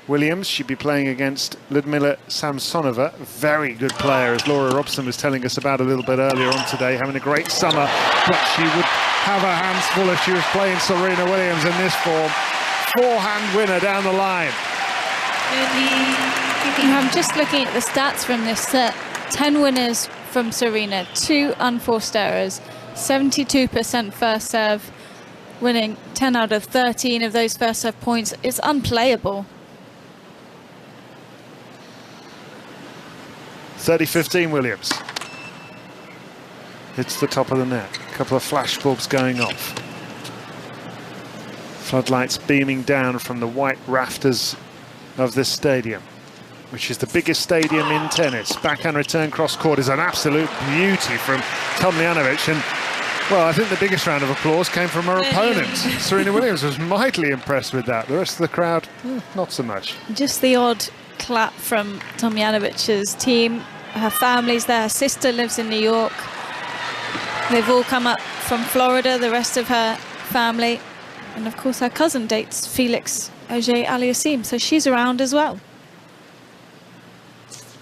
Williams, she'd be playing against Ludmila Samsonova, a very good player, as Laura Robson was telling us about a little bit earlier on today, having a great summer, but she would have her hands full if she was playing Serena Williams in this form. Forehand winner down the line. I'm just looking at the stats from this set. 10 winners from Serena, 2 unforced errors, 72% first serve, winning 10 out of 13 of those first serve points. It's unplayable. 30-15 Williams. Hits the top of the net. A couple of flash bulbs going off. Floodlights beaming down from the white rafters of this stadium, which is the biggest stadium in tennis. Backhand return cross court is an absolute beauty from Tomljanović, and well, I think the biggest round of applause came from her opponent. Serena Williams was mightily impressed with that. The rest of the crowd, not so much. Just the odd clap from Tomljanović's team. Her family's there. Her sister lives in New York. They've all come up from Florida, the rest of her family. And of course her cousin dates Felix Auger-Aliassime, so she's around as well.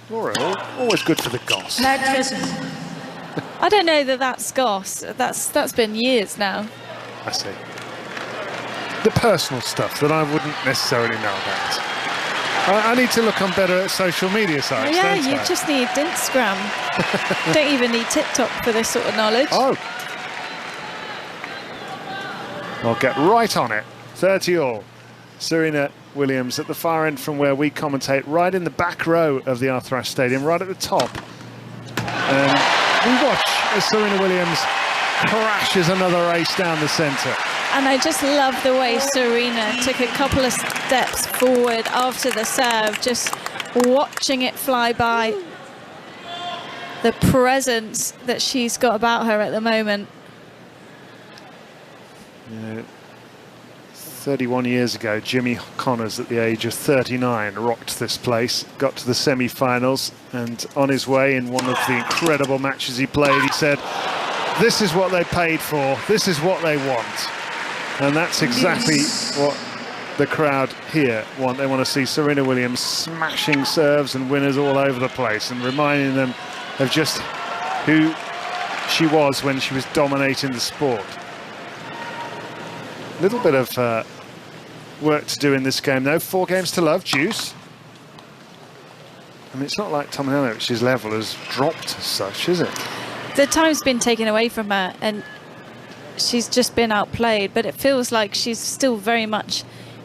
Laura, always good for the goss. I don't know that that's goss. That's been years now. I see. The personal stuff that I wouldn't necessarily know about. I need to look on better social media sites. Yeah, you just need Instagram. Don't even need TikTok for this sort of knowledge. Oh. I'll get right on it. 30-all. Serena Williams at the far end from where we commentate, right in the back row of the Arthur Ashe Stadium, right at the top. And we watch as Serena Williams crashes another ace down the centre. And I just love the way Serena took a couple of steps forward after the serve, just watching it fly by. The presence that she's got about her at the moment. 31 years ago, Jimmy Connors, at the age of 39, rocked this place, got to the semi-finals, and on his way in one of the incredible matches he played, he said, "This is what they paid for, this is what they want." And that's exactly what the crowd here want. They want to see Serena Williams smashing serves and winners all over the place and reminding them of just who she was when she was dominating the sport. A little bit of work to do in this game, though. 4 games to love, Juice. I mean, it's not like Tomljanović's level has dropped as such, is it? The time's been taken away from her, and she's just been outplayed, but it feels like she's still very much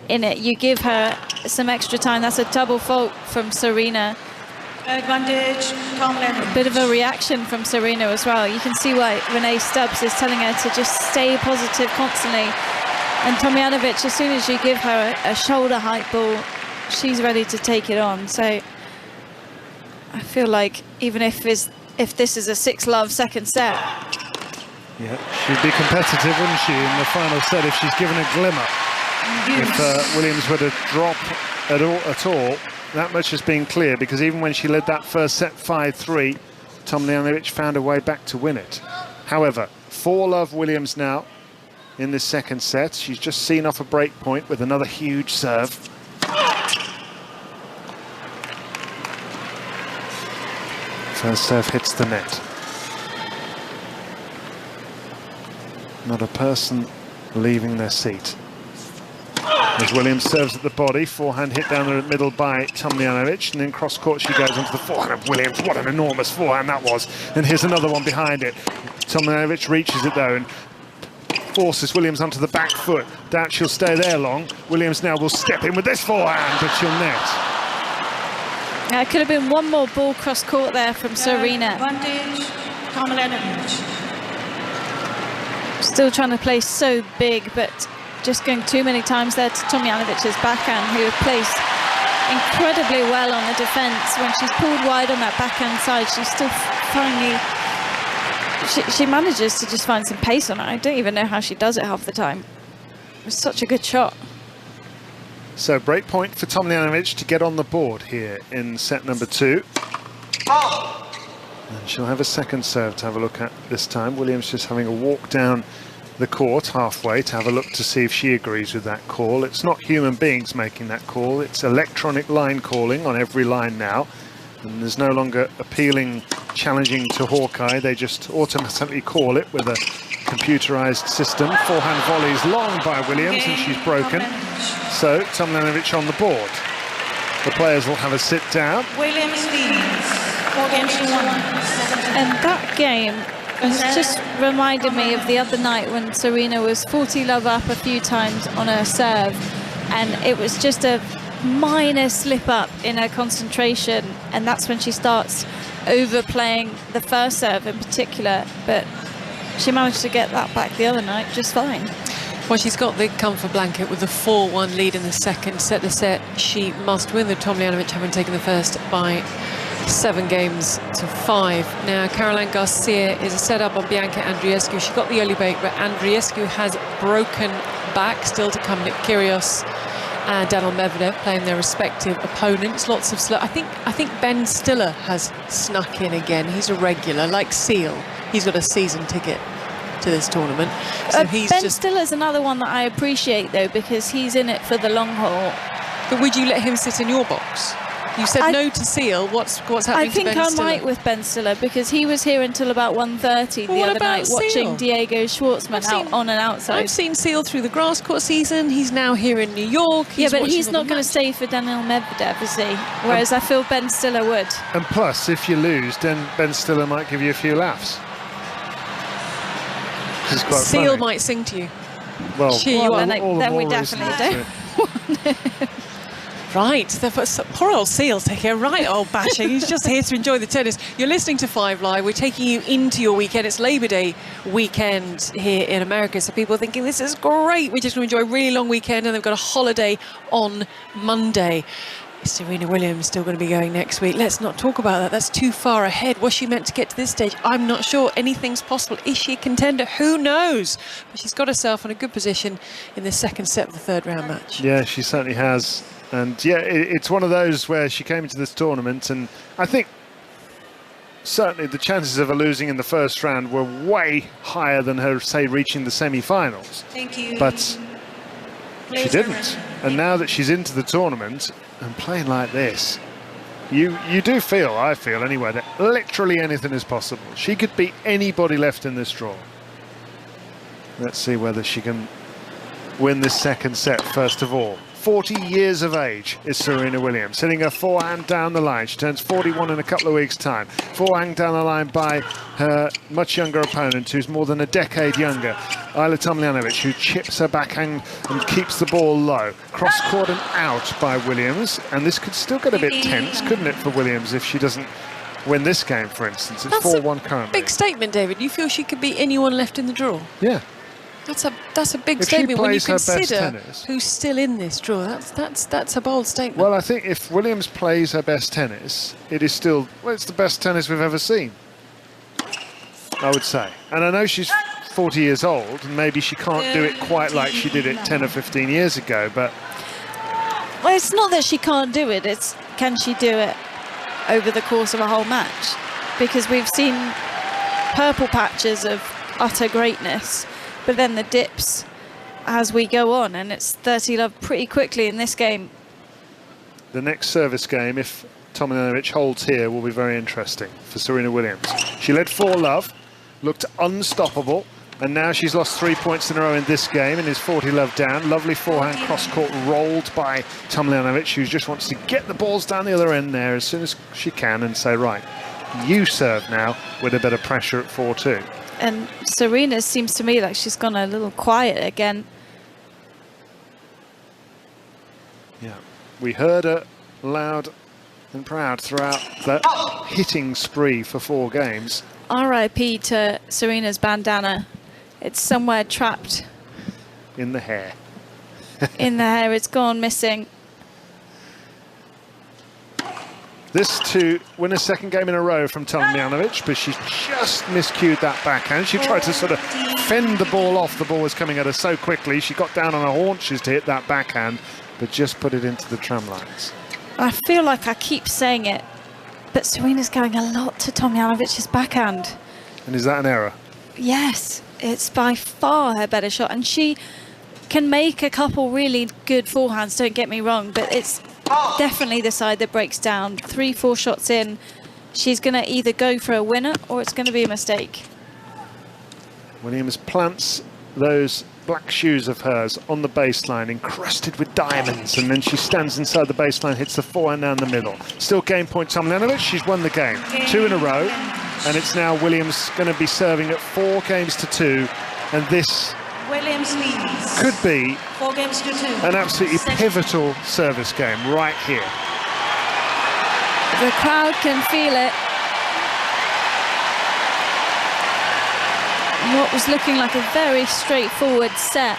in it. You give her some extra time. That's a double fault from Serena. Advantage, Tomljanović. A bit of a reaction from Serena as well. You can see why Renee Stubbs is telling her to just stay positive constantly. And Tomljanović, as soon as you give her a shoulder height ball, she's ready to take it on. So I feel like even if this is a 6-love second set. Yeah, she'd be competitive, wouldn't she, in the final set if she's given a glimmer. If Williams were to drop at all, that much has been clear, because even when she led that first set 5-3, Tomljanović found a way back to win it. However, 4-love Williams now in this second set. She's just seen off a break point with another huge serve. First serve hits the net. Not a person leaving their seat. As Williams serves at the body, forehand hit down the middle by Tomljanović, and then cross court she goes onto the forehand of Williams. What an enormous forehand that was. And here's another one behind it. Tomljanović reaches it though and forces Williams onto the back foot. Doubt she'll stay there long. Williams now will step in with this forehand, but she'll net. It could have been one more ball cross court there from Serena. Advantage, Tomljanović. Still trying to play so big, but just going too many times there to Tomljanovic's backhand, who plays incredibly well on the defence. When she's pulled wide on that backhand side, she's still finally... She manages to just find some pace on it. I don't even know how she does it half the time. It was such a good shot. So break point for Tomljanović to get on the board here in set number 2. And she'll have a second serve to have a look at this time. Williams just having a walk down the court halfway to have a look to see if she agrees with that call. It's not human beings making that call, it's electronic line calling on every line now. And there's no longer appealing, challenging to Hawkeye. They just automatically call it with a computerized system. Forehand volleys long by Williams, and she's broken. So Tomljanović on the board. The players will have a sit down. Williams leads 4 games to 1. And that game has just reminded me of the other night when Serena was 40-love up a few times on her serve, and it was just a minor slip up in her concentration, and that's when she starts overplaying the first serve in particular. But she managed to get that back the other night just fine. Well, she's got the comfort blanket with the 4-1 lead in the second set. The set she must win, the Tomljanović having taken the first by 7 games to 5. Now, Caroline Garcia is a set up on Bianca Andreescu. She got the early break, but Andreescu has broken back. Still to come, Nick Kyrgios and Daniil Medvedev playing their respective opponents. Lots of slow. I think Ben Stiller has snuck in again. He's a regular, like Seal. He's got a season ticket to this tournament. So Ben Stiller's another one that I appreciate though, because he's in it for the long haul. But would you let him sit in your box? You said no to Seal. What's happening to Ben Stiller? I think I might with Ben Stiller, because he was here until about 1:30 the other night watching Diego Schwartzman out on and outside. I've seen Seal through the grass court season. He's now here in New York. Yeah, but he's not going to stay for Daniil Medvedev, is he? Whereas I feel Ben Stiller would. And plus, if you lose, then Ben Stiller might give you a few laughs. Seal might sing to you. Well, then we definitely don't. Right, poor old Seal's taking a right old bashing. He's just here to enjoy the tennis. You're listening to 5 Live. We're taking you into your weekend. It's Labor Day weekend here in America, so people are thinking this is great. We're just going to enjoy a really long weekend, and they've got a holiday on Monday. Is Serena Williams still going to be going next week? Let's not talk about that. That's too far ahead. Was she meant to get to this stage? I'm not sure. Anything's possible. Is she a contender? Who knows? But she's got herself in a good position in the second set of the 3rd round match. Yeah, she certainly has. And yeah, it's one of those where she came into this tournament, and I think certainly the chances of her losing in the first round were way higher than her, say, reaching the semi-finals. Thank you. But she didn't. And now that she's into the tournament and playing like this, you do feel, I feel anyway, that literally anything is possible. She could beat anybody left in this draw. Let's see whether she can win this second set first of all. 40 years of age is Serena Williams, hitting her forehand down the line. She turns 41 in a couple of weeks' time. Forehand down the line by her much younger opponent, who's more than a decade younger, Ajla Tomljanović, who chips her backhand and keeps the ball low. Cross-court and out by Williams, and this could still get a bit tense, couldn't it, for Williams if she doesn't win this game, for instance. It's 4-1 currently. Big statement, David. You feel she could beat anyone left in the draw? Yeah. That's a big statement when you consider who's still in this draw. That's a bold statement. Well, I think if Williams plays her best tennis, it is still, well, it's the best tennis we've ever seen, I would say. And I know she's 40 years old, and maybe she can't do it quite like she did it 10 or 15 years ago, but... Well, it's not that she can't do it, it's can she do it over the course of a whole match? Because we've seen purple patches of utter greatness, but then the dips as we go on, and it's 30-love pretty quickly in this game. The next service game, if Tomljanović holds here, will be very interesting for Serena Williams. She led 4-love, looked unstoppable, and now she's lost 3 points in a row in this game and is 40-love down. Lovely forehand cross-court rolled by Tomljanović, who just wants to get the balls down the other end there as soon as she can and say, right, you serve now with a bit of pressure at 4-2. And Serena seems to me like she's gone a little quiet again. Yeah, we heard her loud and proud throughout the hitting spree for 4 games. R.I.P. to Serena's bandana. It's somewhere trapped. In the hair. In the hair, it's gone missing. This to win a second game in a row from Tomljanović, but she just miscued that backhand. She tried to sort of fend the ball off. The ball was coming at her so quickly. She got down on her haunches to hit that backhand, but just put it into the tram lines. I feel like I keep saying it, but Serena's going a lot to Tomljanovic's backhand. And is that an error? Yes, it's by far her better shot, and she can make a couple really good forehands, don't get me wrong, but it's definitely the side that breaks down. 3-4 shots in, she's going to either go for a winner or it's going to be a mistake. Williams plants those black shoes of hers on the baseline, encrusted with diamonds, and then she stands inside the baseline, hits the forehand down the middle. Still game point Tomljanović, she's won the game. 2 in a row, and it's now Williams going to be serving at 4-2, and this Williams leads. Could be 4-2. An absolutely pivotal service game right here. The crowd can feel it. What was looking like a very straightforward set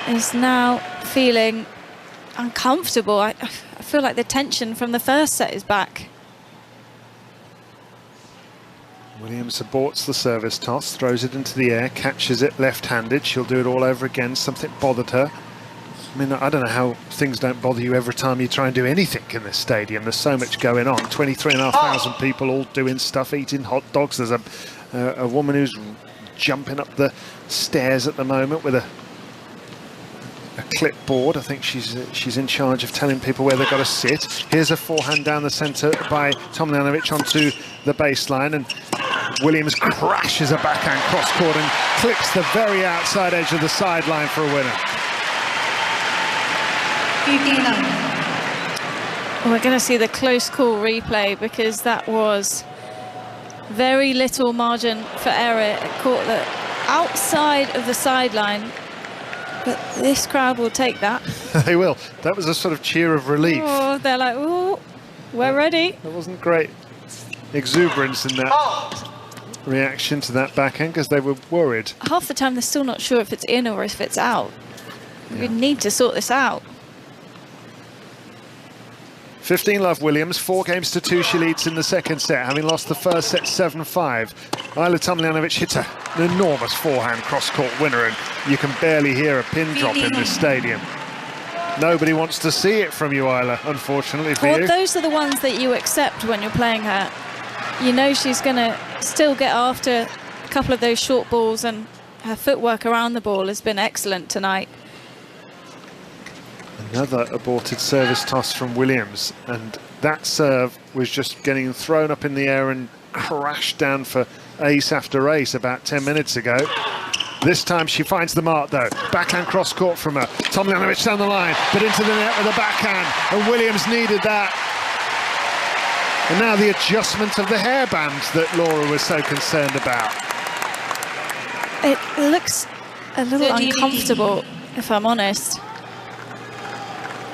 is now feeling uncomfortable. I feel like the tension from the first set is back. Williams aborts the service toss, throws it into the air, catches it left-handed. She'll do it all over again. Something bothered her. I mean, I don't know how things don't bother you every time you try and do anything in this stadium. There's so much going on. 23,500 people all doing stuff, eating hot dogs. There's a woman who's jumping up the stairs at the moment with a clipboard. I think she's in charge of telling people where they've got to sit. Here's a forehand down the centre by Tomljanović onto the baseline, and Williams crashes a backhand cross-court and clicks the very outside edge of the sideline for a winner. We're going to see the close call replay because that was very little margin for error. It caught the outside of the sideline, but this crowd will take that. They will. That was a sort of cheer of relief. Oh, they're like, oh, we're ready. There wasn't great exuberance in that reaction to that backhand because they were worried. Half the time they're still not sure if it's in or if it's out. We need to sort this out. 15-love Williams, 4-2 she leads in the second set, having lost the first set 7-5. Ajla Tomljanović hits an enormous forehand cross-court winner, and you can barely hear a pin drop in this stadium. Nobody wants to see it from you, Ajla, unfortunately for you. Those are the ones that you accept when you're playing her. You know she's going to still get after a couple of those short balls, and her footwork around the ball has been excellent tonight. Another aborted service toss from Williams, and that serve was just getting thrown up in the air and crashed down for ace after ace about 10 minutes ago. This time she finds the mark though. Backhand cross court from her. Tomljanović down the line, but into the net with a backhand. And Williams needed that. And now the adjustment of the hairband that Laura was so concerned about. It looks a little uncomfortable, if I'm honest.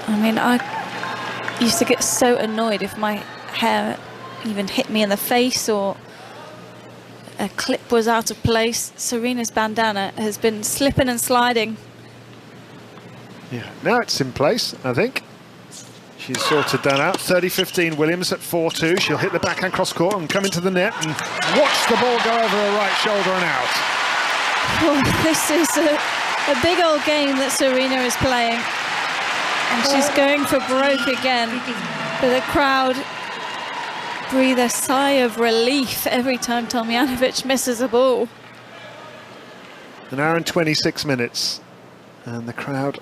I mean, I used to get so annoyed if my hair even hit me in the face or a clip was out of place. Serena's bandana has been slipping and sliding. Yeah, now it's in place, I think. She's sorted that out. 30-15 Williams at 4-2. She'll hit the backhand cross court and come into the net and watch the ball go over her right shoulder and out. Oh, this is a big old game that Serena is playing. And she's going for broke again. But the crowd breathe a sigh of relief every time Tomljanović misses a ball. An hour and 26 minutes. And the crowd,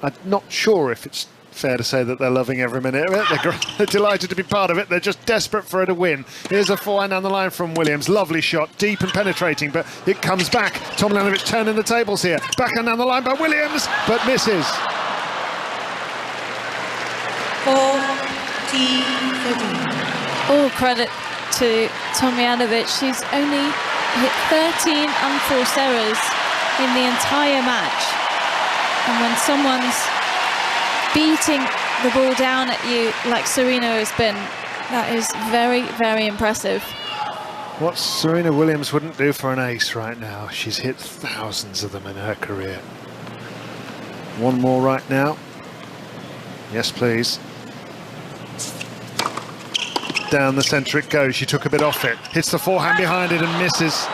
I'm not sure if it's fair to say that they're loving every minute of it. They're delighted to be part of it. They're just desperate for her to win. Here's a forehand down the line from Williams. Lovely shot, deep and penetrating, but it comes back. Tomljanović turning the tables here. Backhand down the line by Williams, but misses. 4-13. All credit to Tomljanović. She's only hit 13 unforced errors in the entire match. And when someone's beating the ball down at you like Serena has been, that is very, very impressive. What Serena Williams wouldn't do for an ace right now. She's hit thousands of them in her career. One more right now. Yes, please. Down the centre it goes. She took a bit off it. Hits the forehand behind it and misses.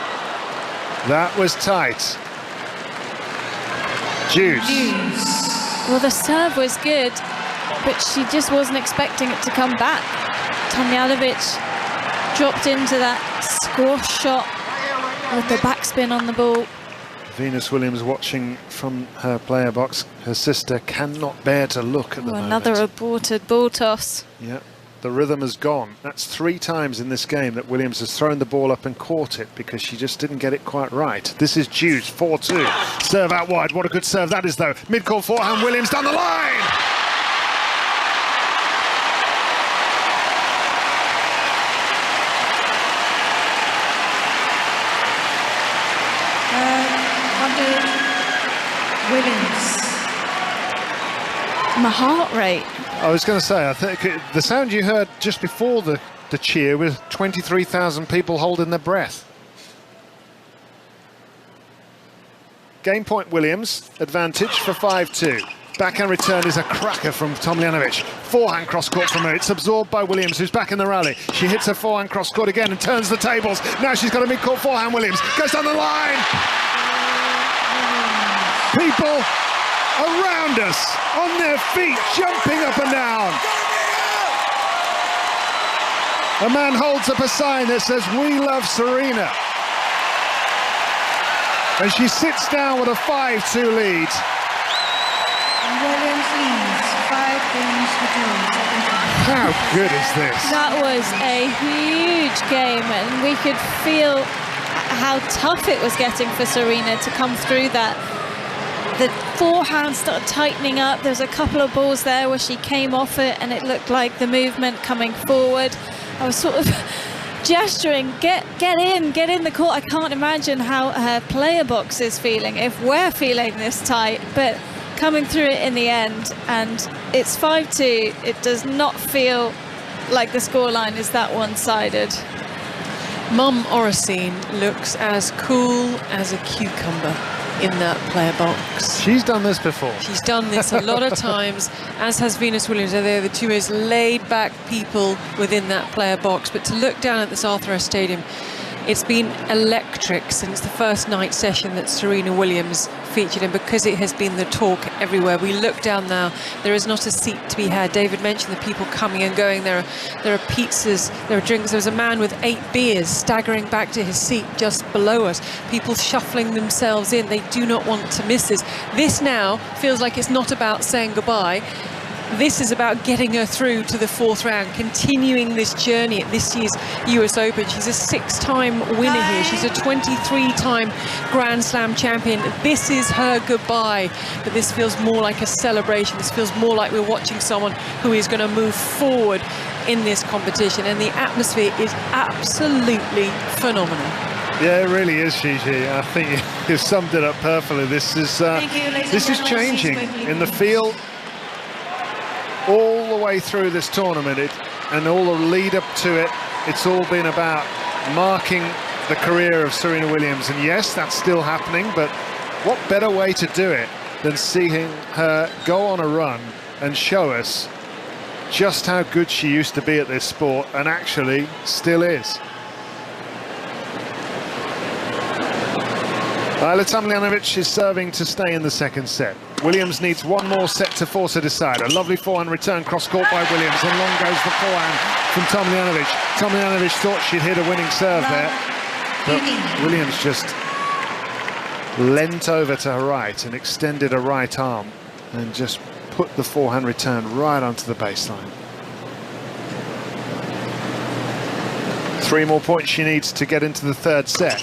That was tight. Juice. Well, the serve was good, but she just wasn't expecting it to come back. Tomljanović dropped into that squash shot with the backspin on the ball. Venus Williams watching from her player box. Her sister cannot bear to look at the moment. Another aborted ball toss. Yeah, the rhythm has gone. That's 3 times in this game that Williams has thrown the ball up and caught it because she just didn't get it quite right. This is Juice, 4-2. Serve out wide. What a good serve that is, though. Mid-court forehand, Williams down the line! Williams. My heart rate. I was going to say, I think the sound you heard just before the cheer was 23,000 people holding their breath. Game point Williams, advantage for 5-2. Backhand return is a cracker from Tomljanović. Forehand cross court from her. It's absorbed by Williams, who's back in the rally. She hits her forehand cross court again and turns the tables. Now she's got a mid-court forehand. Williams goes down the line. People around us on their feet, jumping up and down. A man holds up a sign that says, "We love Serena." And she sits down with a 5-2 lead. Williams leads 5 games to 2. How good is this? That was a huge game, and we could feel how tough it was getting for Serena to come through that. The forehand started tightening up. There's a couple of balls there where she came off it and it looked like the movement coming forward. I was sort of gesturing, get in the court. I can't imagine how her player box is feeling if we're feeling this tight, but coming through it in the end, and it's 5-2. It does not feel like the scoreline is that one-sided. Mum Oracene looks as cool as a cucumber in that player box. She's done this before. She's done this a lot of times, as has Venus Williams. They're the two most laid-back people within that player box. But to look down at this Arthur Ashe Stadium, it's been electric since the first night session that Serena Williams featured in, because it has been the talk everywhere. We look down now, there is not a seat to be had. David mentioned the people coming and going. There are pizzas, there are drinks. There was a man with 8 beers staggering back to his seat just below us. People shuffling themselves in. They do not want to miss this. This now feels like it's not about saying goodbye. This is about getting her through to the fourth round, continuing this journey at this year's US Open. She's a 6-time winner here. She's a 23-time Grand Slam champion. This is her goodbye, but this feels more like a celebration. This feels more like we're watching someone who is going to move forward in this competition, and the atmosphere is absolutely phenomenal. Yeah, it really is, Gigi. I think you've summed it up perfectly. This is changing in the field all the way through this tournament, and all the lead up to it. It's all been about marking the career of Serena Williams, and yes, that's still happening, but what better way to do it than seeing her go on a run and show us just how good she used to be at this sport, and actually still is. Ajla Tomljanović is serving to stay in the second set. Williams needs one more set to force a decider. A lovely forehand return, cross-court by Williams, and long goes the forehand from Tomljanović. Tomljanović thought she'd hit a winning serve there, but Williams just leant over to her right and extended her right arm and just put the forehand return right onto the baseline. 3 more points she needs to get into the third set.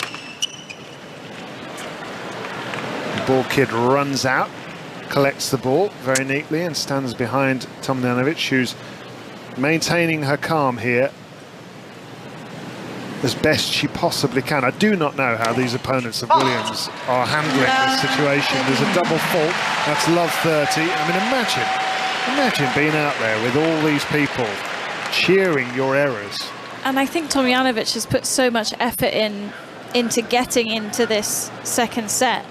The ball kid runs out, collects the ball very neatly and stands behind Tomljanović, who's maintaining her calm here as best she possibly can. I do not know how these opponents of Williams are handling this situation. There's a double fault, that's love 30. I mean, imagine being out there with all these people cheering your errors. And I think Tomljanović has put so much effort into getting into this second set.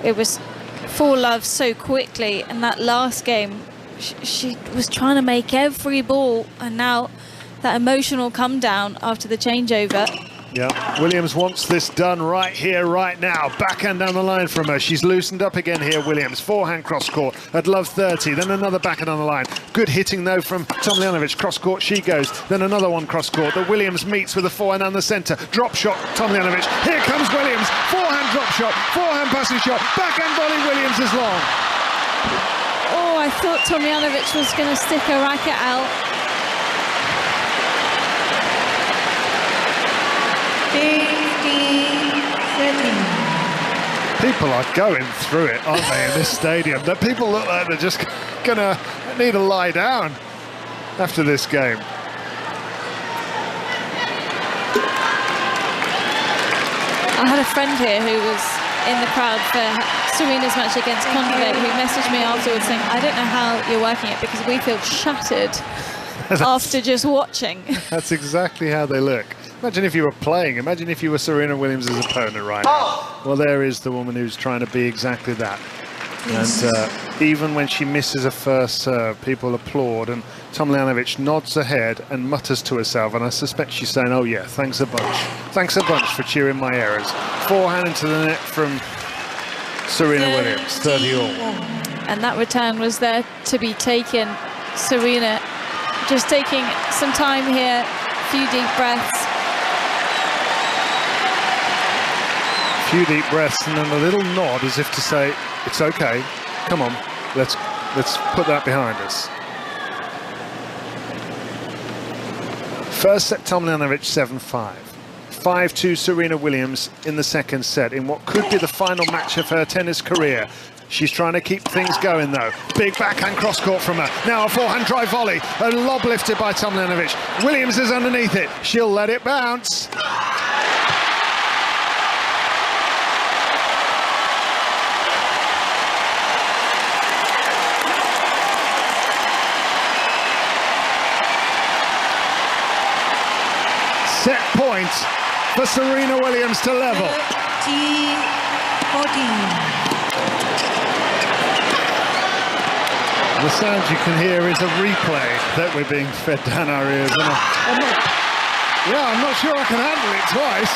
It was 4-love so quickly, and that last game she was trying to make every ball, and now that emotional come down after the changeover. Yeah, Williams wants this done right here, right now. Backhand down the line from her. She's loosened up again here, Williams. Forehand cross-court at love 30. Then another backhand on the line. Good hitting, though, from Tomljanović. Cross-court she goes. Then another one cross-court that Williams meets with a forehand down the centre. Drop shot, Tomljanović. Here comes Williams. Forehand drop shot. Forehand passing shot. Backhand volley, Williams is long. Oh, I thought Tomljanović was going to stick her racket out. People are going through it, aren't they, in this stadium? The people look like they're just gonna need to lie down after this game. I had a friend here who was in the crowd for Serena's match against Kontaveit, who messaged me afterwards saying, I don't know how you're working it because we feel shattered after just watching. That's exactly how they look. Imagine if you were playing. Imagine if you were Serena Williams' opponent right now. Well, there is the woman who's trying to be exactly that. And even when she misses a first serve, people applaud. And Tomljanović nods her head and mutters to herself. And I suspect she's saying, oh, yeah, thanks a bunch. Thanks a bunch for cheering my errors. Forehand into the net from Serena Williams, 30 all. And that return was there to be taken. Serena just taking some time here, a few deep breaths. Few deep breaths and then a little nod as if to say, it's okay, come on, let's put that behind us. First set, Tomljanović 7-5. 5-2 Serena Williams in the second set in what could be the final match of her tennis career. She's trying to keep things going though. Big backhand cross-court from her. Now a forehand drive volley. A lob lifted by Tomljanović. Williams is underneath it. She'll let it bounce. Set point for Serena Williams to level. The sound you can hear is a replay that we're being fed down our ears. And I'm not sure I can handle it twice.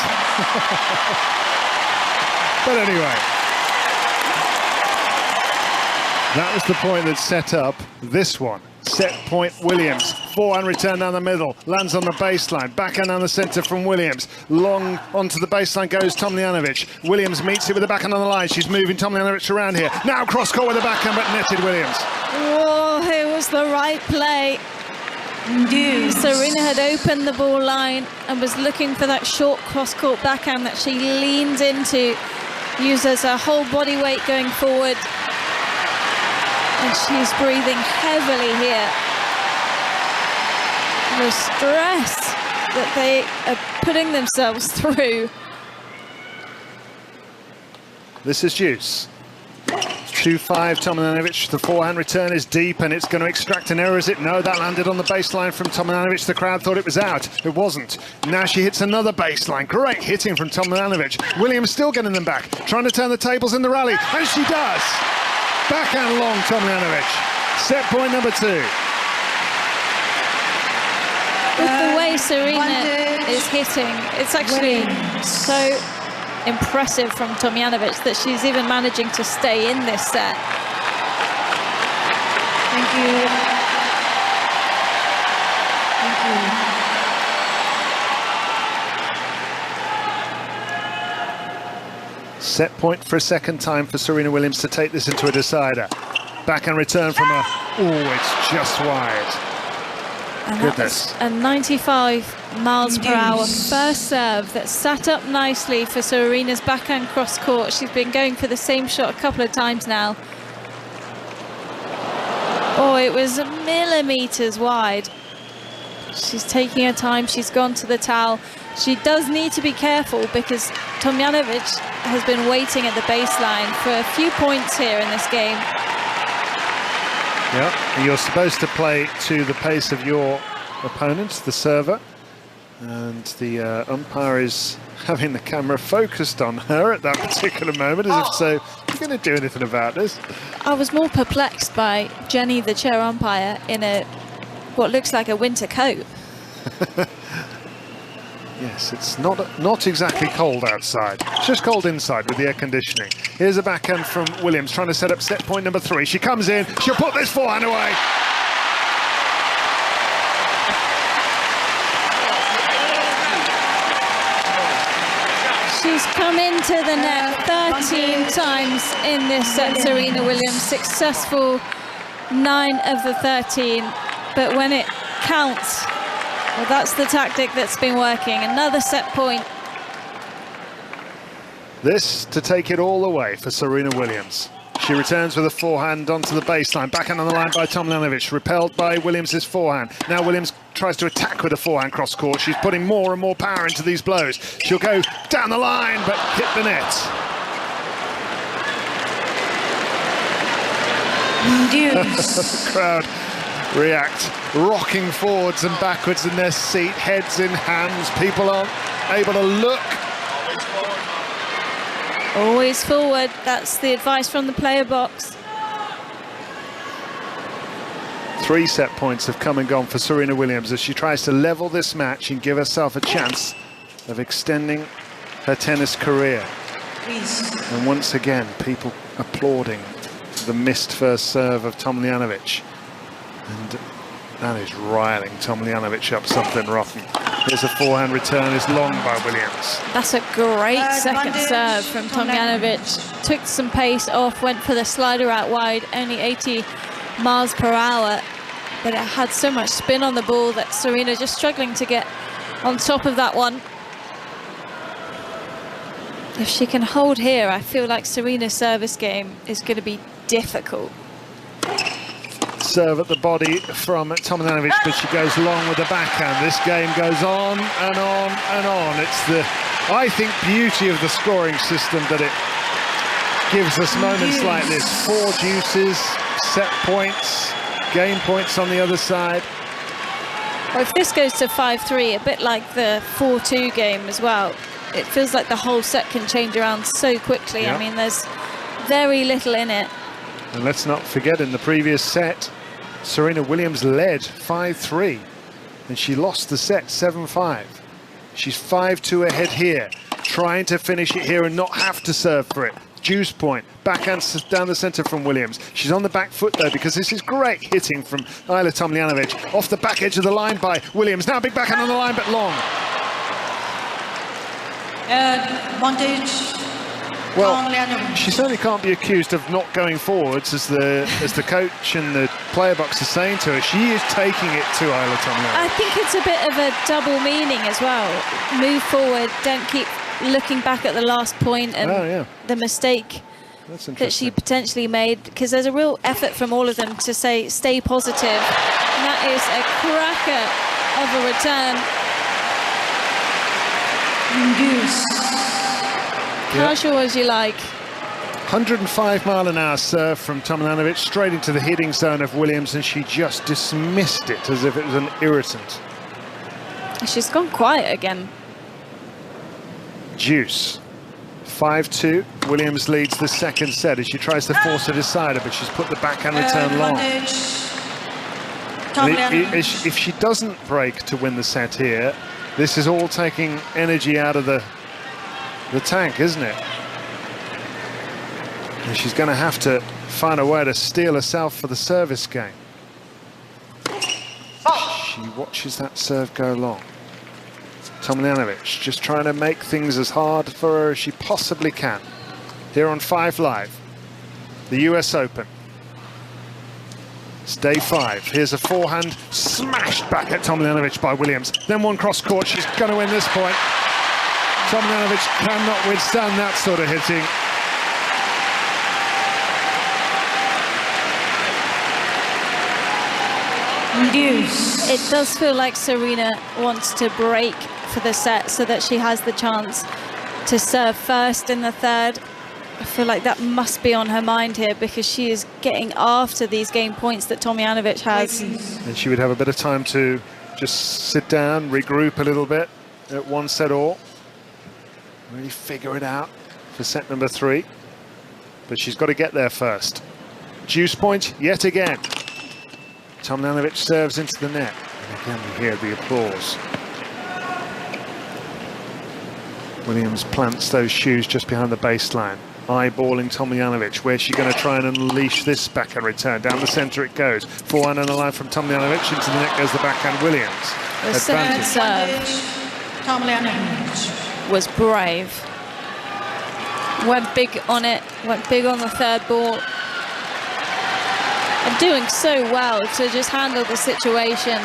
But anyway, that was the point that set up this one. set point Williams. Forehand return down the middle, lands on the baseline, backhand down the centre from Williams. Long onto the baseline goes Tomljanović. Williams meets it with the backhand on the line. She's moving Tomljanović around here. Now cross court with the backhand, but netted Williams. Oh, it was the right play. Serena had opened the ball line and was looking for that short cross-court backhand that she leans into, uses her whole body weight going forward, and she's breathing heavily here. The stress that they are putting themselves through. This is deuce. 2-5 Tomljanović. The forehand return is deep and it's going to extract an error, is it? No, that landed on the baseline from Tomljanović. The crowd thought it was out. It wasn't. Now she hits another baseline. Great hitting from Tomljanović. Williams still getting them back, trying to turn the tables in the rally, and she does. Backhand long Tomljanović. Set point number 2. With the way Serena is hitting, it's actually so impressive from Tomljanović that she's even managing to stay in this set. Thank you. Thank you. Set point for a second time for Serena Williams to take this into a decider. Backhand return from her. Oh, it's just wide. And Goodness. a 95 miles per hour first serve that sat up nicely for Serena's backhand cross court. She's been going for the same shot a couple of times now. Oh, it was millimeters wide. She's taking her time. She's gone to the towel. She does need to be careful because Tomljanović has been waiting at the baseline for a few points here in this game. Yeah, you're supposed to play to the pace of your opponent, the server, and the umpire is having the camera focused on her at that particular moment, as if so, you're going to do anything about this. I was more perplexed by Jenny, the chair umpire, in what looks like a winter coat. Yes, it's not exactly cold outside. It's just cold inside with the air conditioning. Here's a backhand from Williams, trying to set up set point number 3. She comes in, she'll put this forehand away. She's come into the net 13 times in this set, Serena Williams. Successful 9 of the 13, but when it counts, well, that's the tactic that's been working. Another set point. This to take it all away for Serena Williams. She returns with a forehand onto the baseline. Backhand on the line by Tomljanović, repelled by Williams' forehand. Now Williams tries to attack with a forehand cross court. She's putting more and more power into these blows. She'll go down the line, but hit the net. The crowd react, rocking forwards and backwards in their seat, heads in hands. People aren't able to look. Always forward, that's the advice from the player box. 3 set points have come and gone for Serena Williams as she tries to level this match and give herself a chance of extending her tennis career. And once again, people applauding the missed first serve of Tomljanović. And that is riling Tomljanović up something rotten. Here's a forehand return, is long by Williams. That's a great second serve from Tomljanović. Took some pace off, went for the slider out wide, only 80 miles per hour. But it had so much spin on the ball that Serena just struggling to get on top of that one. If she can hold here, I feel like Serena's service game is going to be difficult. Serve at the body from Tomljanović, but she goes long with the backhand. This game goes on and on and on. It's the, I think, beauty of the scoring system that it gives us moments like this. 4 deuces, set points, game points on the other side. Well, if this goes to 5-3, a bit like the 4-2 game as well, it feels like the whole set can change around so quickly. Yeah. I mean, there's very little in it. And let's not forget, in the previous set, Serena Williams led 5-3, and she lost the set 7-5. She's 5-2 ahead here, trying to finish it here and not have to serve for it. Juice point. Backhand down the centre from Williams. She's on the back foot though, because this is great hitting from Ajla Tomljanović. Off the back edge of the line by Williams. Now big backhand on the line, but long. Advantage. Well, she certainly can't be accused of not going forwards, as the coach and the player box are saying to her. She is taking it to Ajla Tomljanović. I think it's a bit of a double meaning as well. Move forward, don't keep looking back at the last point and the mistake that she potentially made, because there's a real effort from all of them to say stay positive, and that is a cracker of a return. Casual as you like. 105-mile-an-hour serve from Tomljanović straight into the hitting zone of Williams, and she just dismissed it as if it was an irritant. She's gone quiet again. Juice. 5-2. Williams leads the second set as she tries to force a decider, but she's put the backhand return long. If she doesn't break to win the set here, this is all taking energy out of the tank, isn't it? And she's going to have to find a way to steel herself for the service game. She watches that serve go long. Tomljanović just trying to make things as hard for her as she possibly can. Here on 5 Live, the US Open. It's day 5. Here's a forehand smashed back at Tomljanović by Williams. Then one cross court. She's going to win this point. Tomljanović cannot withstand that sort of hitting. It does feel like Serena wants to break for the set so that she has the chance to serve first in the third. I feel like that must be on her mind here, because she is getting after these game points that Tomljanović has. And she would have a bit of time to just sit down, regroup a little bit at one set all. Really figure it out for set number 3. But she's got to get there first. Juice point yet again. Tomljanović serves into the net. And again we hear the applause. Williams plants those shoes just behind the baseline. Eyeballing Tomljanović. Where's she going to try and unleash this backhand return? Down the centre it goes. Forehand on the line from Tomljanović. Into the net goes the backhand Williams. The second serve was brave. Went big on it. Went big on the third ball. And doing so well to just handle the situation.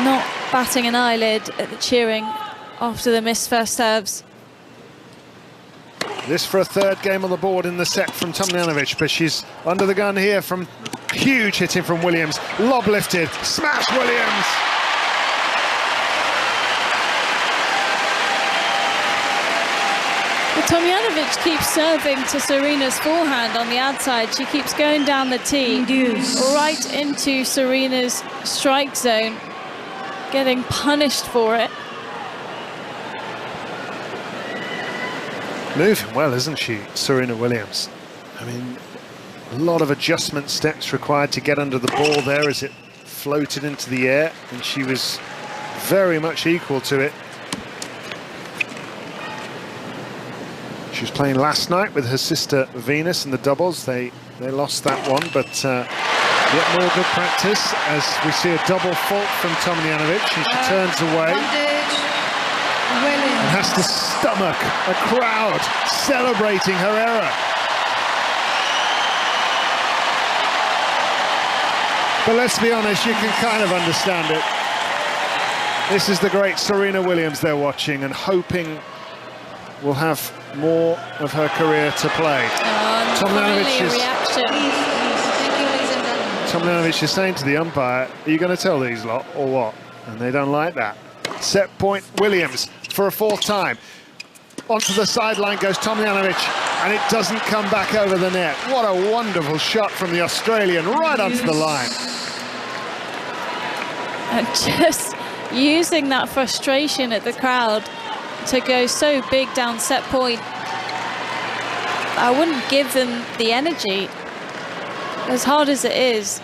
Not batting an eyelid at the cheering after the missed first serves. This for a third game on the board in the set from Tomljanović, but she's under the gun here from huge hitting from Williams. Lob lifted, smash Williams! Well, Tomljanović keeps serving to Serena's forehand on the outside. She keeps going down the tee, right into Serena's strike zone, getting punished for it. Moving well, isn't she, Serena Williams? I mean, a lot of adjustment steps required to get under the ball there as it floated into the air, and she was very much equal to it. She was playing last night with her sister Venus in the doubles. They lost that one, but yet more good practice as we see a double fault from Tomljanović, and she turns away. And has to stomach a crowd celebrating her error. But let's be honest, you can kind of understand it. This is the great Serena Williams they're watching and hoping will have more of her career to play. Tomljanović is saying to the umpire, are you going to tell these lot or what? And they don't like that. Set point Williams for a 4th time. Onto the sideline goes Tomljanović, and it doesn't come back over the net. What a wonderful shot from the Australian, right onto the line. And just using that frustration at the crowd to go so big down set point. I wouldn't give them the energy. As hard as it is,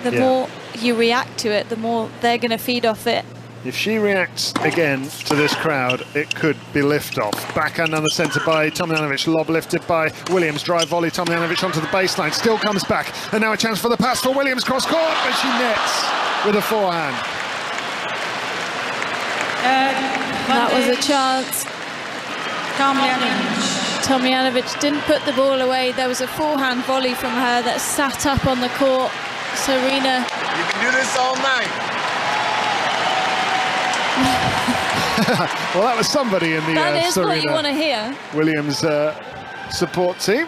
the more you react to it, the more they're going to feed off it. If she reacts again to this crowd, it could be liftoff. Backhand on the centre by Tomljanović, lob lifted by Williams, drive volley, Tomljanović onto the baseline, still comes back, and now a chance for the pass for Williams, cross court, but she nets with a forehand. That was a chance. Tomljanović didn't put the ball away. There was a forehand volley from her that sat up on the court. Serena. You can do this all night. Well, that was somebody in the That is Serena what you want to hear. Williams support team.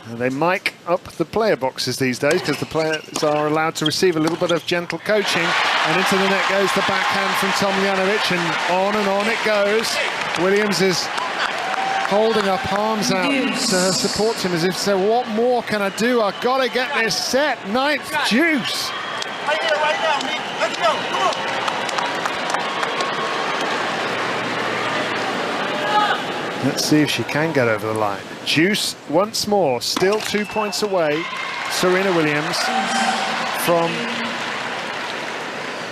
And they mic up the player boxes these days because the players are allowed to receive a little bit of gentle coaching. And into the net goes the backhand from Tomljanović, and on it goes. Williams is holding her palms out to her support team as if to say, what more can I do? I've got to get this set. Ninth juice. Right here, right now, Nick. Let's go. Come on. Let's see if she can get over the line. Juice once more, still 2 points away. Serena Williams from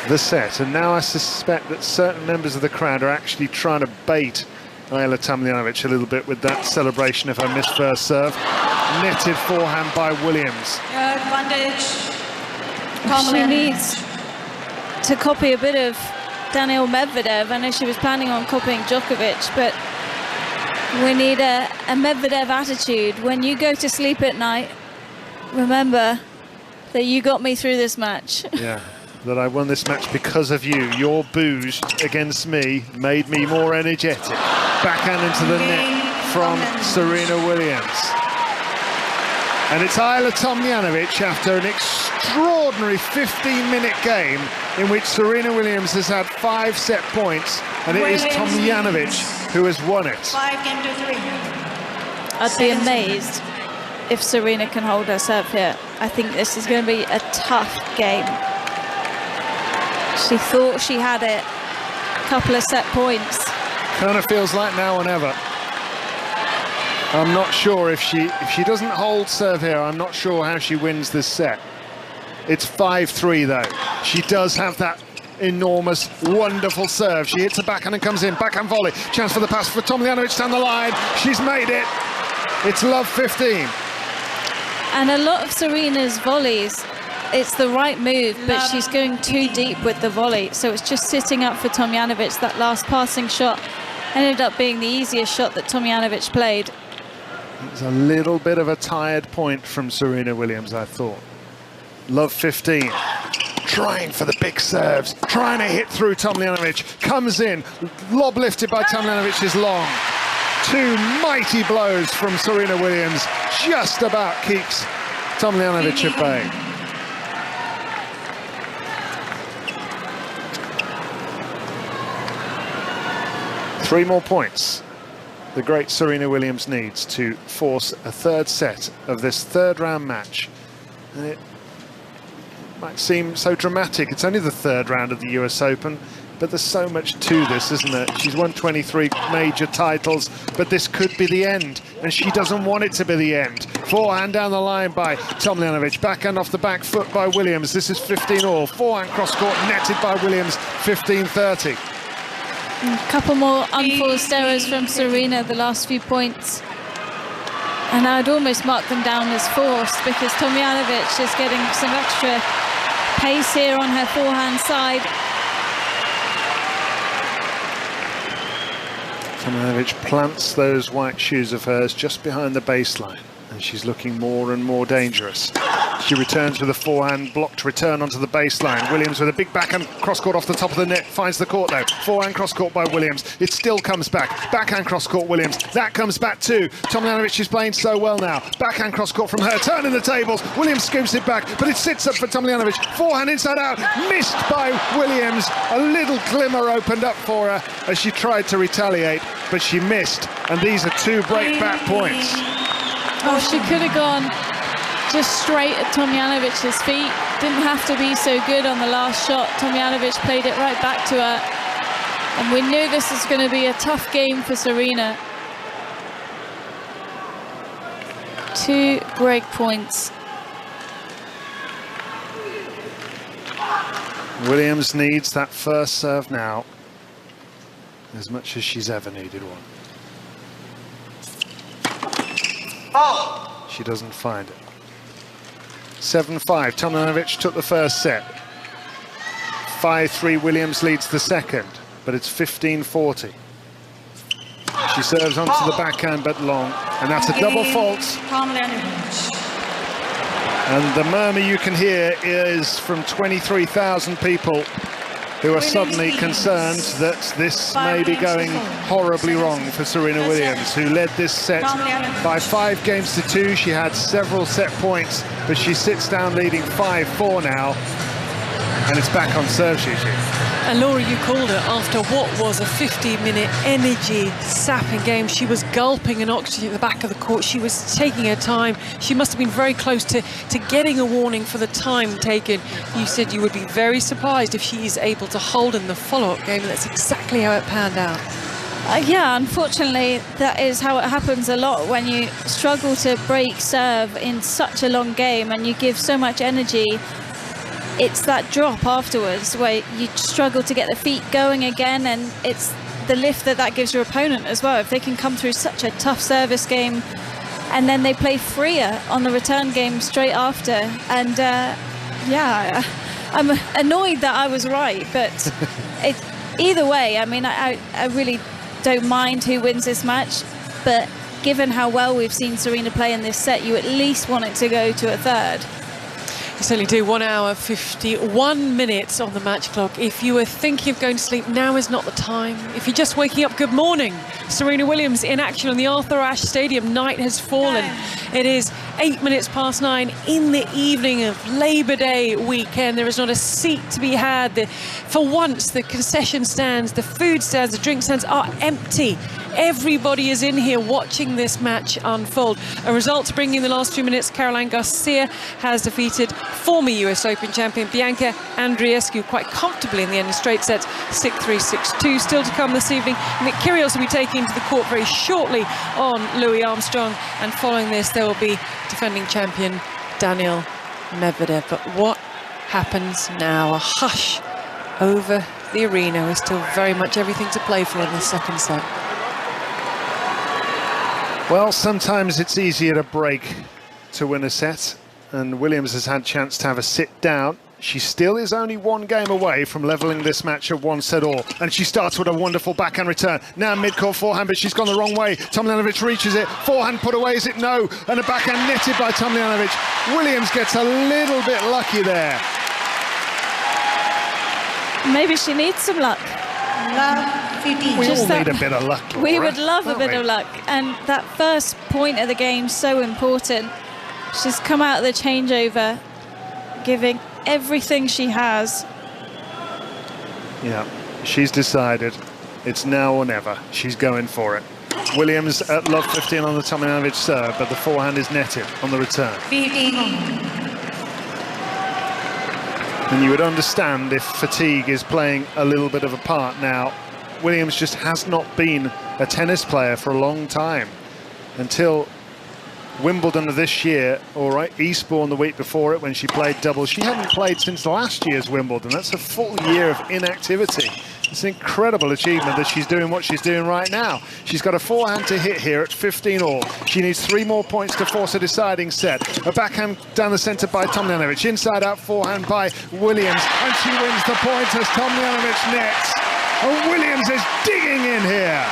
the set. And now I suspect that certain members of the crowd are actually trying to bait Ajla Tomljanović a little bit with that celebration of her missed first serve. Netted forehand by Williams. She needs to copy a bit of Daniil Medvedev. I know she was planning on copying Djokovic, but we need a Medvedev attitude. When you go to sleep at night, remember that you got me through this match. Yeah, that I won this match because of you. Your boos against me made me more energetic. Backhand into the net from Serena Williams. And it's Ajla Tomljanović after an extraordinary 15-minute game in which Serena Williams has had 5 set points, and it is Tomljanović who has won it. 5-3. I'd be amazed if Serena can hold her serve here. I think this is going to be a tough game. She thought she had it. A couple of set points. Kind of feels like now or never. I'm not sure if she doesn't hold serve here, I'm not sure how she wins this set. It's 5-3 though. She does have that enormous, wonderful serve. She hits a backhand and comes in. Backhand volley. Chance for the pass for Tomljanović down the line. She's made it. It's love 15. And a lot of Serena's volleys, it's the right move, but she's going too deep with the volley. So it's just sitting up for Tomljanović. That last passing shot ended up being the easiest shot that Tomljanović played. It's a little bit of a tired point from Serena Williams, I thought. Love 15. Trying for the big serves. Trying to hit through Tomljanović. Comes in. Lob lifted by Tomljanović is long. 2 mighty blows from Serena Williams. Just about keeps Tomljanović at bay. Three more points the great Serena Williams needs to force a third set of this third round match. And it might seem so dramatic. It's only the third round of the US Open, but there's so much to this, isn't there? She's won 23 major titles, but this could be the end, and she doesn't want it to be the end. Forehand down the line by Tomljanović, backhand off the back foot by Williams. This is 15-all. Forehand cross-court netted by Williams, 15-30. A couple more unforced errors from Serena the last few points. And I'd almost mark them down as forced because Tomljanović is getting some extra pace here on her forehand side. Tomljanović plants those white shoes of hers just behind the baseline, and she's looking more and more dangerous. She returns with a forehand blocked return onto the baseline. Williams with a big backhand cross-court off the top of the net, finds the court though. Forehand cross-court by Williams. It still comes back. Backhand cross-court Williams. That comes back too. Tomljanović is playing so well now. Backhand cross-court from her, turning the tables. Williams scoops it back, but it sits up for Tomljanović. Forehand inside out, missed by Williams. A little glimmer opened up for her as she tried to retaliate, but she missed. And these are 2 break-back points. Oh, she could have gone just straight at Tomljanovic's feet. Didn't have to be so good on the last shot. Tomljanović played it right back to her. And we knew this was going to be a tough game for Serena. 2 break points. Williams needs that first serve now, as much as she's ever needed one. She doesn't find it. 7-5, Tomljanović took the first set. 5-3, Williams leads the second, but it's 15-40. She serves onto the backhand, but long, and that's a double fault. And the murmur you can hear is from 23,000 people who are suddenly concerned that this may be going horribly wrong for Serena Williams, who led this set by 5 games to 2. She had several set points, but she sits down leading 5-4 now, and it's back on serve, Gigi. And Laura, you called her after what was a 50-minute energy-sapping game. She was gulping an oxygen at the back of the court. She was taking her time. She must have been very close to getting a warning for the time taken. You said you would be very surprised if she is able to hold in the follow-up game. That's exactly how it panned out. Yeah, unfortunately, that is how it happens a lot when you struggle to break serve in such a long game and you give so much energy. It's that drop afterwards where you struggle to get the feet going again, and it's the lift that gives your opponent as well. If they can come through such a tough service game and then they play freer on the return game straight after. And yeah, I'm annoyed that I was right, but either way, I mean, I really don't mind who wins this match, but given how well we've seen Serena play in this set, you at least want it to go to a third. You certainly do. 1 hour, 51 minutes on the match clock. If you were thinking of going to sleep, now is not the time. If you're just waking up, good morning. Serena Williams in action on the Arthur Ashe Stadium. Night has fallen. It is 8 minutes past 9 in the evening of Labor Day weekend. There is not a seat to be had. For once, the concession stands, the food stands, the drink stands are empty. Everybody is in here watching this match unfold. A result to bring in the last few minutes. Caroline Garcia has defeated former US Open champion Bianca Andreescu quite comfortably in the end of straight sets, 6-3, 6-2. Still to come this evening. Nick Kyrgios will be taking to the court very shortly on Louis Armstrong, and following this there will be defending champion Daniil Medvedev. But what happens now? A hush over the arena. There's still very much everything to play for in the second set. Well, sometimes it's easier to break to win a set, and Williams has had a chance to have a sit down. She still is only 1 game away from levelling this match at 1 set all, and she starts with a wonderful backhand return. Now mid-court forehand, but she's gone the wrong way. Tomljanović reaches it, forehand put away, is it? No, and a backhand netted by Tomljanović. Williams gets a little bit lucky there. Maybe she needs some luck. We all need a bit of luck, Laura, we would love a bit of luck, and that first point of the game so important. She's come out of the changeover giving everything she has. Yeah, she's decided it's now or never. She's going for it. Williams at love 15 on the Tomljanović serve, but the forehand is netted on the return. And you would understand if fatigue is playing a little bit of a part now. Williams just has not been a tennis player for a long time. Until Wimbledon of this year, all right, Eastbourne the week before it when she played doubles. She hadn't played since last year's Wimbledon. That's a full year of inactivity. It's an incredible achievement that she's doing what she's doing right now. She's got a forehand to hit here at 15 all. She needs 3 more points to force a deciding set. A backhand down the centre by Tomljanović. Inside out forehand by Williams. And she wins the point as Tomljanović nets. And Williams is digging in here.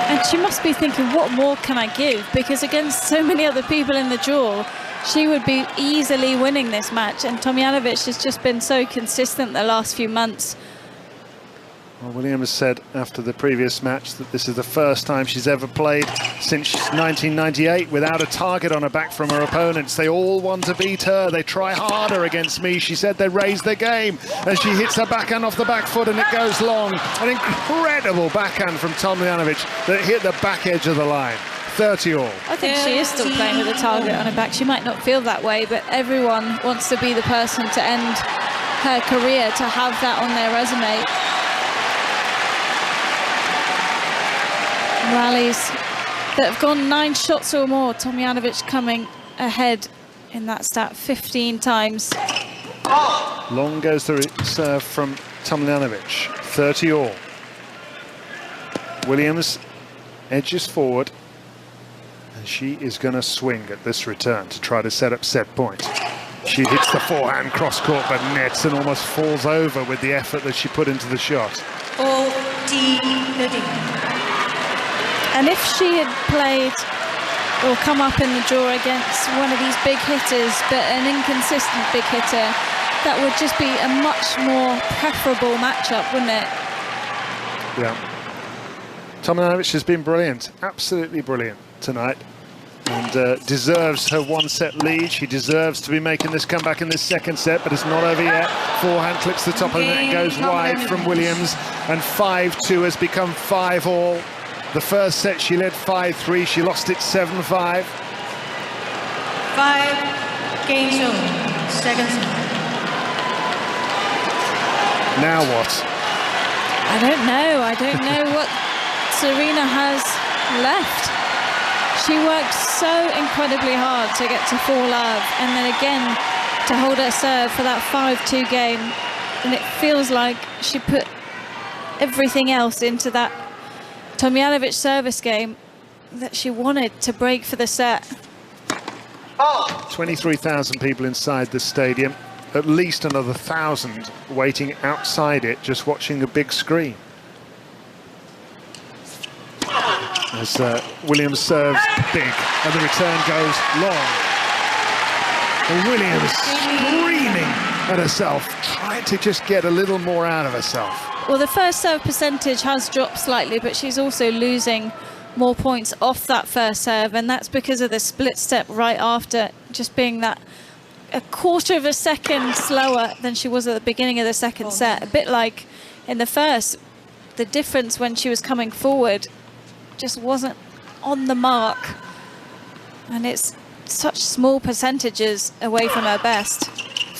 And she must be thinking, what more can I give? Because against so many other people in the draw, she would be easily winning this match. And Tomljanović has just been so consistent the last few months. Well, Williams said after the previous match that this is the first time she's ever played since 1998 without a target on her back from her opponents. They all want to beat her. They try harder against me. She said they raise their game, and she hits her backhand off the back foot and it goes long. An incredible backhand from Tomljanović that hit the back edge of the line. 30 all. I think she is still playing with a target on her back. She might not feel that way, but everyone wants to be the person to end her career, to have that on their resume. Rallies that have gone 9 shots or more. Tomljanović coming ahead in that stat 15 times. Long goes the serve from Tomljanović, 30 all. Williams edges forward, and she is going to swing at this return to try to set up set point. She hits the forehand cross court but nets and almost falls over with the effort that she put into the shot. And if she had played or come up in the draw against one of these big hitters, but an inconsistent big hitter, that would just be a much more preferable matchup, wouldn't it? Yeah. Tomljanović has been brilliant, absolutely brilliant tonight, and deserves her one-set lead. She deserves to be making this comeback in this second set, but it's not over yet. Forehand clips the top of the net, goes wide from Williams, and 5-2 has become 5 all. The first set she led 5-3, she lost it 7-5. 5 games over, second set. Now what? I don't know what Serena has left. She worked so incredibly hard to get to 4-love, and then again to hold her serve for that 5-2 game, and it feels like she put everything else into that Tomljanović service game that she wanted to break for the set. 23,000 people inside the stadium, at least another 1,000 waiting outside it, just watching a big screen. As Williams serves big and the return goes long. And Williams screaming at herself, trying to just get a little more out of herself. Well, the first serve percentage has dropped slightly, but she's also losing more points off that first serve, and that's because of the split step right after, just being that a quarter of a second slower than she was at the beginning of the second set. A bit like in the first, the difference when she was coming forward just wasn't on the mark, and it's such small percentages away from her best.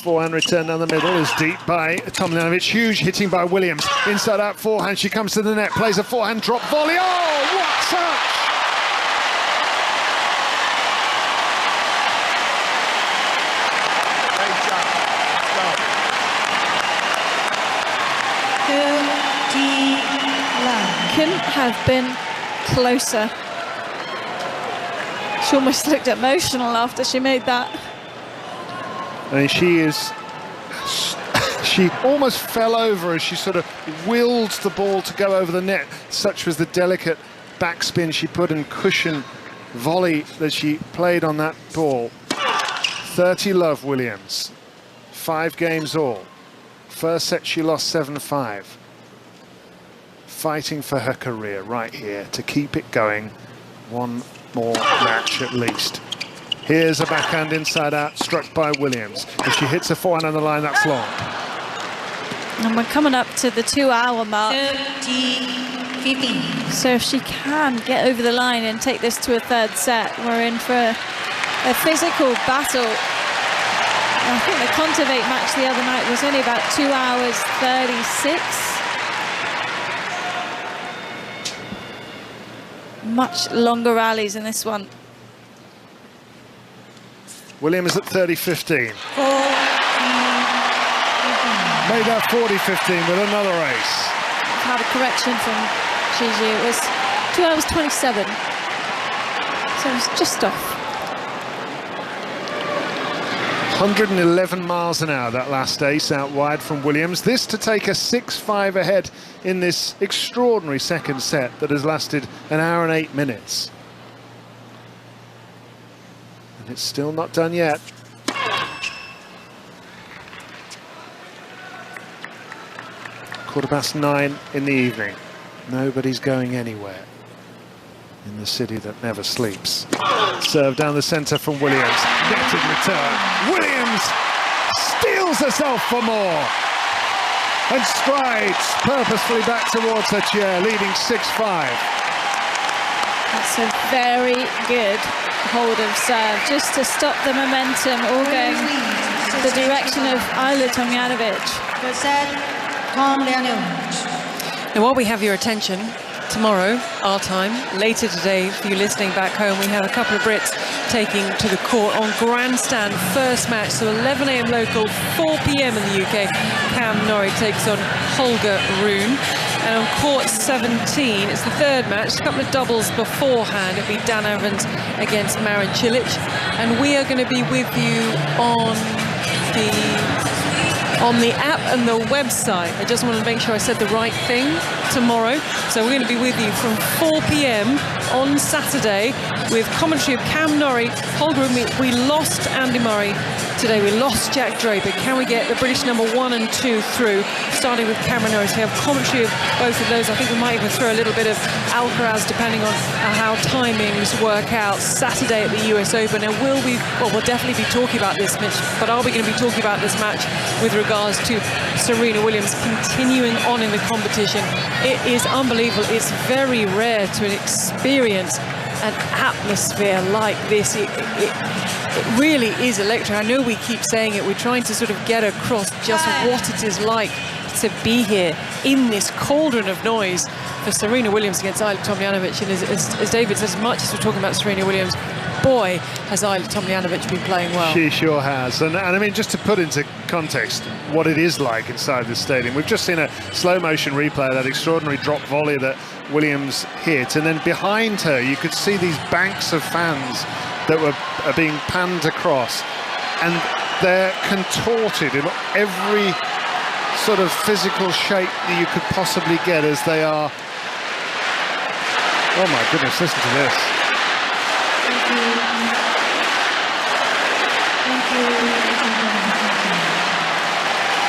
Forehand return down the middle is deep by Tomljanović. Huge hitting by Williams. Inside out forehand, she comes to the net, plays a forehand drop volley. Oh, what touch! Couldn't have been closer. She almost looked emotional after she made that. And she almost fell over as she sort of willed the ball to go over the net. Such was the delicate backspin she put and cushion volley that she played on that ball. 30-love Williams, 5 games all. First set she lost 7-5. Fighting for her career right here to keep it going. One more match at least. Here's a backhand inside out, struck by Williams. If she hits a forehand on the line, that's long. And we're coming up to the 2-hour mark. 15. So if she can get over the line and take this to a third set, we're in for a physical battle. And I think the Kontaveit match the other night was only about 2 hours 36. Much longer rallies in this one. Williams at 30-15. Made that 40-15 with another ace. Had a correction from Gigi. It was 2 hours 27. So it was just off. 111 miles an hour, that last ace out wide from Williams. This to take a 6-5 ahead in this extraordinary second set that has lasted 1 hour and 8 minutes. And it's still not done yet. Quarter past 9 in the evening. Nobody's going anywhere in the city that never sleeps. Serve down the centre from Williams. Netted return. Williams steals herself for more and strides purposefully back towards her chair, leading 6-5. That's a very good hold of serve, just to stop the momentum all going the direction of Ajla Tomljanović. Now, while we have your attention, tomorrow, our time, later today, for you listening back home, we have a couple of Brits taking to the court on grandstand first match, so 11 a.m. local, 4 p.m. in the UK. Cam Norrie takes on Holger Rune. And on court 17, it's the third match, a couple of doubles beforehand. It'll be Dan Evans against Marin Cilic. And we are going to be with you on the app and the website. I just want to make sure I said the right thing tomorrow. So we're going to be with you from 4 p.m. on Saturday with commentary of Cam Norrie, Holger Rune. We lost Andy Murray today. We lost Jack Draper. Can we get the British number 1 and 2 through, starting with Cameron Norrie? So we have commentary of both of those. I think we might even throw a little bit of Alcaraz, depending on how timings work out, Saturday at the US Open. And we'll definitely be talking about this match, but are we going to be talking about this match with regards to Serena Williams continuing on in the competition? It is unbelievable. It's very rare to experience an atmosphere like this. It really is electric. I know we keep saying it. We're trying to sort of get across just what it is like to be here in this cauldron of noise for Serena Williams against Ajla Tomljanović. And as David says, as much as we're talking about Serena Williams, boy, has Ajla Tomljanović been playing well. She sure has. And I mean, just to put into context what it is like inside the stadium, we've just seen a slow motion replay of that extraordinary drop volley that Williams hit, and then behind her you could see these banks of fans that are being panned across, and they're contorted in every sort of physical shape that you could possibly get as they are. Oh my goodness, listen to this.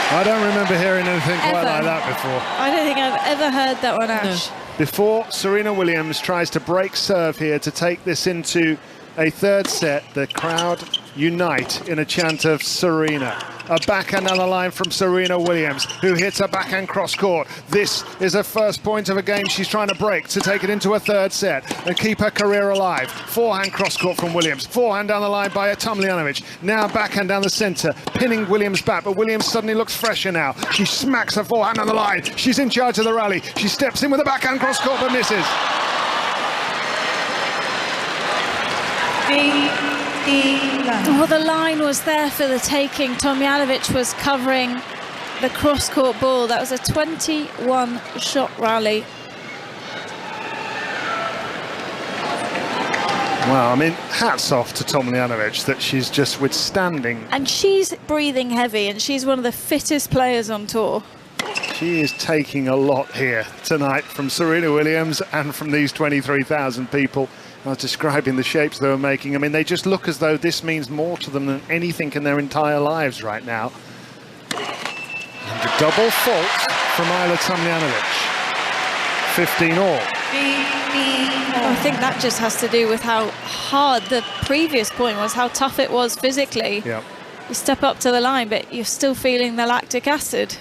I don't remember hearing anything quite like that before. I don't think I've ever heard that one, Ash. No. Before Serena Williams tries to break serve here to take this into a third set, the crowd unite in a chant of Serena. A backhand on the line from Serena Williams, who hits a backhand cross court. This is her first point of a game she's trying to break to take it into a third set and keep her career alive. Forehand cross court from Williams. Forehand down the line by Tomljanović. Now backhand down the centre, pinning Williams back, but Williams suddenly looks fresher now. She smacks her forehand on the line. She's in charge of the rally. She steps in with a backhand cross court but misses. Well, the line was there for the taking. Tomljanović was covering the cross-court ball. That was a 21-shot rally. Wow, I mean, hats off to Tomljanović that she's just withstanding. And she's breathing heavy, and she's one of the fittest players on tour. She is taking a lot here tonight from Serena Williams and from these 23,000 people. I was describing the shapes they were making. I mean, they just look as though this means more to them than anything in their entire lives right now. And a double fault from Ajla Tomljanović. 15 all. I think that just has to do with how hard the previous point was, how tough it was physically. Yep. You step up to the line, but you're still feeling the lactic acid.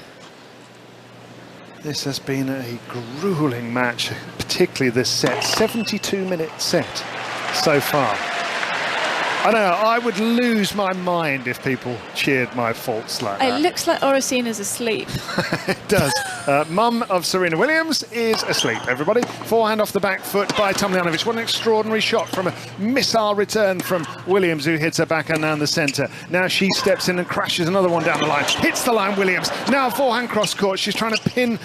This has been a grueling match, particularly this set. 72-minute set so far. I don't know, I would lose my mind if people cheered my faults like that. It looks like Orosina's asleep. It does. Mum of Serena Williams is asleep, everybody. Forehand off the back foot by Tomljanović. What an extraordinary shot from a missile return from Williams, who hits her backhand down the centre. Now she steps in and crashes another one down the line. Hits the line, Williams. Now forehand cross court. She's trying to pin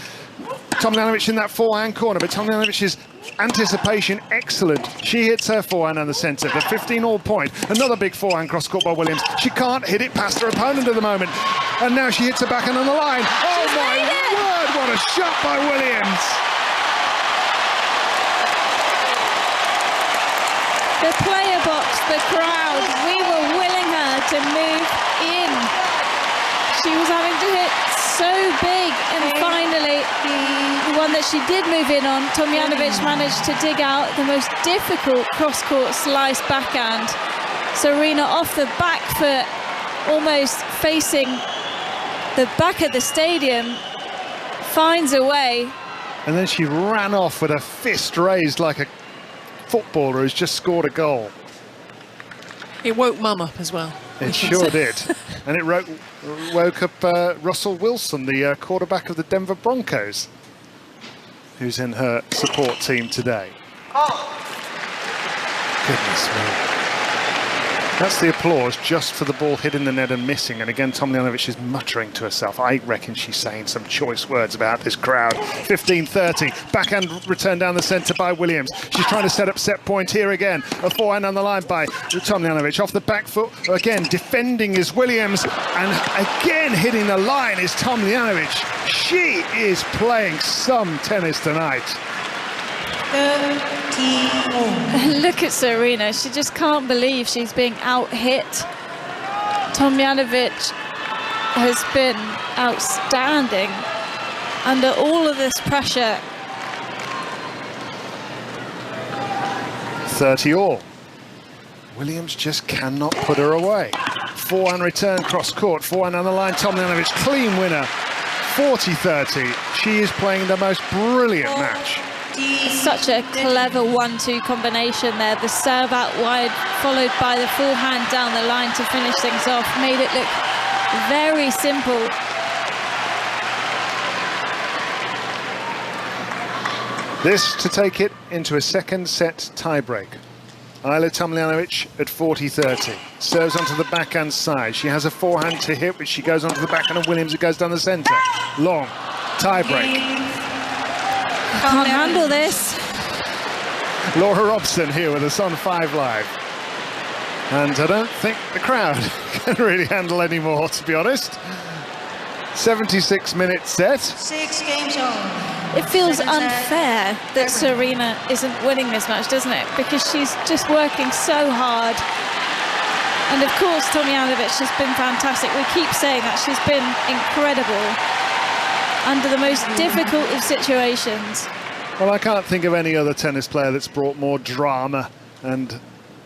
Tomljanović in that forehand corner, but Tomljanovic's anticipation excellent. She hits her forehand down the centre. The 15-all point. Another big forehand cross court by Williams. She can't hit it past her opponent at the moment. And now she hits her backhand on the line. Oh my word, what a shot by Williams. The player box, the crowd, we were willing her to move in. She was having to hit so big, and finally the one that she did move in on, Tomljanović managed to dig out the most difficult cross-court slice backhand. Serena off the back foot, almost facing the back of the stadium, finds a way. And then she ran off with her fist raised like a footballer who's just scored a goal. It woke Mum up as well. It sure did. And it woke up Russell Wilson, the quarterback of the Denver Broncos. who's in her support team today. Goodness me. That's the applause just for the ball hitting the net and missing. And again, Tomljanović is muttering to herself. I reckon she's saying some choice words about this crowd. 15-30. Backhand return down the centre by Williams. She's trying to set up set point here again. A forehand on the line by Tomljanović. Off the back foot. Again, defending is Williams. And again, hitting the line is Tomljanović. She is playing some tennis tonight. Look at Serena, she just can't believe she's being out-hit. Tomljanović has been outstanding under all of this pressure. 30-all. Williams just cannot put her away. Forehand return cross court, forehand on the line, Tomljanović, clean winner. 40-30. She is playing the most brilliant match. Such a clever 1-2 combination there. The serve out wide, followed by the forehand down the line to finish things off. Made it look very simple. This to take it into a second set tiebreak. Ajla Tomljanović at 40-30. Serves onto the backhand side. She has a forehand to hit, which she goes onto the backhand of Williams. It goes down the centre. Long tiebreak. Can't handle this. Laura Robson here with us on 5 Live. And I don't think the crowd can really handle any more, to be honest. 76-minute set. 6 games on. It feels unfair that Serena isn't winning this match, doesn't it? Because she's just working so hard. And of course, Tomljanović has been fantastic. We keep saying that she's been incredible under the most difficult of situations. Well, I can't think of any other tennis player that's brought more drama and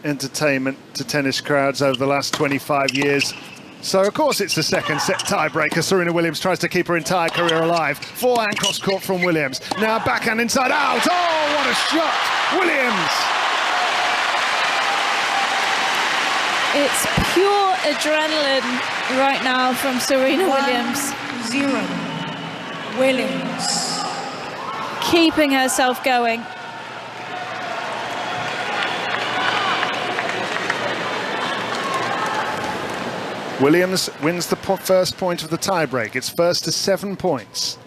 entertainment to tennis crowds over the last 25 years. So, of course, it's the second set tiebreaker. Serena Williams tries to keep her entire career alive. Forehand cross court from Williams. Now backhand inside out. Oh, what a shot! Williams! It's pure adrenaline right now from Serena Williams. 1-0. Williams. Keeping herself going. Williams wins the first point of the tiebreak. It's first to 7 points.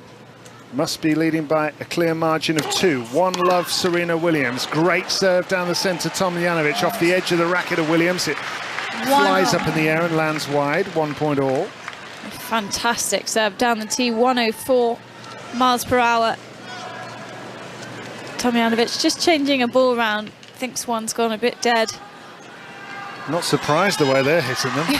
Must be leading by a clear margin of 2. 1-love Serena Williams. Great serve down the centre, Tomljanović off the edge of the racket of Williams. It flies up in the air and lands wide. 1 point all. Fantastic serve down the tee, 104 miles per hour. Tomljanović just changing a ball round. Thinks one's gone a bit dead. Not surprised the way they're hitting them.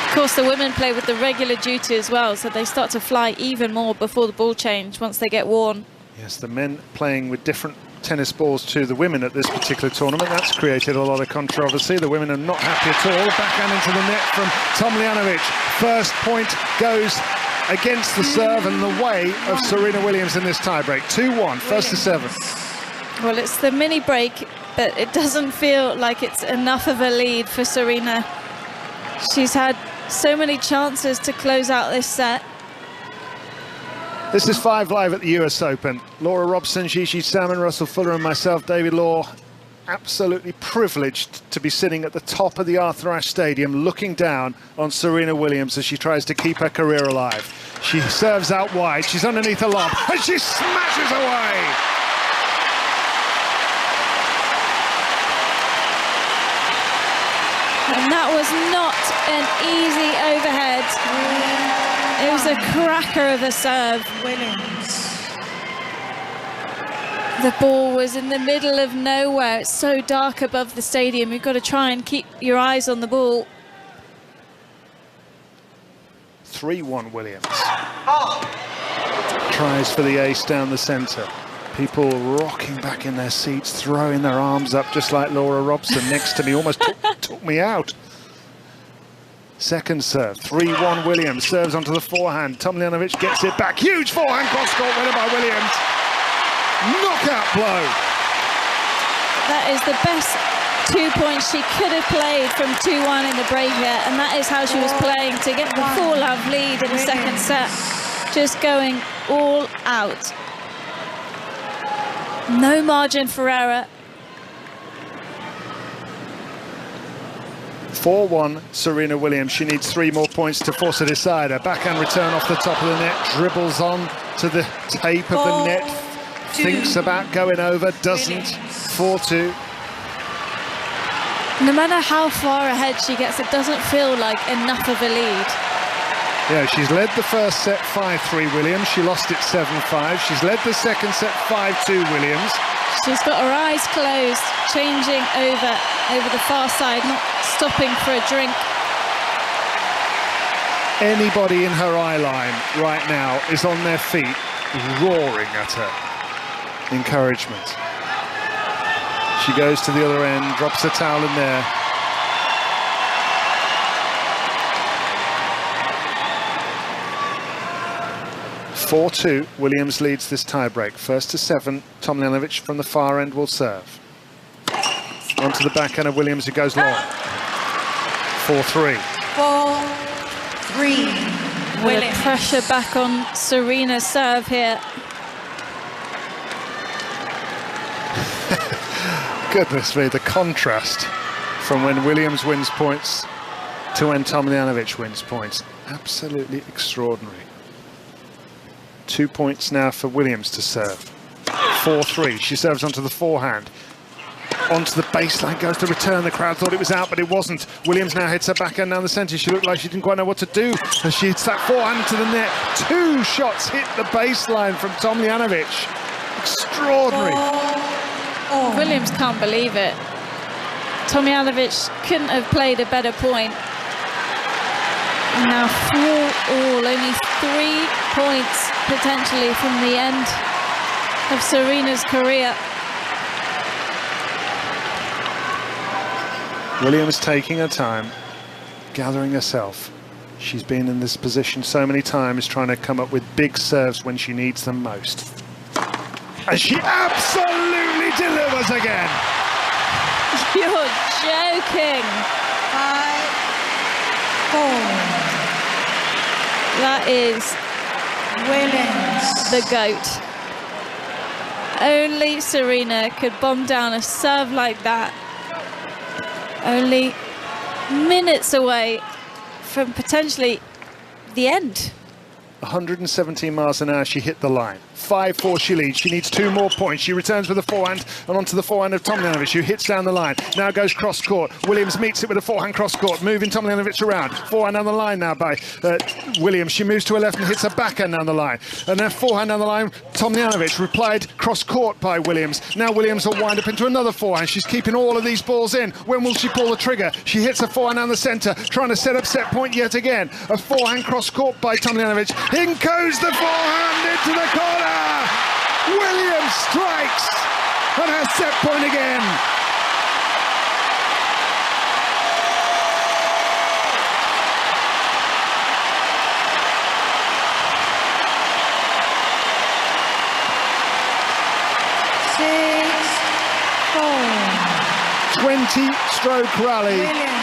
Of course, the women play with the regular duty as well, so they start to fly even more before the ball change once they get worn. Yes, the men playing with different tennis balls to the women at this particular tournament. That's created a lot of controversy. The women are not happy at all. Backhand into the net from Tomljanović. First point goes against the serve and the way of Serena Williams in this tiebreak. 2-1, first to 7. Well, it's the mini break, but it doesn't feel like it's enough of a lead for Serena. She's had so many chances to close out this set. This is 5 Live at the US Open. Laura Robson, Gigi Salmon, Russell Fuller and myself, David Law. Absolutely privileged to be sitting at the top of the Arthur Ashe Stadium looking down on Serena Williams as she tries to keep her career alive. She serves out wide, she's underneath the lob, and she smashes away! And that was not an easy overhead. It was a cracker of a serve. Williams. The ball was in the middle of nowhere. It's so dark above the stadium. You've got to try and keep your eyes on the ball. 3-1 Williams. Tries for the ace down the centre. People rocking back in their seats, throwing their arms up just like Laura Robson next to me. Almost took me out. Second serve, 3-1 Williams. Serves onto the forehand. Tomljanović gets it back. Huge forehand cross-court winner by Williams. Knockout blow. That is the best 2 points she could have played from 2-1 in the break here, and that is how she was playing to get the 4-love lead in the second set. Just going all out. No margin for error. 4-1, Serena Williams. She needs 3 more points to force a decider. Backhand return off the top of the net, dribbles on to the tape of the net, thinks about going over, doesn't. 4-2. No matter how far ahead she gets, it doesn't feel like enough of a lead. Yeah, she's led the first set 5-3, Williams. She lost it 7-5. She's led the second set 5-2, Williams. She's got her eyes closed, changing over the far side, not stopping for a drink. Anybody in her eye line right now is on their feet, roaring at her. Encouragement. She goes to the other end, drops the towel in there. (4-2), Williams leads this tiebreak. First to 7, Tomljanović from the far end will serve. Onto the backhand of Williams, who goes long. 4-3. 4-3. With the pressure back on Serena's serve here. Goodness me, the contrast from when Williams wins points to when Tomljanović wins points. Absolutely extraordinary. 2 points now for Williams to serve. 4-3. She serves onto the forehand. Onto the baseline goes the return. The crowd thought it was out, but it wasn't. Williams now hits her backhand down the centre. She looked like she didn't quite know what to do as she hits that forehand to the net. 2 shots hit the baseline from Tomljanović. Extraordinary. Williams can't believe it. Tomljanović couldn't have played a better point. Now 4-all, only 3 points potentially from the end of Serena's career. Williams taking her time, gathering herself. She's been in this position so many times, trying to come up with big serves when she needs them most. And she absolutely delivers again. You're joking. 5-4. That is Williams, the GOAT. Only Serena could bomb down a serve like that. Only minutes away from potentially the end. 117 miles an hour, she hit the line. 5-4 she leads. She needs 2 more points. She returns with a forehand and onto the forehand of Tomljanović, who hits down the line. Now goes cross court. Williams meets it with a forehand cross court, moving Tomljanović around. Forehand down the line now by Williams. She moves to her left and hits a backhand down the line. And then forehand down the line, Tomljanović replied cross court by Williams. Now Williams will wind up into another forehand. She's keeping all of these balls in. When will she pull the trigger? She hits a forehand down the centre, trying to set up set point yet again. A forehand cross court by Tomljanović. In goes the forehand into the corner. Williams strikes and has set point again. Williams. 20-stroke rally. Williams.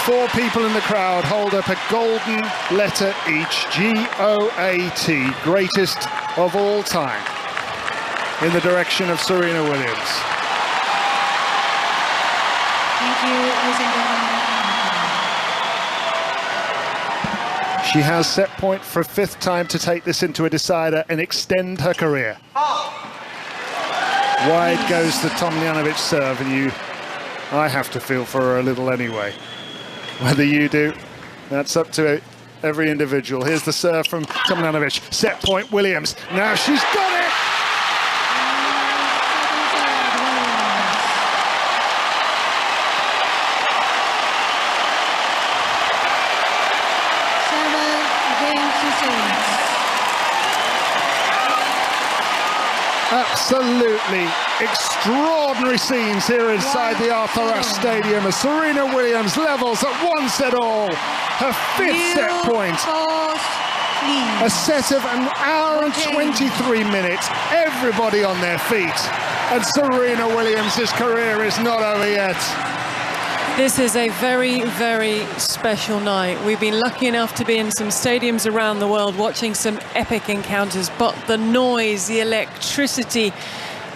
4 people in the crowd hold up a golden letter each. GOAT, greatest of all time, in the direction of Serena Williams. Thank you, ladies and gentlemen. She has set point for a 5th time to take this into a decider and extend her career. Wide goes the Tomljanović serve, and I have to feel for her a little anyway. Whether you do, that's up to every individual. Here's the serve from Tomljanović. Set point, Williams. Now she's got it! Absolutely extraordinary scenes here inside the Arthur Ashe Stadium as Serena Williams levels at 1-all. Her 5th set point. A set of 1 hour and 23 minutes. Everybody on their feet. And Serena Williams' career is not over yet. This is a very, very special night. We've been lucky enough to be in some stadiums around the world watching some epic encounters, but the noise, the electricity,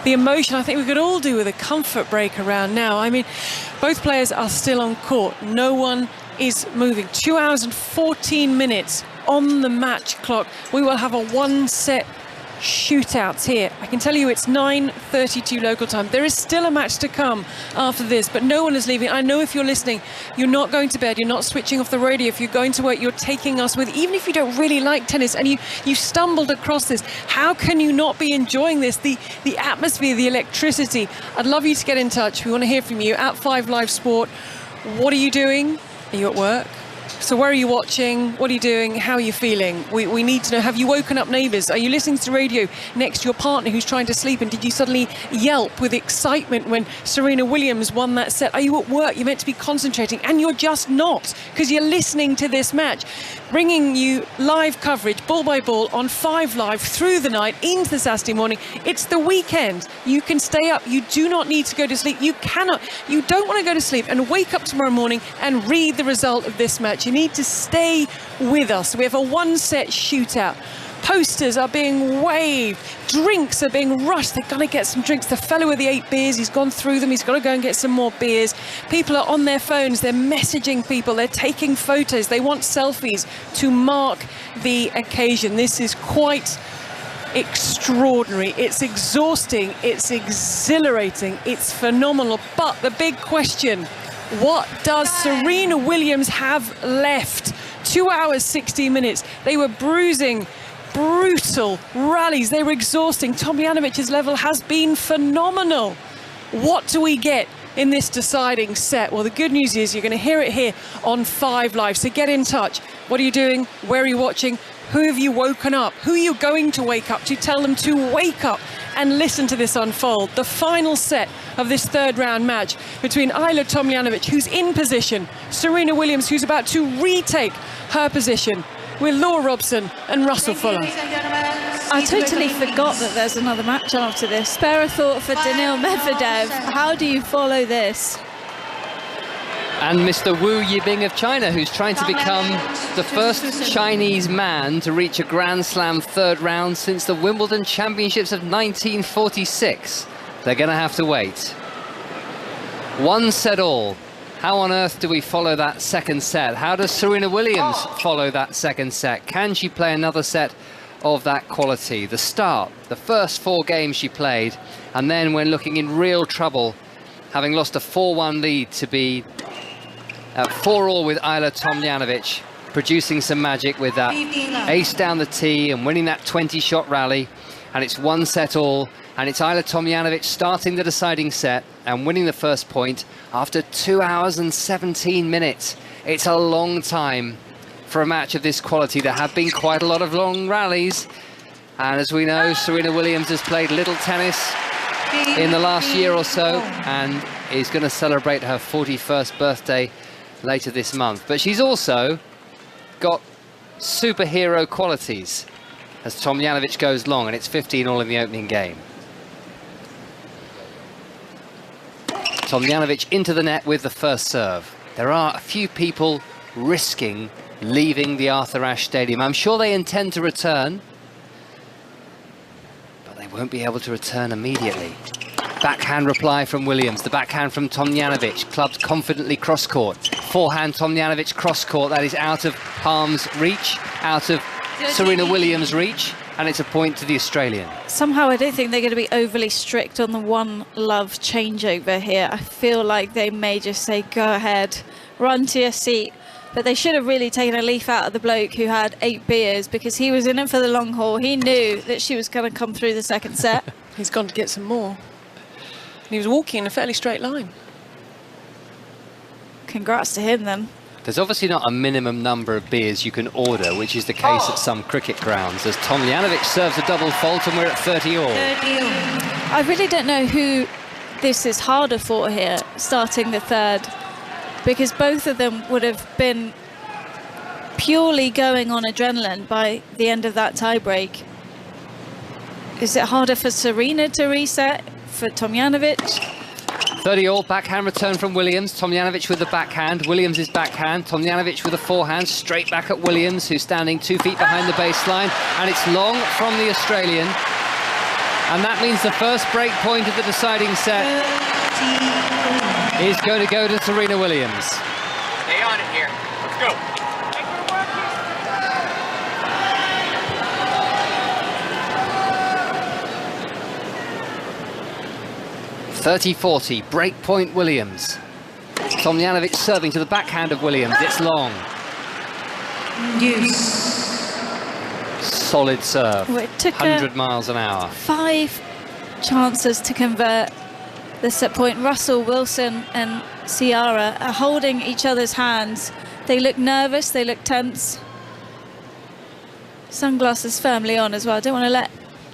the emotion, I think we could all do with a comfort break around now. I mean, both players are still on court. No one is moving. 2 hours and 14 minutes on the match clock. We will have a one-set shootouts here. I can tell you it's 9:32 local time. There is still a match to come after this, but no one is leaving. I know if you're listening, you're not going to bed, you're not switching off the radio. If you're going to work, you're taking us with, even if you don't really like tennis and you stumbled across this, how can you not be enjoying this? The atmosphere, the electricity. I'd love you to get in touch. We want to hear from you at 5 Live Sport. What are you doing? Are you at work? So where are you watching? What are you doing? How are you feeling? We need to know, have you woken up neighbours? Are you listening to the radio next to your partner who's trying to sleep? And did you suddenly yelp with excitement when Serena Williams won that set? Are you at work? You're meant to be concentrating and you're just not, because you're listening to this match. Bringing you live coverage, ball by ball, on 5 Live through the night into the Saturday morning. It's the weekend. You can stay up. You do not need to go to sleep. You don't want to go to sleep and wake up tomorrow morning and read the result of this match. You need to stay with us. We have a one-set shootout. Posters are being waved. Drinks are being rushed. They're going to get some drinks. The fellow with the 8 beers, he's gone through them. He's got to go and get some more beers. People are on their phones. They're messaging people. They're taking photos. They want selfies to mark the occasion. This is quite extraordinary. It's exhausting. It's exhilarating. It's phenomenal. But the big question, what does Serena Williams have left? 2 hours, 60 minutes. They were bruising, brutal rallies. They were exhausting. Tomljanovic's level has been phenomenal. What do we get in this deciding set? Well, the good news is you're going to hear it here on 5 Live. So get in touch. What are you doing? Where are you watching? Who have you woken up? Who are you going to wake up to? Tell them to wake up and listen to this unfold. The final set of this third round match between Ajla Tomljanović, who's in position, Serena Williams, who's about to retake her position, with Laura Robson and Russell Fuller. I totally forgot that there's another match after this. Spare a thought for Daniil Medvedev. How do you follow this? And Mr. Wu Yibing of China, who's trying to become the first Chinese man to reach a Grand Slam third round since the Wimbledon Championships of 1946. They're going to have to wait. 1 set all. How on earth do we follow that second set? How does Serena Williams follow that second set? Can she play another set of that quality? The start, the first 4 games she played, and then when looking in real trouble, having lost a 4-1 lead, to be at 4-all with Ajla Tomljanović, producing some magic with that ace down the tee and winning that 20-shot rally. And it's 1 set all, and it's Ajla Tomljanović starting the deciding set and winning the first point after 2 hours and 17 minutes. It's a long time for a match of this quality. There have been quite a lot of long rallies, and as we know, Serena Williams has played little tennis in the last year or so and is going to celebrate her 41st birthday later this month. But she's also got superhero qualities as Tomljanović goes long, and it's 15-all in the opening game. Tomljanović into the net with the first serve. There are a few people risking leaving the Arthur Ashe Stadium. I'm sure they intend to return, but they won't be able to return immediately. Backhand reply from Williams, the backhand from Tomljanović, clubbed confidently cross-court. Forehand Tomljanović cross-court, that is out of Palm's reach, out of Serena Williams' reach, and it's a point to the Australian. Somehow I don't think they're going to be overly strict on the one love changeover here. I feel like they may just say, go ahead, run to your seat. But they should have really taken a leaf out of the bloke who had 8 beers, because he was in it for the long haul. He knew that she was going to come through the second set. He's gone to get some more. He was walking in a fairly straight line. Congrats to him then. There's obviously not a minimum number of beers you can order, which is the case at some cricket grounds, as Tomljanović serves a double fault and we're at 30-all. I really don't know who this is harder for here, starting the third, because both of them would have been purely going on adrenaline by the end of that tie-break. Is it harder for Serena to reset, for Tomljanović, 30-all, backhand return from Williams. Tomljanović with the backhand. Williams' backhand. Tomljanović with a forehand, straight back at Williams, who's standing 2 feet behind the baseline. And it's long from the Australian. And that means the first break point of the deciding set is going to go to Serena Williams. Stay on it here. Let's go. 30-40, break point Williams. Tomljanović serving to the backhand of Williams. It's long. Solid serve. Well, it took 100 miles an hour. 5 chances to convert the set point. Russell, Wilson and Ciara are holding each other's hands. They look nervous, they look tense. Sunglasses firmly on as well. Don't want to let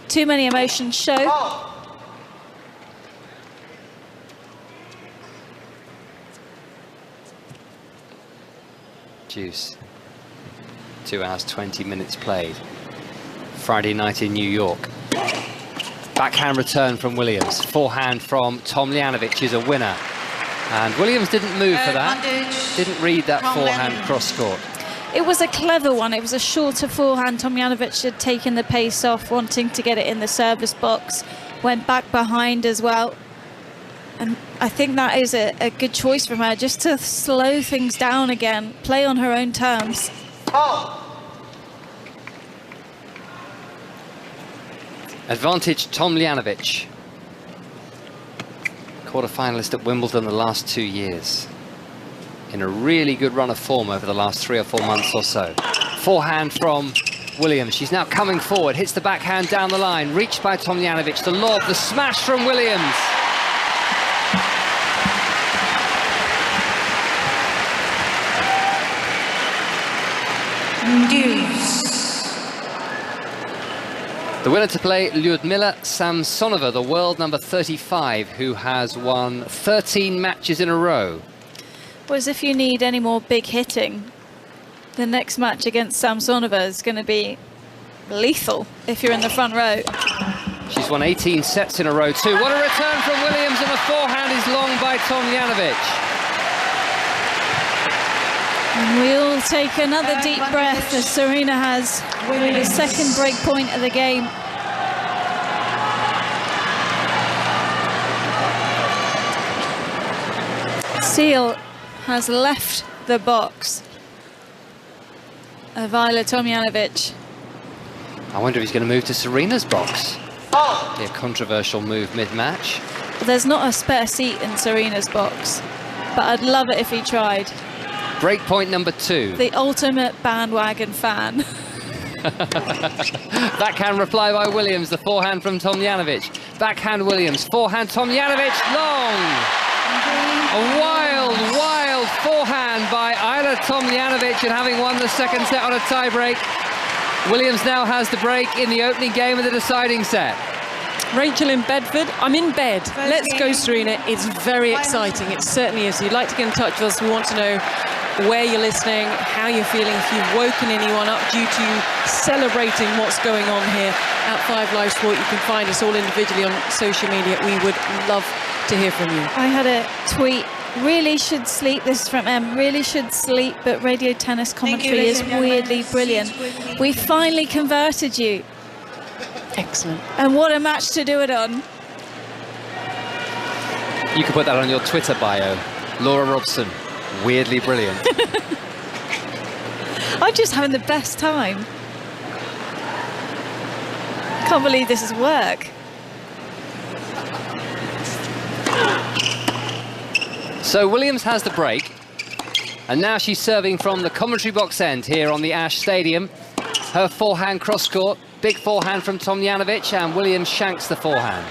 too many emotions show. Juice. 2 hours, 20 minutes played. Friday night in New York. Backhand return from Williams. Forehand from Tomljanović is a winner. And Williams didn't move for that. Didn't read that forehand cross-court. It was a clever one. It was a shorter forehand. Tomljanović had taken the pace off, wanting to get it in the service box. Went back behind as well. And I think that is a good choice from her, just to slow things down again, play on her own terms. Advantage Tomljanović. Quarter-finalist at Wimbledon the last 2 years. In a really good run of form over the last 3 or 4 months or so. Forehand from Williams. She's now coming forward, hits the backhand down the line, reached by Tomljanović. The lob, the smash from Williams. The winner to play, Lyudmila Samsonova, the world number 35, who has won 13 matches in a row. Whereas if you need any more big hitting, the next match against Samsonova is going to be lethal if you're in the front row. She's won 18 sets in a row too. What a return from Williams, and the forehand is long by Tomljanović. And we all take another deep breath as Serena has the second break point of the game. Seal has left the box of Ajla Tomljanović. I wonder if he's going to move to Serena's box. Be a controversial move mid-match. There's not a spare seat in Serena's box, but I'd love it if he tried. Break point number 2. The ultimate bandwagon fan. Backhand reply by Williams, the forehand from Tomljanović. Backhand Williams, forehand Tomljanović, long! A wild, wild forehand by Ajla Tomljanović, and having won the second set on a tie-break, Williams now has the break in the opening game of the deciding set. Rachel in Bedford, I'm in bed. Let's go, Serena. It's very exciting. It certainly is. If you'd like to get in touch with us, we want to know where you're listening, how you're feeling, if you've woken anyone up due to celebrating what's going on here at 5 Live Sport. You can find us all individually on social media. We would love to hear from you. I had a tweet, really should sleep, this is from M, really should sleep, but radio tennis commentary is weirdly brilliant. We finally converted you. Excellent. And what a match to do it on. You can put that on your Twitter bio. Laura Robson, weirdly brilliant. I'm just having the best time. Can't believe this is work. So Williams has the break, and now she's serving from the commentary box end here on the Ash Stadium. Her forehand cross-court, big forehand from Tomljanović, and Williams shanks the forehand.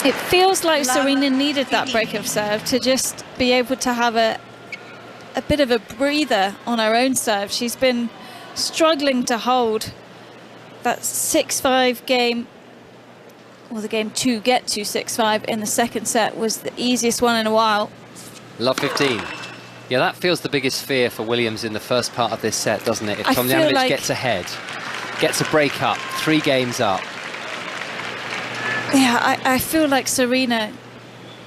It feels like Serena needed that break of serve to just be able to have a bit of a breather on her own serve. She's been struggling to hold that 6-5 game. Well, the game to get to 6-5 in the second set was the easiest one in a while. Love 15. Yeah, that feels the biggest fear for Williams in the first part of this set, doesn't it? If Tomljanović gets ahead, gets a break up, 3 games up. Yeah, I feel like Serena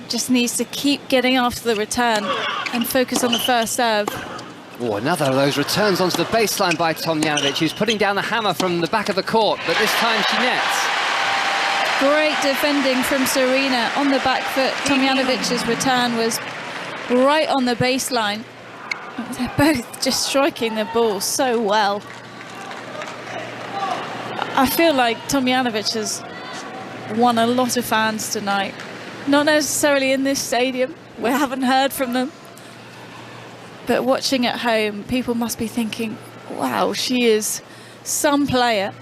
just needs to keep getting after the return and focus on the first serve. Oh, another of those returns onto the baseline by Tomljanović, who's putting down the hammer from the back of the court, but this time she nets. Great defending from Serena on the back foot. Tomljanovic's return was right on the baseline. They're both just striking the ball so well. I feel like Tomljanović has won a lot of fans tonight. Not necessarily in this stadium, we haven't heard from them. But watching at home, people must be thinking, wow, she is some player.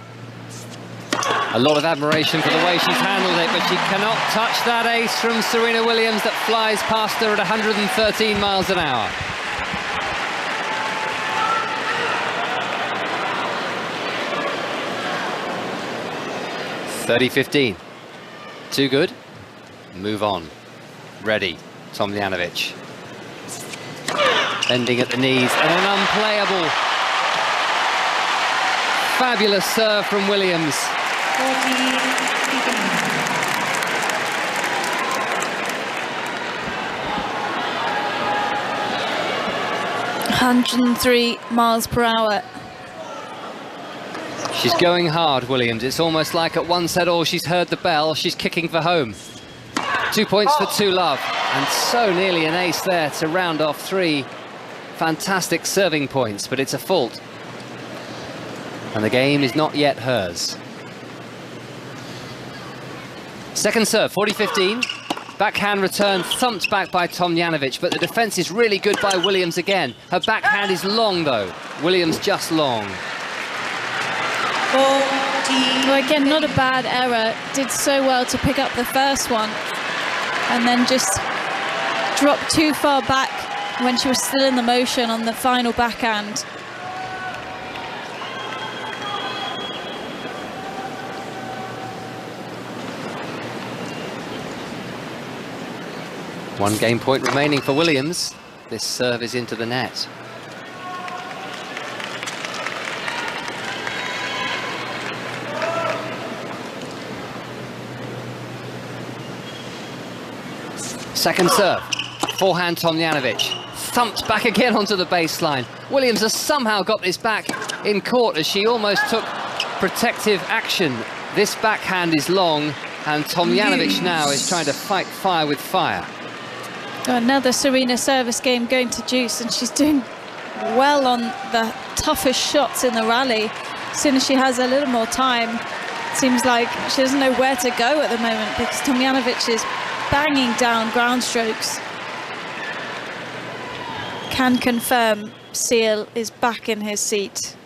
A lot of admiration for the way she's handled it, but she cannot touch that ace from Serena Williams that flies past her at 113 miles an hour. (30-15). Too good. Move on. Ready. Tomljanović. Bending at the knees and an unplayable. Fabulous serve from Williams. 103 miles per hour. She's going hard, Williams. It's almost like at one set all she's heard the bell, she's kicking for home. 2 points for 2-love, and so nearly an ace there to round off 3 fantastic serving points, but it's a fault. And the game is not yet hers. Second serve, 40-15. Backhand return thumped back by Tomljanović, but the defence is really good by Williams again. Her backhand is long though. Williams just long. Well, again, not a bad error. Did so well to pick up the first one and then just dropped too far back when she was still in the motion on the final backhand. One game point remaining for Williams. This serve is into the net. Second serve, forehand Tomljanović, thumped back again onto the baseline. Williams has somehow got this back in court as she almost took protective action. This backhand is long, and Tomljanović now is trying to fight fire with fire. Another Serena service game going to juice, and she's doing well on the toughest shots in the rally. As soon as she has a little more time, it seems like she doesn't know where to go at the moment because Tomljanović is banging down ground strokes. Can confirm Seal is back in his seat.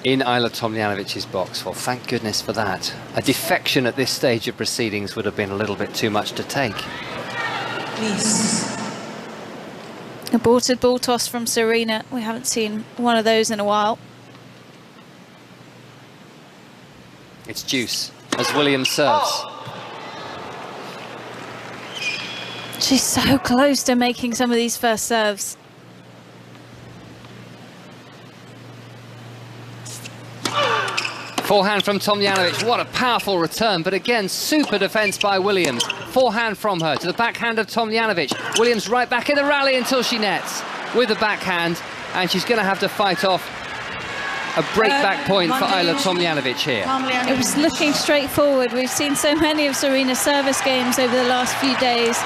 In Ajla Tomljanovic's box. Well, thank goodness for that. A defection at this stage of proceedings would have been a little bit too much to take. Please. Aborted ball toss from Serena. We haven't seen one of those in a while. It's deuce as Williams serves. She's so close to making some of these first serves. Forehand from Tomljanović, what a powerful return, but again, super defence by Williams. Forehand from her to the backhand of Tomljanović. Williams right back in the rally until she nets with the backhand, and she's going to have to fight off a break-back point for Ajla Tomljanović here. It was looking straightforward. We've seen so many of Serena's service games over the last few days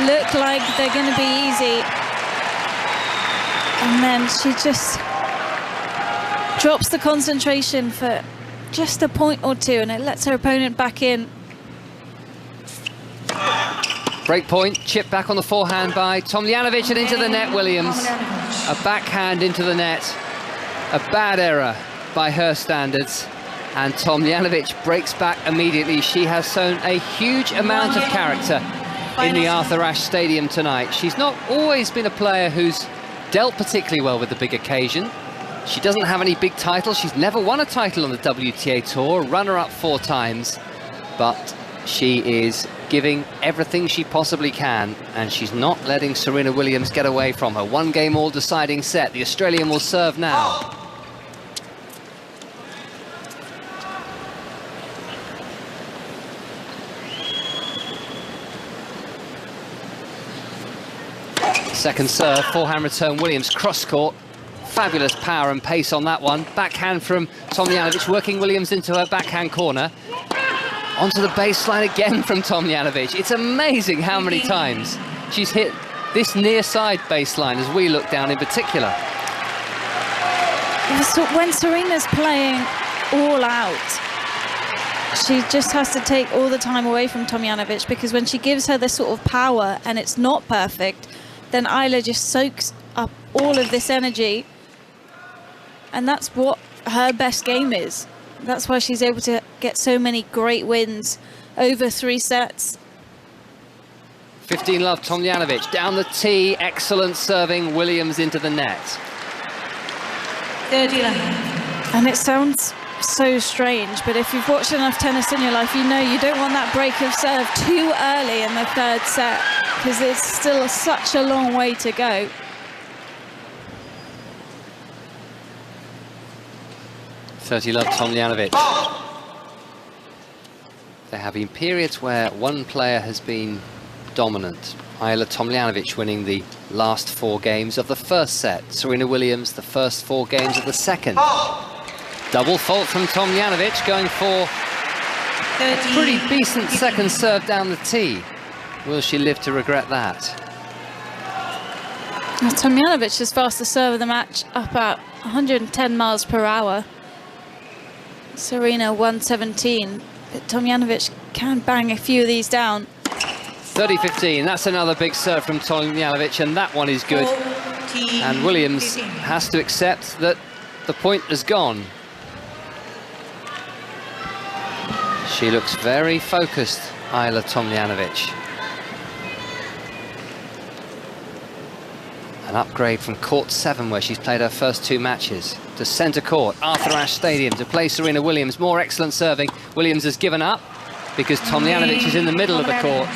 look like they're going to be easy. And then she just drops the concentration for just a point or two, and it lets her opponent back in. Break point, chip back on the forehand by Tomljanović and into the net, Williams. A backhand into the net. A bad error by her standards. And Tomljanović breaks back immediately. She has shown a huge amount of character in the Arthur Ashe Stadium tonight. She's not always been a player who's dealt particularly well with the big occasion. She doesn't have any big titles. She's never won a title on the WTA Tour, runner-up 4 times. But she is giving everything she possibly can, and she's not letting Serena Williams get away from her. One game all-deciding set. The Australian will serve now. Second serve, forehand return, Williams cross-court. Fabulous power and pace on that one. Backhand from Tomljanović, working Williams into her backhand corner. Onto the baseline again from Tomljanović. It's amazing how many times she's hit this near side baseline as we look down in particular. So when Serena's playing all out, she just has to take all the time away from Tomljanović, because when she gives her this sort of power and it's not perfect, then Ajla just soaks up all of this energy, and that's what her best game is. That's why she's able to get so many great wins over 3 sets. 15 love, Tomljanović down the tee, excellent serving, Williams into the net. 30 love. And it sounds so strange, but if you've watched enough tennis in your life, you know you don't want that break of serve too early in the 3rd set, because it's still such a long way to go. .30 love, Tomljanović. There have been periods where one player has been dominant. Ajla Tomljanović winning the last 4 games of the 1st set. Serena Williams the first 4 games of the 2nd. Double fault from Tomljanović, going for a pretty decent second serve down the tee. Will she live to regret that? Tomljanović's fastest serve of the match, up at 110 miles per hour. Serena 117, but Tomljanović can bang a few of these down. 30-15, that's another big serve from Tomljanović, and that one is good. And Williams has to accept that the point has gone. She looks very focused, Ajla Tomljanović. An upgrade from court 7, where she's played her first 2 matches, to centre court, Arthur Ashe Stadium, to play Serena Williams. More excellent serving. Williams has given up because Tomljanović is in the middle of the court,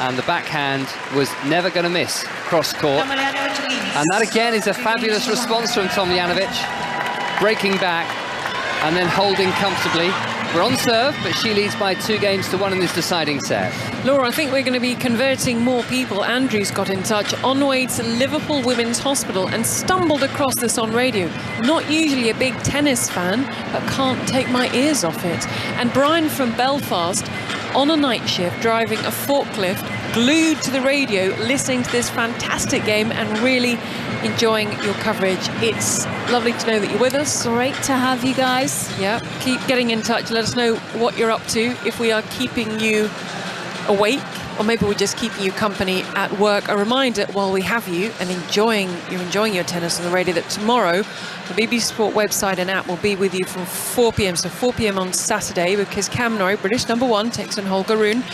and the backhand was never going to miss cross court. And that again is a fabulous response from Tomljanović, breaking back and then holding comfortably. We're on serve, but she leads by 2-1 in this deciding set. Laura, I think we're going to be converting more people. Andrew's got in touch on the way to Liverpool Women's Hospital and stumbled across this on radio. Not usually a big tennis fan, but can't take my ears off it. And Brian from Belfast, on a night shift, driving a forklift, glued to the radio, listening to this fantastic game and really enjoying your coverage. It's lovely to know that you're with us. Great to have you guys. Yeah, keep getting in touch. Let us know what you're up to, if we are keeping you awake, or maybe we're just keeping you company at work. A reminder, while we have you and enjoying your tennis on the radio, that tomorrow the BBC Sport website and app will be with you from 4 p.m. So 4 p.m. on Saturday, because Cam Norrie, British #1, takes on Holger Rune.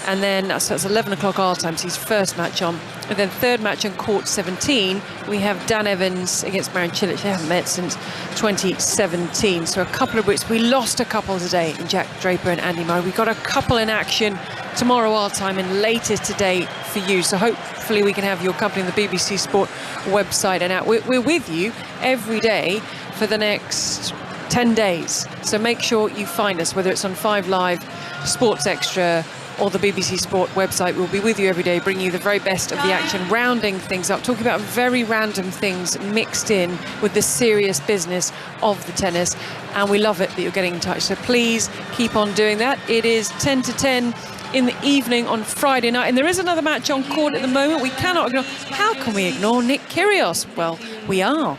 And then that's 11 o'clock our time, so his first match on. And then 3rd match on court 17, we have Dan Evans against Marin Cilic. They haven't met since 2017. So a couple of Brits. We lost a couple today in Jack Draper and Andy Murray. We've got a couple in action tomorrow our time and later today for you. So hopefully we can have your company on the BBC Sport website and app. We're with you every day for the next 10 days. So make sure you find us, whether it's on 5 Live, Sports Extra, or the BBC Sport website. We'll be with you every day, bringing you the very best of the action, rounding things up, talking about very random things mixed in with the serious business of the tennis. And we love it that you're getting in touch. So please keep on doing that. It is 10 to 10 in the evening on Friday night. And there is another match on court at the moment. We cannot ignore. How can we ignore Nick Kyrgios? Well, we are.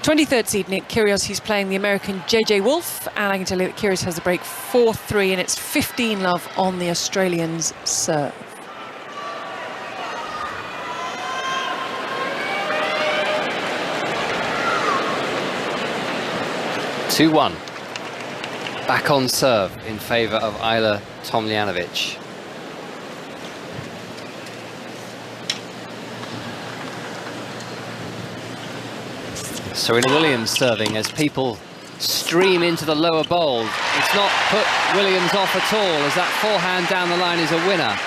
23rd seed Nick Kyrgios, he's playing the American JJ Wolf, and I can tell you that Kyrgios has the break 4-3, and it's 15 love on the Australian's serve. (2-1). Back on serve in favour of Ajla Tomljanović. Serena Williams serving as people stream into the lower bowl. It's not put Williams off at all, as that forehand down the line is a winner.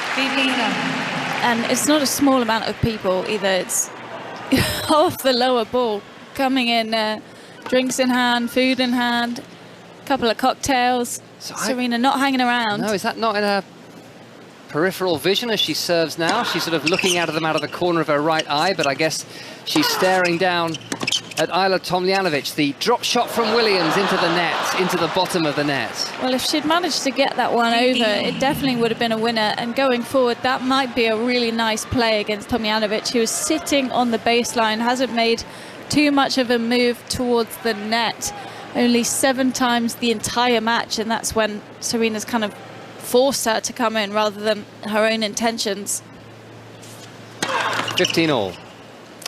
And it's not a small amount of people either. It's half the lower ball coming in, drinks in hand, food in hand, a couple of cocktails. So Serena not hanging around. No, is that not in her peripheral vision as she serves now. She's sort of looking at them out of the corner of her right eye, but I guess she's staring down at Ajla Tomljanović. The drop shot from Williams into the net, into the bottom of the net. Well, if she'd managed to get that one over, it definitely would have been a winner. And going forward, that might be a really nice play against Tomljanović, who is sitting on the baseline, hasn't made too much of a move towards the net. Only 7 times the entire match, and that's when Serena's kind of forced her to come in rather than her own intentions. 15 all.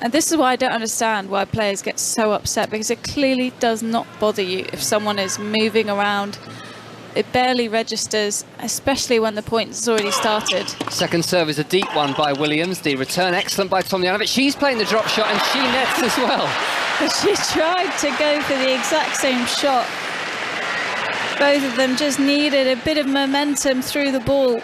And this is why I don't understand why players get so upset, because it clearly does not bother you if someone is moving around. It barely registers, especially when the point has already started. Second serve is a deep one by Williams. The return excellent by Tomljanović. She's playing the drop shot and she nets as well. But she tried to go for the exact same shot. Both of them just needed a bit of momentum through the ball.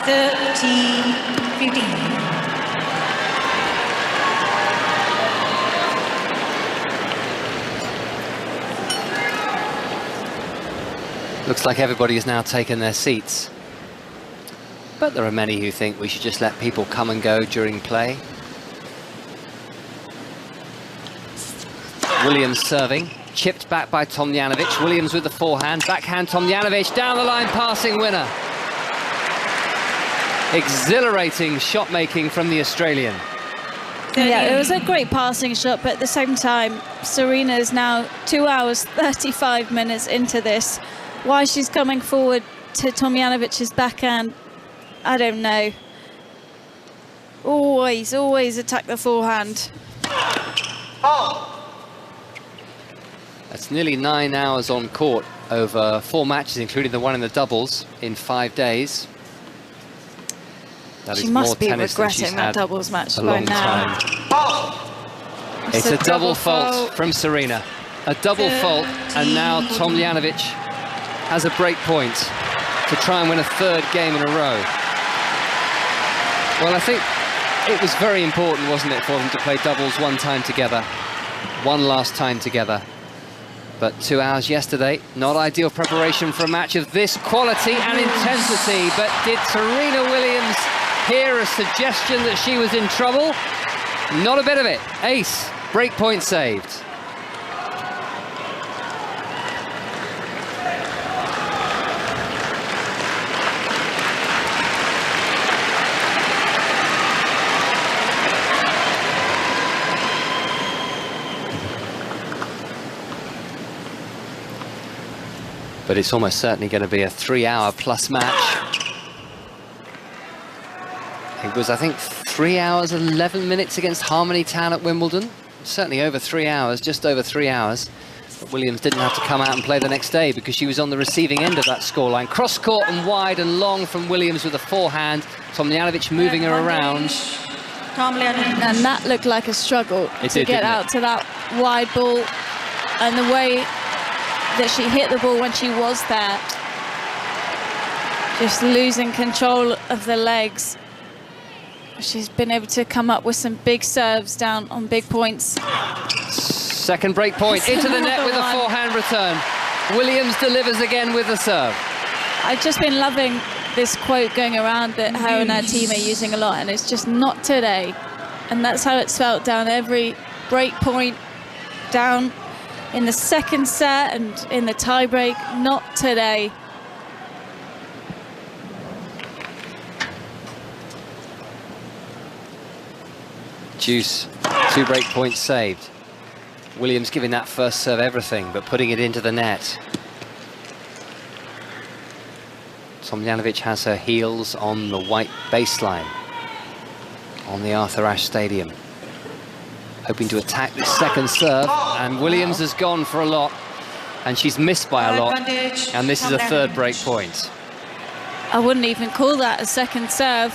13-15. Looks like everybody has now taken their seats. But there are many who think we should just let people come and go during play. Williams serving, chipped back by Tomljanović. Williams with the forehand, backhand Tomljanović, down the line, passing winner. Exhilarating shot making from the Australian. Yeah, it was a great passing shot, but at the same time, Serena is now 2 hours, 35 minutes into this. Why she's coming forward to Tomljanovic's backhand, I don't know. Always attack the forehand. That's nearly 9 hours on court over 4 matches, including the one in the doubles in 5 days. That she is must more be tennis regretting that doubles match a by long now. time. It's a double fault from Serena. A double fault, and now Tomljanović has a break point to try and win a 3rd game in a row. Well, I think it was very important, wasn't it, for them to play doubles one time together, one last time together. But 2 hours yesterday, not ideal preparation for a match of this quality and intensity. But did Serena Williams hear a suggestion that she was in trouble? Not a bit of it. Ace, break point saved. But it's almost certainly going to be a 3-hour-plus match. It was, I think, 3 hours, 11 minutes against Harmony Town at Wimbledon. Certainly over 3 hours, just over 3 hours. But Williams didn't have to come out and play the next day because she was on the receiving end of that scoreline. Cross-court and wide and long from Williams with a forehand. Tomljanović moving her around. And that looked like a struggle to get out to that wide ball. And the way that she hit the ball when she was there, just losing control of the legs. She's been able to come up with some big serves down on big points. Second break point, into the net with a forehand return. Williams delivers again with the serve. I've just been loving this quote going around that her and her team are using a lot, and it's just not today. And that's how it's felt down every break point, down in the second set and in the tie-break. Not today. Deuce, 2 break points saved. Williams giving that first serve everything, but putting it into the net. Tomljanović has her heels on the white baseline on the Arthur Ashe Stadium. Hoping to attack this second serve, and Williams has gone for a lot, and she's missed by a lot, and this is a 3rd break point. I wouldn't even call that a second serve.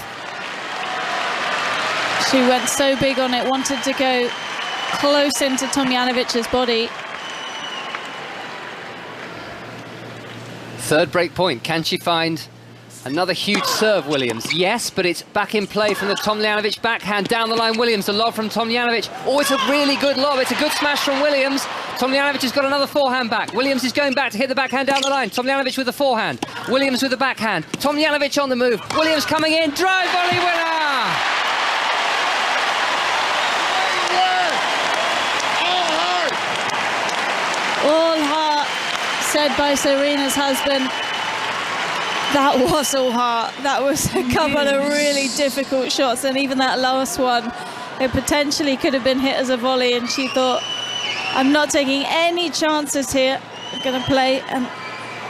She went so big on it, wanted to go close into Tomljanovic's body. 3rd break point. Can she find another huge serve, Williams? Yes, but it's back in play from the Tomljanović backhand. Down the line, Williams, the lob from Tomljanović. Oh, it's a really good lob. It's a good smash from Williams. Tomljanović has got another forehand back. Williams is going back to hit the backhand down the line. Tomljanović with the forehand. Williams with the backhand. Tomljanović on the move. Williams coming in. Drive volley winner! All heart, said by Serena's husband. That was all heart. That was a couple of really difficult shots, and even that last one, it potentially could have been hit as a volley, and she thought, I'm not taking any chances here. I'm going to play an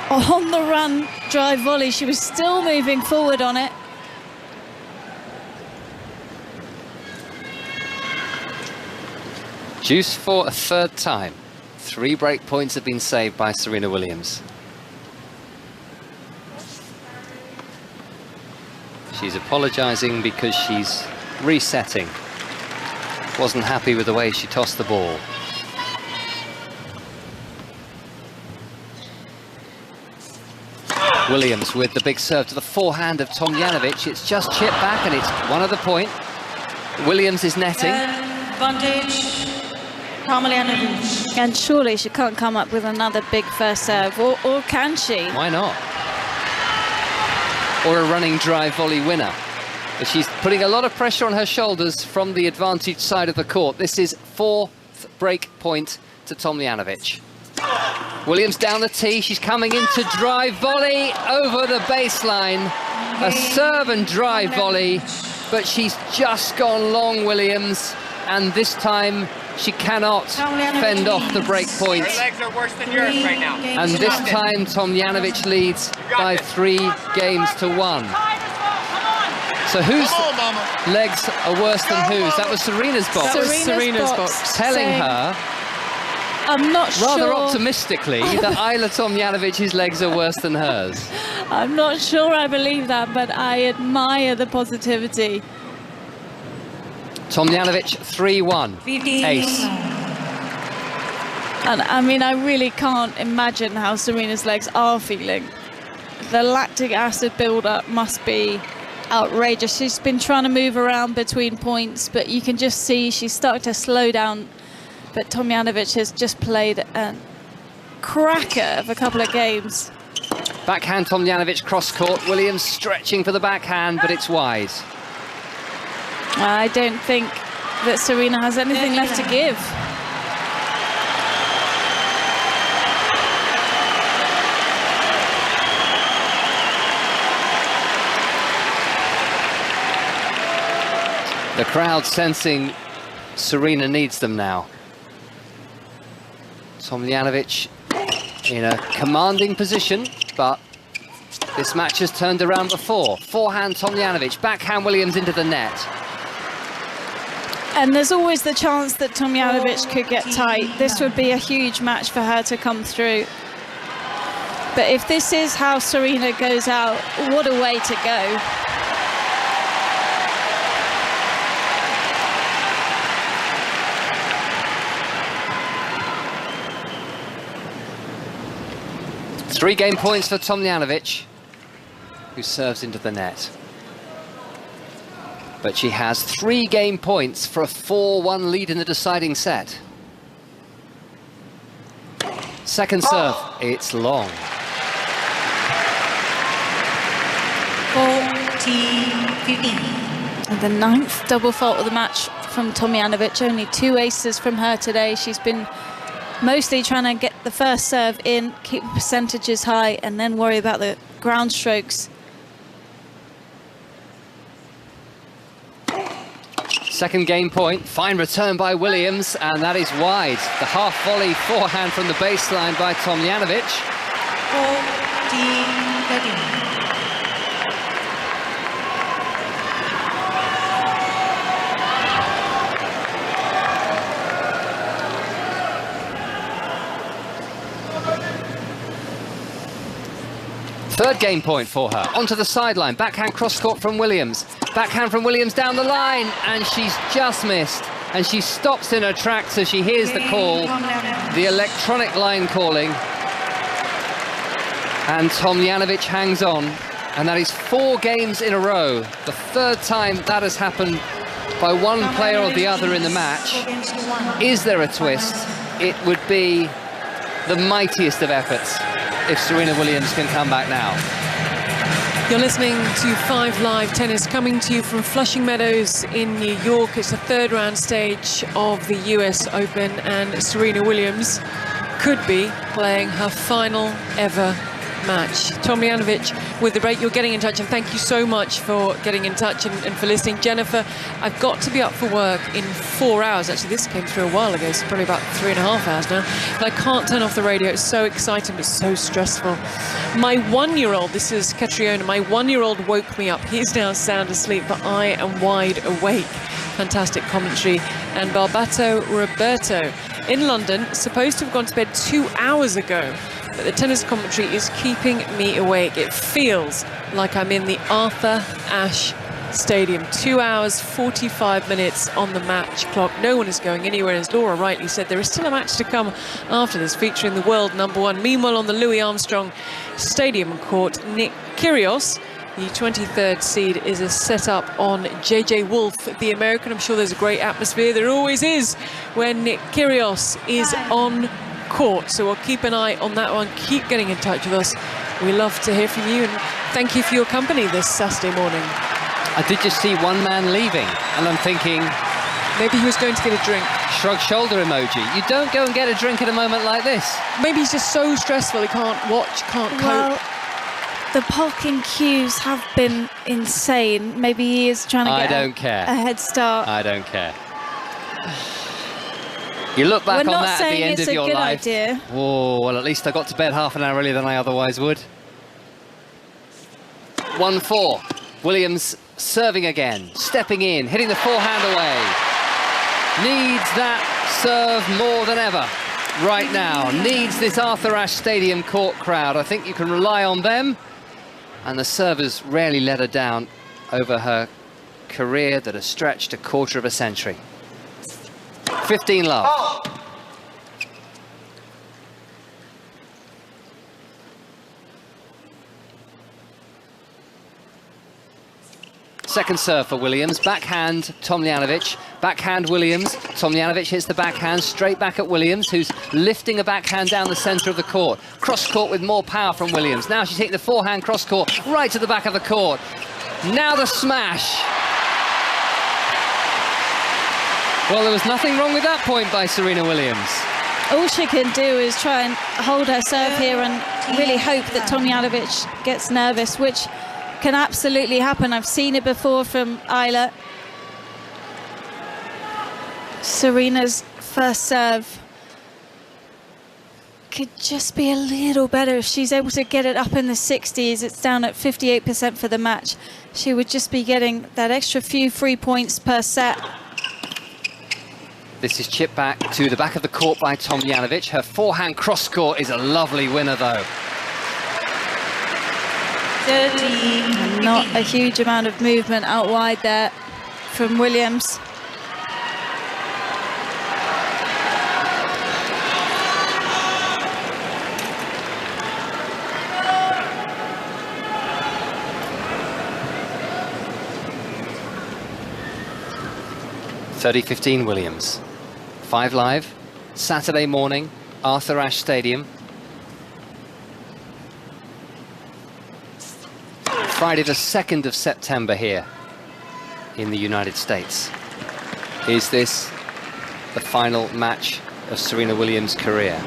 on-the-run drive volley. She was still moving forward on it. Juice for a third time. 3 break points have been saved by Serena Williams. She's apologising because she's resetting. Wasn't happy with the way she tossed the ball. Williams with the big serve to the forehand of Tomljanović. It's just chipped back and it's one of the point. Williams is netting. Advantage, Tomljanović. And surely she can't come up with another big first serve, or can she? Why not? Or a running drive volley winner. But she's putting a lot of pressure on her shoulders from the advantage side of the court. This is 4th break point to Tomljanović. Williams down the tee, she's coming in to drive volley over the baseline. A serve and drive volley, but she's just gone long, Williams, and this time she cannot fend off the break point. Her legs are worse than yours right now. And this time Tomljanović leads by 3 games to 1. So whose legs are worse than whose? That was Serena's box. That was Serena's box. Telling her, I'm not rather sure. optimistically, that Ajla Tomljanovic's legs are worse than hers. I'm not sure I believe that, but I admire the positivity. Tomljanović 3-1, ace. And I mean, I really can't imagine how Serena's legs are feeling. The lactic acid build-up must be outrageous. She's been trying to move around between points, but you can just see she's starting to slow down. But Tomljanović has just played a cracker of a couple of games. Backhand Tomljanović cross court. Williams stretching for the backhand, but it's wide. I don't think that Serena has anything left to give. The crowd sensing Serena needs them now. Tomljanović in a commanding position, but this match has turned around before. Forehand Tomljanović, backhand Williams into the net. And there's always the chance that Tomljanović could get tight. This would be a huge match for her to come through. But if this is how Serena goes out, what a way to go. Three game points for Tomljanović, who serves into the net. But she has 3 game points for a 4-1 lead in the deciding set. Second serve, it's long. 14-15. And the 9th double fault of the match from Tomljanović. Only 2 aces from her today. She's been mostly trying to get the first serve in, keep the percentages high, and then worry about the ground strokes. Second game point, fine return by Williams, and that is wide. The half volley forehand from the baseline by Tomljanović. 14-13. Third game point for her, onto the sideline, backhand cross court from Williams. Backhand from Williams down the line, and she's just missed. And she stops in her tracks as she hears the call, the electronic line calling. And Tomljanović hangs on, and that is 4 games in a row. The 3rd time that has happened by one player or the other in the match. Is there a twist? it would be the mightiest of efforts if Serena Williams can come back now. You're listening to 5 Live Tennis, coming to you from Flushing Meadows in New York. It's the third round stage of the US Open, and Serena Williams could be playing her final ever match. Tomljanović with the break. You're getting in touch, and thank you so much for getting in touch and for listening. Jennifer, I've got to be up for work in 4 hours. Actually, this came through a while ago, so probably about 3.5 hours now. But I can't turn off the radio. It's so exciting, but so stressful. My 1-year-old, this is Catriona, my 1-year-old woke me up. He's now sound asleep, but I am wide awake. Fantastic commentary. And Barbato Roberto in London, supposed to have gone to bed 2 hours ago. But the tennis commentary is keeping me awake. It feels like I'm in the Arthur Ashe Stadium. 2 hours, 45 minutes on the match clock. No one is going anywhere. As Laura rightly said, there is still a match to come after this, featuring the world #1. Meanwhile, on the Louis Armstrong Stadium court, Nick Kyrgios, the 23rd seed, is a set-up on JJ Wolf, the American. I'm sure there's a great atmosphere. There always is when Nick Kyrgios is on court, so we'll keep an eye on that one. Keep getting in touch with us. We love to hear from you, and thank you for your company this Saturday morning. I did just see one man leaving, and I'm thinking, maybe he was going to get a drink. Shrug shoulder emoji. You don't go and get a drink at a moment like this. Maybe he's just so stressful he can't watch, can't cope. Well, the parking queues have been insane. Maybe he is trying to get a head start. I don't care. You look back on that at the end of your life. Idea. Oh, well, at least I got to bed half an hour earlier than I otherwise would. 1-4. Williams serving again, stepping in, hitting the forehand away. Needs that serve more than ever right now. Needs this Arthur Ashe Stadium court crowd. I think you can rely on them. And the servers rarely let her down over her career that has stretched a quarter of a century. 15 love. Second serve for Williams. Backhand, Tomljanović. Backhand, Williams. Tomljanović hits the backhand straight back at Williams, who's lifting a backhand down the centre of the court. Cross court with more power from Williams. Now she's hitting the forehand cross court right to the back of the court. Now the smash. Well, there was nothing wrong with that point by Serena Williams. All she can do is try and hold her serve here and really hope that Tomljanović gets nervous, which can absolutely happen. I've seen it before from Ajla. Serena's first serve could just be a little better if she's able to get it up in the 60s. It's down at 58% for the match. She would just be getting that extra few free points per set. This is chipped back to the back of the court by Tomljanović. Her forehand cross court is a lovely winner, though. Not a huge amount of movement out wide there from Williams. (30-15) Williams. 5 Live, Saturday morning, Arthur Ashe Stadium. Friday the 2nd of September here in the United States. Is this the final match of Serena Williams' career?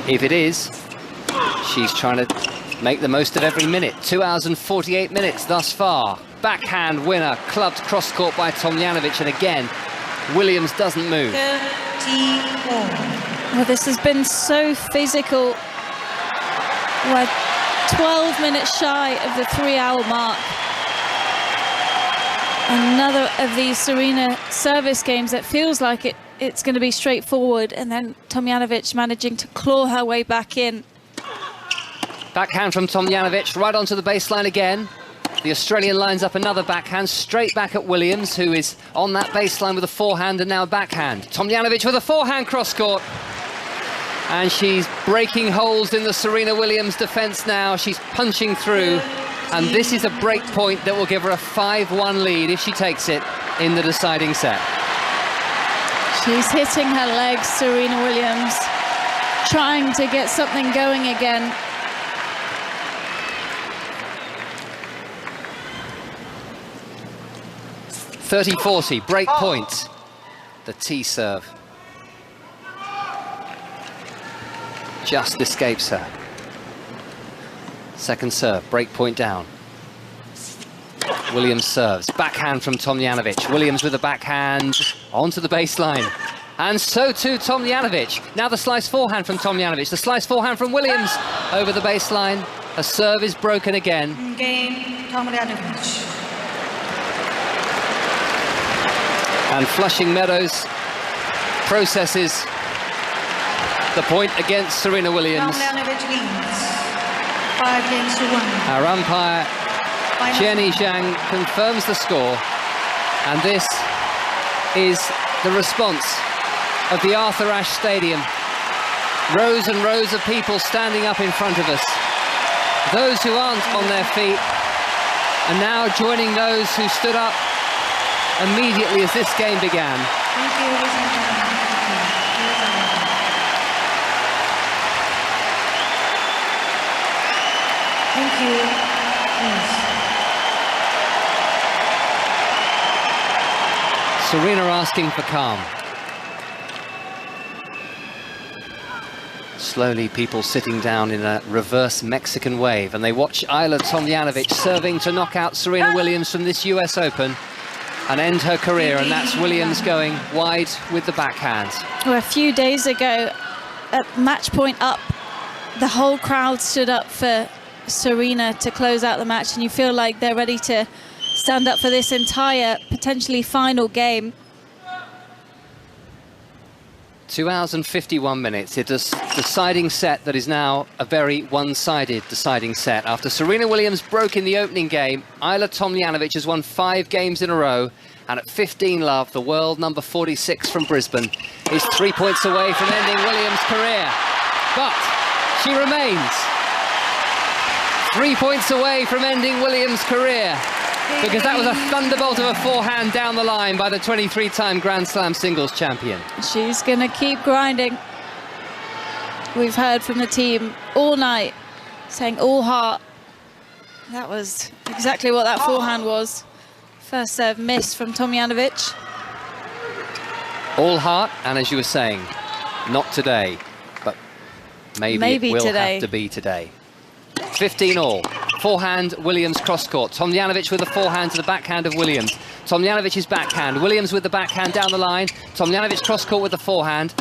If it is, she's trying to make the most of every minute. 2 hours and 48 minutes thus far. Backhand winner, clubbed cross-court by Tomljanović, and again, Williams doesn't move. Well, this has been so physical. We're 12 minutes shy of the 3-hour mark. Another of these Serena service games that feels like it's going to be straightforward, and then Tomljanović managing to claw her way back in. Backhand from Tomljanović, right onto the baseline again. The Australian lines up another backhand, straight back at Williams, who is on that baseline with a forehand and now a backhand. Tomljanović with a forehand cross-court. And she's breaking holes in the Serena Williams defence now. She's punching through. And this is a break point that will give her a 5-1 lead if she takes it in the deciding set. She's hitting her legs, Serena Williams, trying to get something going again. .30-40, break point. The T serve just escapes her. Second serve, break point down. Williams serves, backhand from Tomljanović. Williams with a backhand onto the baseline. And so too Tomljanović. Now the slice forehand from Tomljanović. The slice forehand from Williams over the baseline. Her serve is broken again. Game, Tomljanović. And Flushing Meadows processes the point against Serena Williams. Tomljanović leads 5-1. Our umpire, Jenny Zhang, confirms the score. And this is the response of the Arthur Ashe Stadium. Rows and rows of people standing up in front of us. Those who aren't on their feet are now joining those who stood up immediately as this game began. Thank you, ladies and gentlemen. Thank you. Yes. Serena asking for calm. Slowly people sitting down in a reverse Mexican wave, and they watch Ajla Tomljanović serving to knock out Serena Williams from this US Open and end her career, and that's Williams going wide with the backhand. Well, a few days ago, at match point up, the whole crowd stood up for Serena to close out the match, and you feel like they're ready to stand up for this entire, potentially final game. 2 hours and 51 minutes. It is a deciding set that is now a very one-sided deciding set. After Serena Williams broke in the opening game, Ajla Tomljanović has won 5 games in a row, and at 15 love, the world number 46 from Brisbane is 3 points away from ending Williams' career. But she remains 3 points away from ending Williams' career, because that was a thunderbolt of a forehand down the line by the 23-time Grand Slam singles champion. She's going to keep grinding. We've heard from the team all night saying all heart. That was exactly what that forehand was. First serve miss from Tomljanović. All heart, and as you were saying, not today, but maybe it will today. have to be today. 15 all. Forehand, Williams cross-court. Tomljanović with a forehand to the backhand of Williams. Tomljanović's backhand. Williams with the backhand down the line. Tomljanović cross-court with the forehand.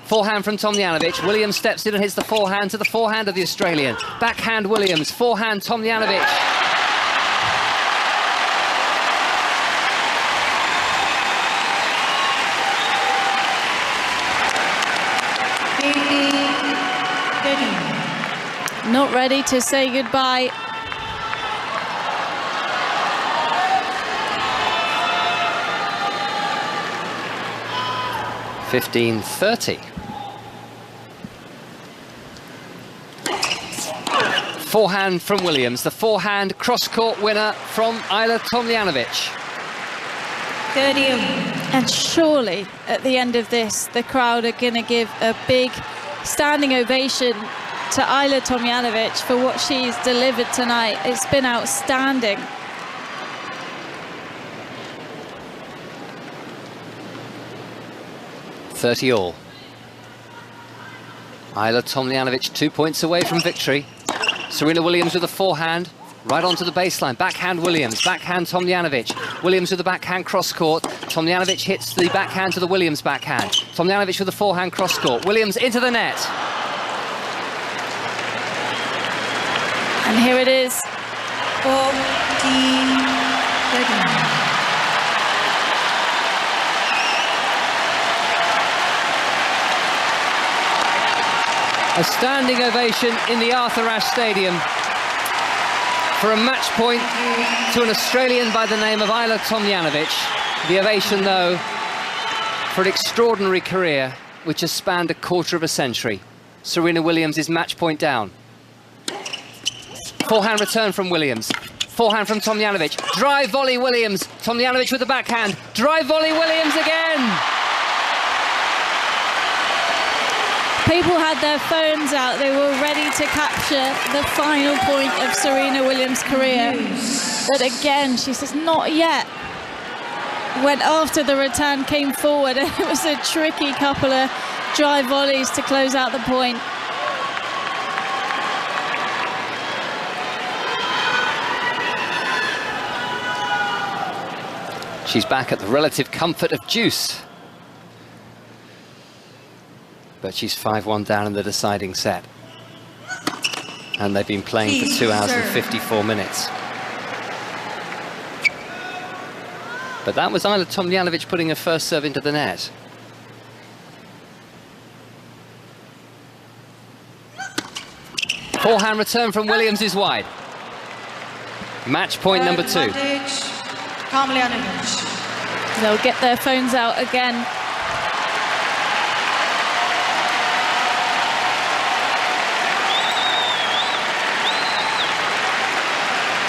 Forehand from Tomljanović. Williams steps in and hits the forehand to the forehand of the Australian. Backhand Williams. Forehand Tomljanović. Not ready to say goodbye. .15.30. Forehand from Williams, the forehand cross-court winner from Ajla Tomljanović. 30. And surely at the end of this, the crowd are going to give a big standing ovation to Ajla Tomljanović for what she's delivered tonight. It's been outstanding. .30 all. Ajla Tomljanović 2 points away from victory. Serena Williams with a forehand, right onto the baseline. Backhand Williams, backhand Tomljanović. Williams with the backhand cross-court. Tomljanović hits the backhand to the Williams backhand. Tomljanović with the forehand cross-court. Williams into the net. And here it is. 14-30. A standing ovation in the Arthur Ashe Stadium for a match point to an Australian by the name of Ajla Tomljanović. The ovation, though, for an extraordinary career which has spanned a quarter of a century. Serena Williams is match point down. Forehand return from Williams. Forehand from Tomljanović. Drive volley Williams. Tomljanović with the backhand. Drive volley Williams again. People had their phones out. They were ready to capture the final point of Serena Williams' career. But again, she says, not yet. Went after the return, came forward, and it was a tricky couple of drive volleys to close out the point. She's back at the relative comfort of deuce. But she's 5-1 down in the deciding set. And they've been playing for 2 hours and 54 minutes. But that was Ajla Tomljanović putting her first serve into the net. Forehand return from Williams is wide. Match point number 2. They'll get their phones out again.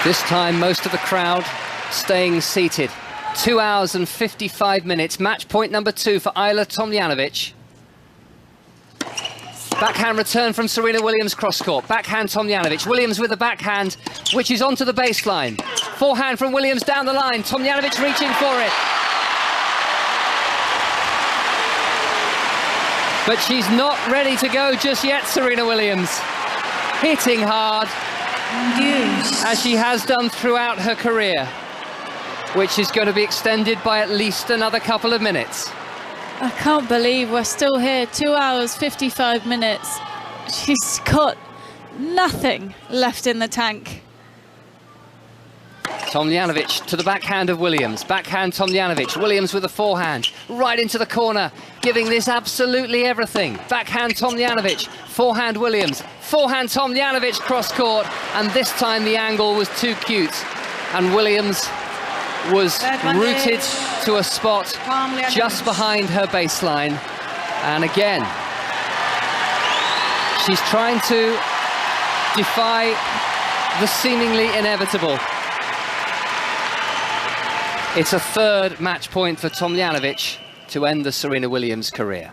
This time, most of the crowd staying seated. 2 hours and 55 minutes. Match point number 2 for Ajla Tomljanović. Backhand return from Serena Williams cross court. Backhand Tomljanović. Williams with the backhand, which is onto the baseline. Forehand from Williams down the line. Tomljanović reaching for it. But she's not ready to go just yet, Serena Williams. Hitting hard, as she has done throughout her career, which is going to be extended by at least another couple of minutes. I can't believe we're still here, 2 hours, 55 minutes. She's got nothing left in the tank. Tomljanović to the backhand of Williams. Backhand Tomljanović. Williams with a forehand. Right into the corner, giving this absolutely everything. Backhand Tomljanović. Forehand Williams. Forehand Tomljanović cross court. And this time the angle was too cute. And Williams was rooted to a spot just behind her baseline. And again, she's trying to defy the seemingly inevitable. It's a third match point for Tomljanović to end the Serena Williams career.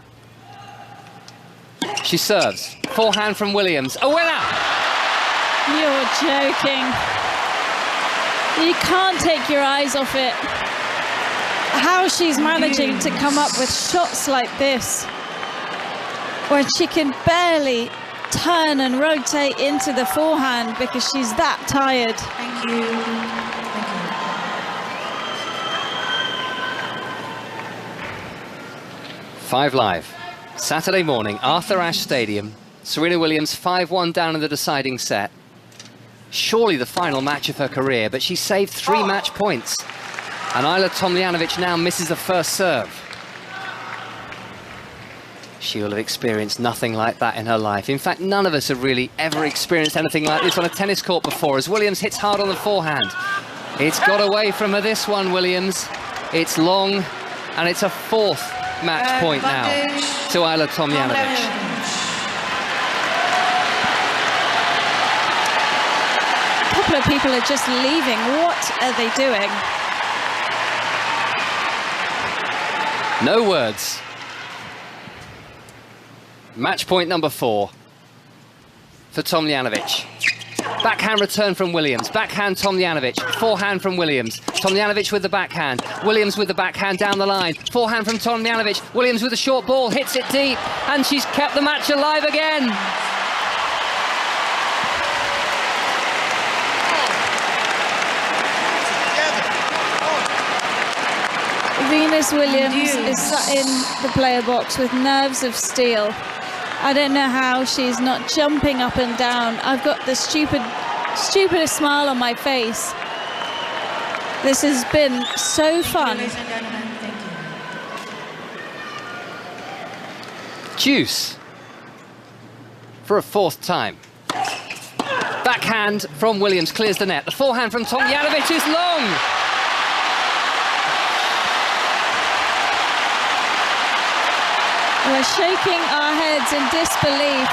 She serves. Forehand from Williams. A winner! You're joking. You can't take your eyes off it. How she's managing to come up with shots like this, when she can barely turn and rotate into the forehand because she's that tired. Thank you. Five Live. Saturday morning, Arthur Ashe Stadium. Serena Williams 5-1 down in the deciding set. Surely the final match of her career, but she saved 3 match points. And Ajla Tomljanović now misses the first serve. She will have experienced nothing like that in her life. In fact, none of us have really ever experienced anything like this on a tennis court before, as Williams hits hard on the forehand. It's got away from her, this one, Williams. It's long, and it's a 4th match point now to Ajla Tomljanović. A couple of people are just leaving. What are they doing? No words. Match point number 4 for Tomljanović. Backhand return from Williams. Backhand Tomljanović. Forehand from Williams. Tomljanović with the backhand. Williams with the backhand down the line. Forehand from Tomljanović. Williams with a short ball. Hits it deep. And she's kept the match alive again. Venus Williams is sat in the player box with nerves of steel. I don't know how she's not jumping up and down. I've got the stupidest smile on my face. This has been so fun. Deuce for a 4th time. Backhand from Williams clears the net. The forehand from Tomljanović is long. We're shaking our heads in disbelief.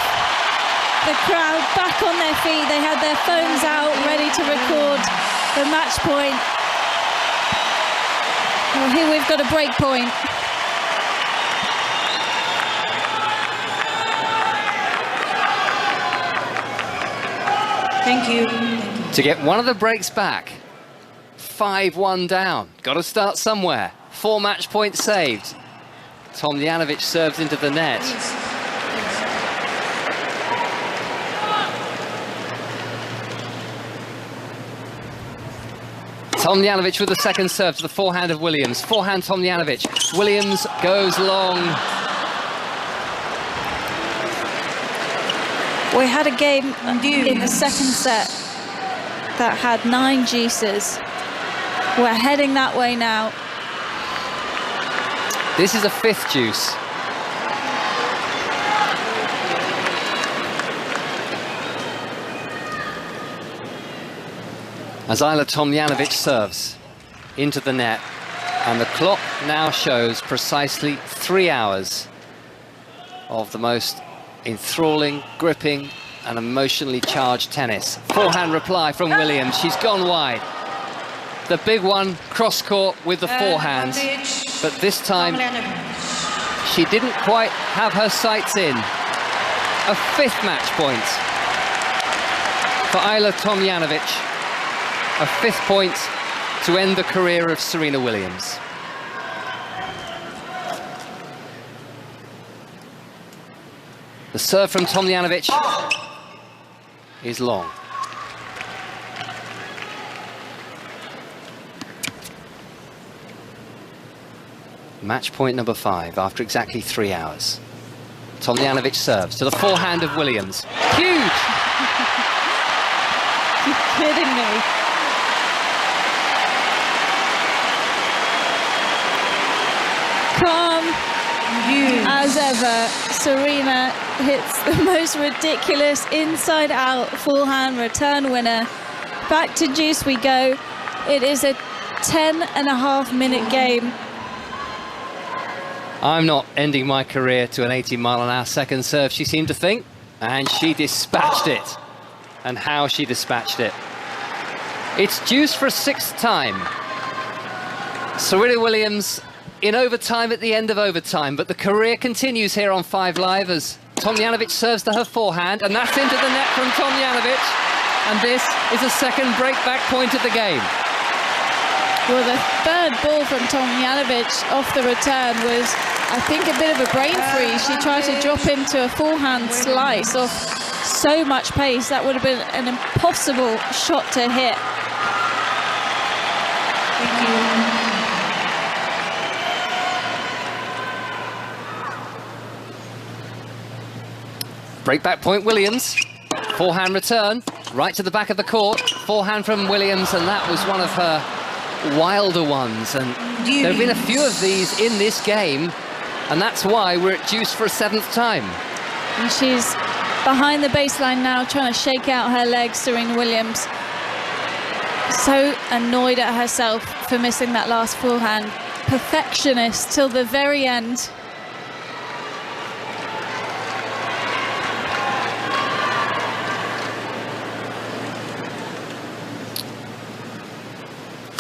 The crowd back on their feet. They had their phones out, ready to record the match point. Well, here we've got a break point. Thank you. To get one of the breaks back. 5-1 down. Got to start somewhere. 4 match points saved. Tomljanović serves into the net. Tomljanović with the second serve to the forehand of Williams. Forehand Tomljanović. Williams goes long. We had a game in the second set that had 9 deuces. We're heading that way now. This is a 5th deuce. As Ajla Tomljanović serves into the net, and the clock now shows precisely 3 hours of the most enthralling, gripping and emotionally charged tennis. Forehand reply from Williams. She's gone wide. The big one, cross court with the forehand, but this time she didn't quite have her sights in. A 5th match point for Ajla Tomljanović. A 5th point to end the career of Serena Williams. The serve from Tomljanović is long. Match point number 5 after exactly 3 hours. Tomljanović serves to the forehand of Williams. Huge! You're kidding me. Calm as ever. Serena hits the most ridiculous inside-out forehand return winner. Back to deuce we go. It is a 10.5-minute game. I'm not ending my career to an 80-mile-an-hour second serve, she seemed to think, and she dispatched it. And how she dispatched it. It's deuce for a 6th time. Serena Williams in overtime at the end of overtime, but the career continues here on 5 Live as Tomljanović serves to her forehand, and that's into the net from Tomljanović, and this is a second break-back point of the game. Well, the 3rd ball from Tomljanović off the return was, I think, a bit of a brain freeze. She tried to drop into a forehand slice off so much pace. That would have been an impossible shot to hit. Thank you. Break-back point Williams. Forehand return, right to the back of the court. Forehand from Williams, and that was one of her wilder ones. And there have been a few of these in this game, and that's why we're at deuce for a 7th time. And she's behind the baseline now, trying to shake out her legs, Serena Williams. So annoyed at herself for missing that last forehand. Perfectionist till the very end.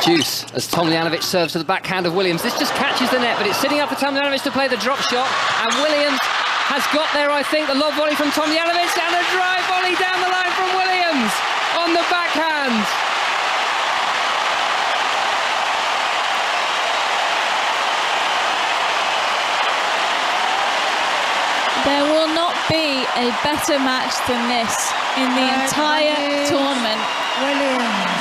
Deuce as Tomljanović serves to the backhand of Williams. This just catches the net, but it's sitting up for Tomljanović to play the drop shot, and Williams has got there, I think. The lob volley from Tomljanović and a drive volley down the line from Williams on the backhand. There will not be a better match than this in the entire tournament. Williams.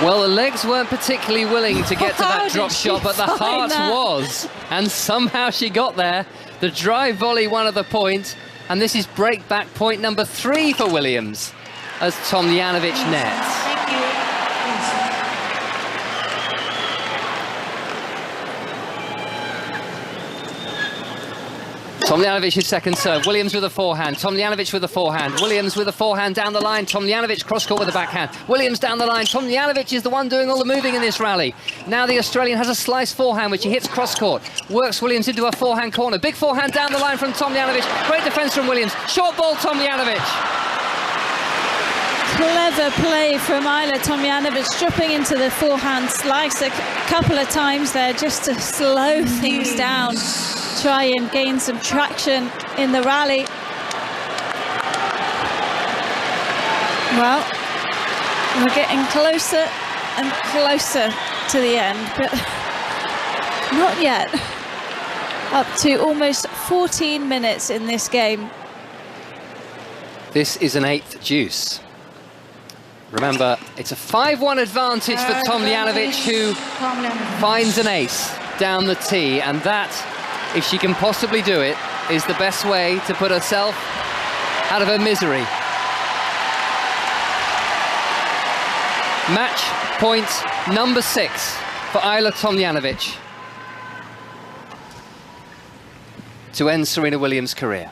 Well, the legs weren't particularly willing to get to that drop shot, but the heart was. And somehow she got there. The drive volley, one of the points. And this is break-back point number 3 for Williams as Tomljanović nets. Thank you. Tomljanović's second serve. Williams with a forehand. Tomljanović with a forehand. Williams with a forehand down the line. Tomljanović cross-court with a backhand. Williams down the line. Tomljanović is the one doing all the moving in this rally. Now the Australian has a slice forehand, which he hits cross-court. Works Williams into a forehand corner. Big forehand down the line from Tomljanović. Great defence from Williams. Short ball, Tomljanović. clever play from Ajla Tomljanović, dropping into the forehand slice a couple of times there just to slow things down, try and gain some traction in the rally. Well, we're getting closer and closer to the end, but not yet. Up to almost 14 minutes in this game. This is an 8th deuce. Remember, it's a 5-1 advantage for Tomljanović, who finds an ace down the tee, and that, if she can possibly do it, is the best way to put herself out of her misery. Match point number 6 for Ajla Tomljanović to end Serena Williams' career.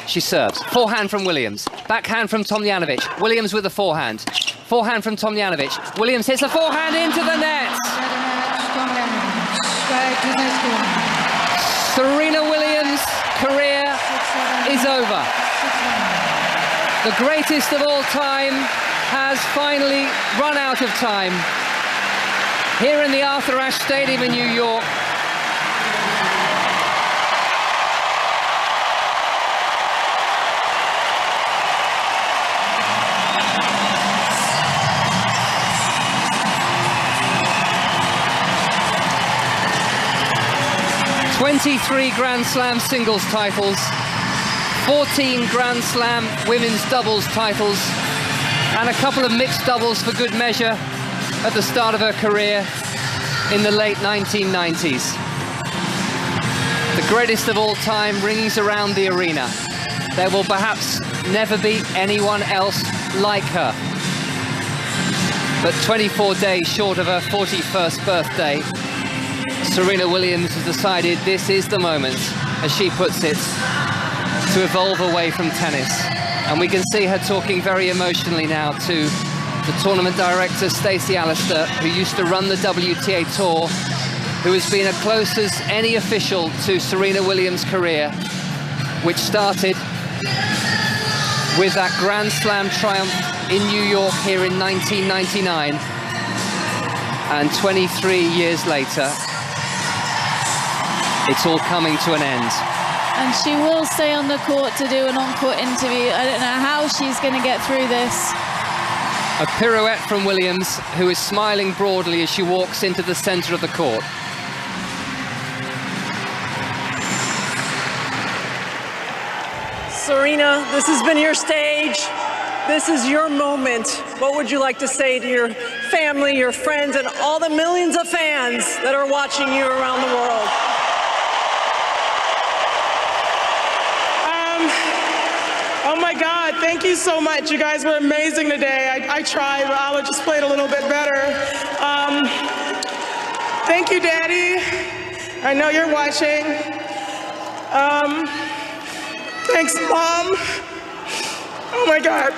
She serves. Forehand from Williams. Backhand from Tomljanović. Williams with the forehand. Forehand from Tomljanović. Williams hits the forehand into the net. Serena Williams' career is over. The greatest of all time has finally run out of time. Here in the Arthur Ashe Stadium in New York, '23 Grand Slam singles titles, 14 Grand Slam women's doubles titles, and a couple of mixed doubles for good measure at the start of her career in the late 1990s. The greatest of all time rings around the arena. There will perhaps never be anyone else like her. But 24 days short of her 41st birthday, Serena Williams has decided this is the moment, as she puts it, to evolve away from tennis. And we can see her talking very emotionally now to the tournament director, Stacey Alister, who used to run the WTA Tour, who has been as close as any official to Serena Williams' career, which started with that Grand Slam triumph in New York here in 1999. And 23 years later, it's all coming to an end. And she will stay on the court to do an on-court interview. I don't know how she's going to get through this. A pirouette from Williams, who is smiling broadly as she walks into the center of the court. Serena, this has been your stage. This is your moment. What would you like to say to your family, your friends, and all the millions of fans that are watching you around the world? Oh my God, thank you so much. You guys were amazing today. I tried, but Ajla just played a little bit better. Thank you, Daddy. I know you're watching. Thanks, Mom. Oh my God.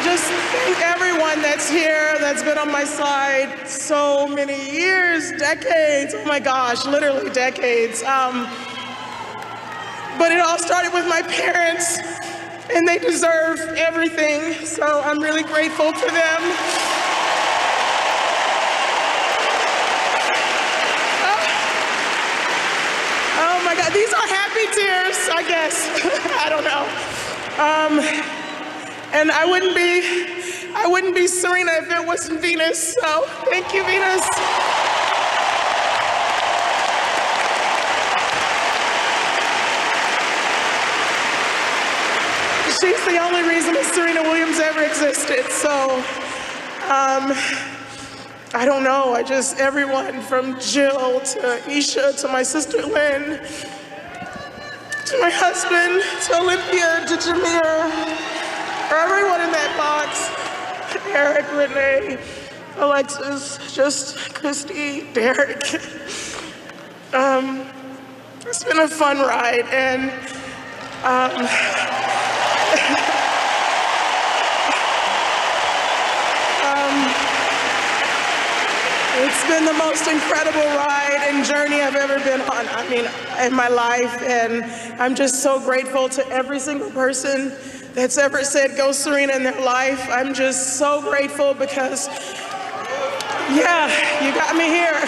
Just thank everyone that's here, that's been on my side so many years, decades, oh my gosh, literally decades. But it all started with my parents, and they deserve everything, so I'm really grateful for them. Oh my God, these are happy tears, I guess. I don't know. And I wouldn't be Serena if it wasn't Venus, so thank you, Venus. She's the only reason that Serena Williams ever existed, so I don't know, everyone from Jill to Isha to my sister Lynn, to my husband, to Olympia, to Jameer, everyone in that box, Eric, Renee, Alexis, just Christy, Derek. It's been a fun ride, and It's been the most incredible ride and journey I've ever been on, I mean, in my life. And I'm just so grateful to every single person that's ever said, go Serena, in their life. I'm just so grateful because, yeah, you got me here.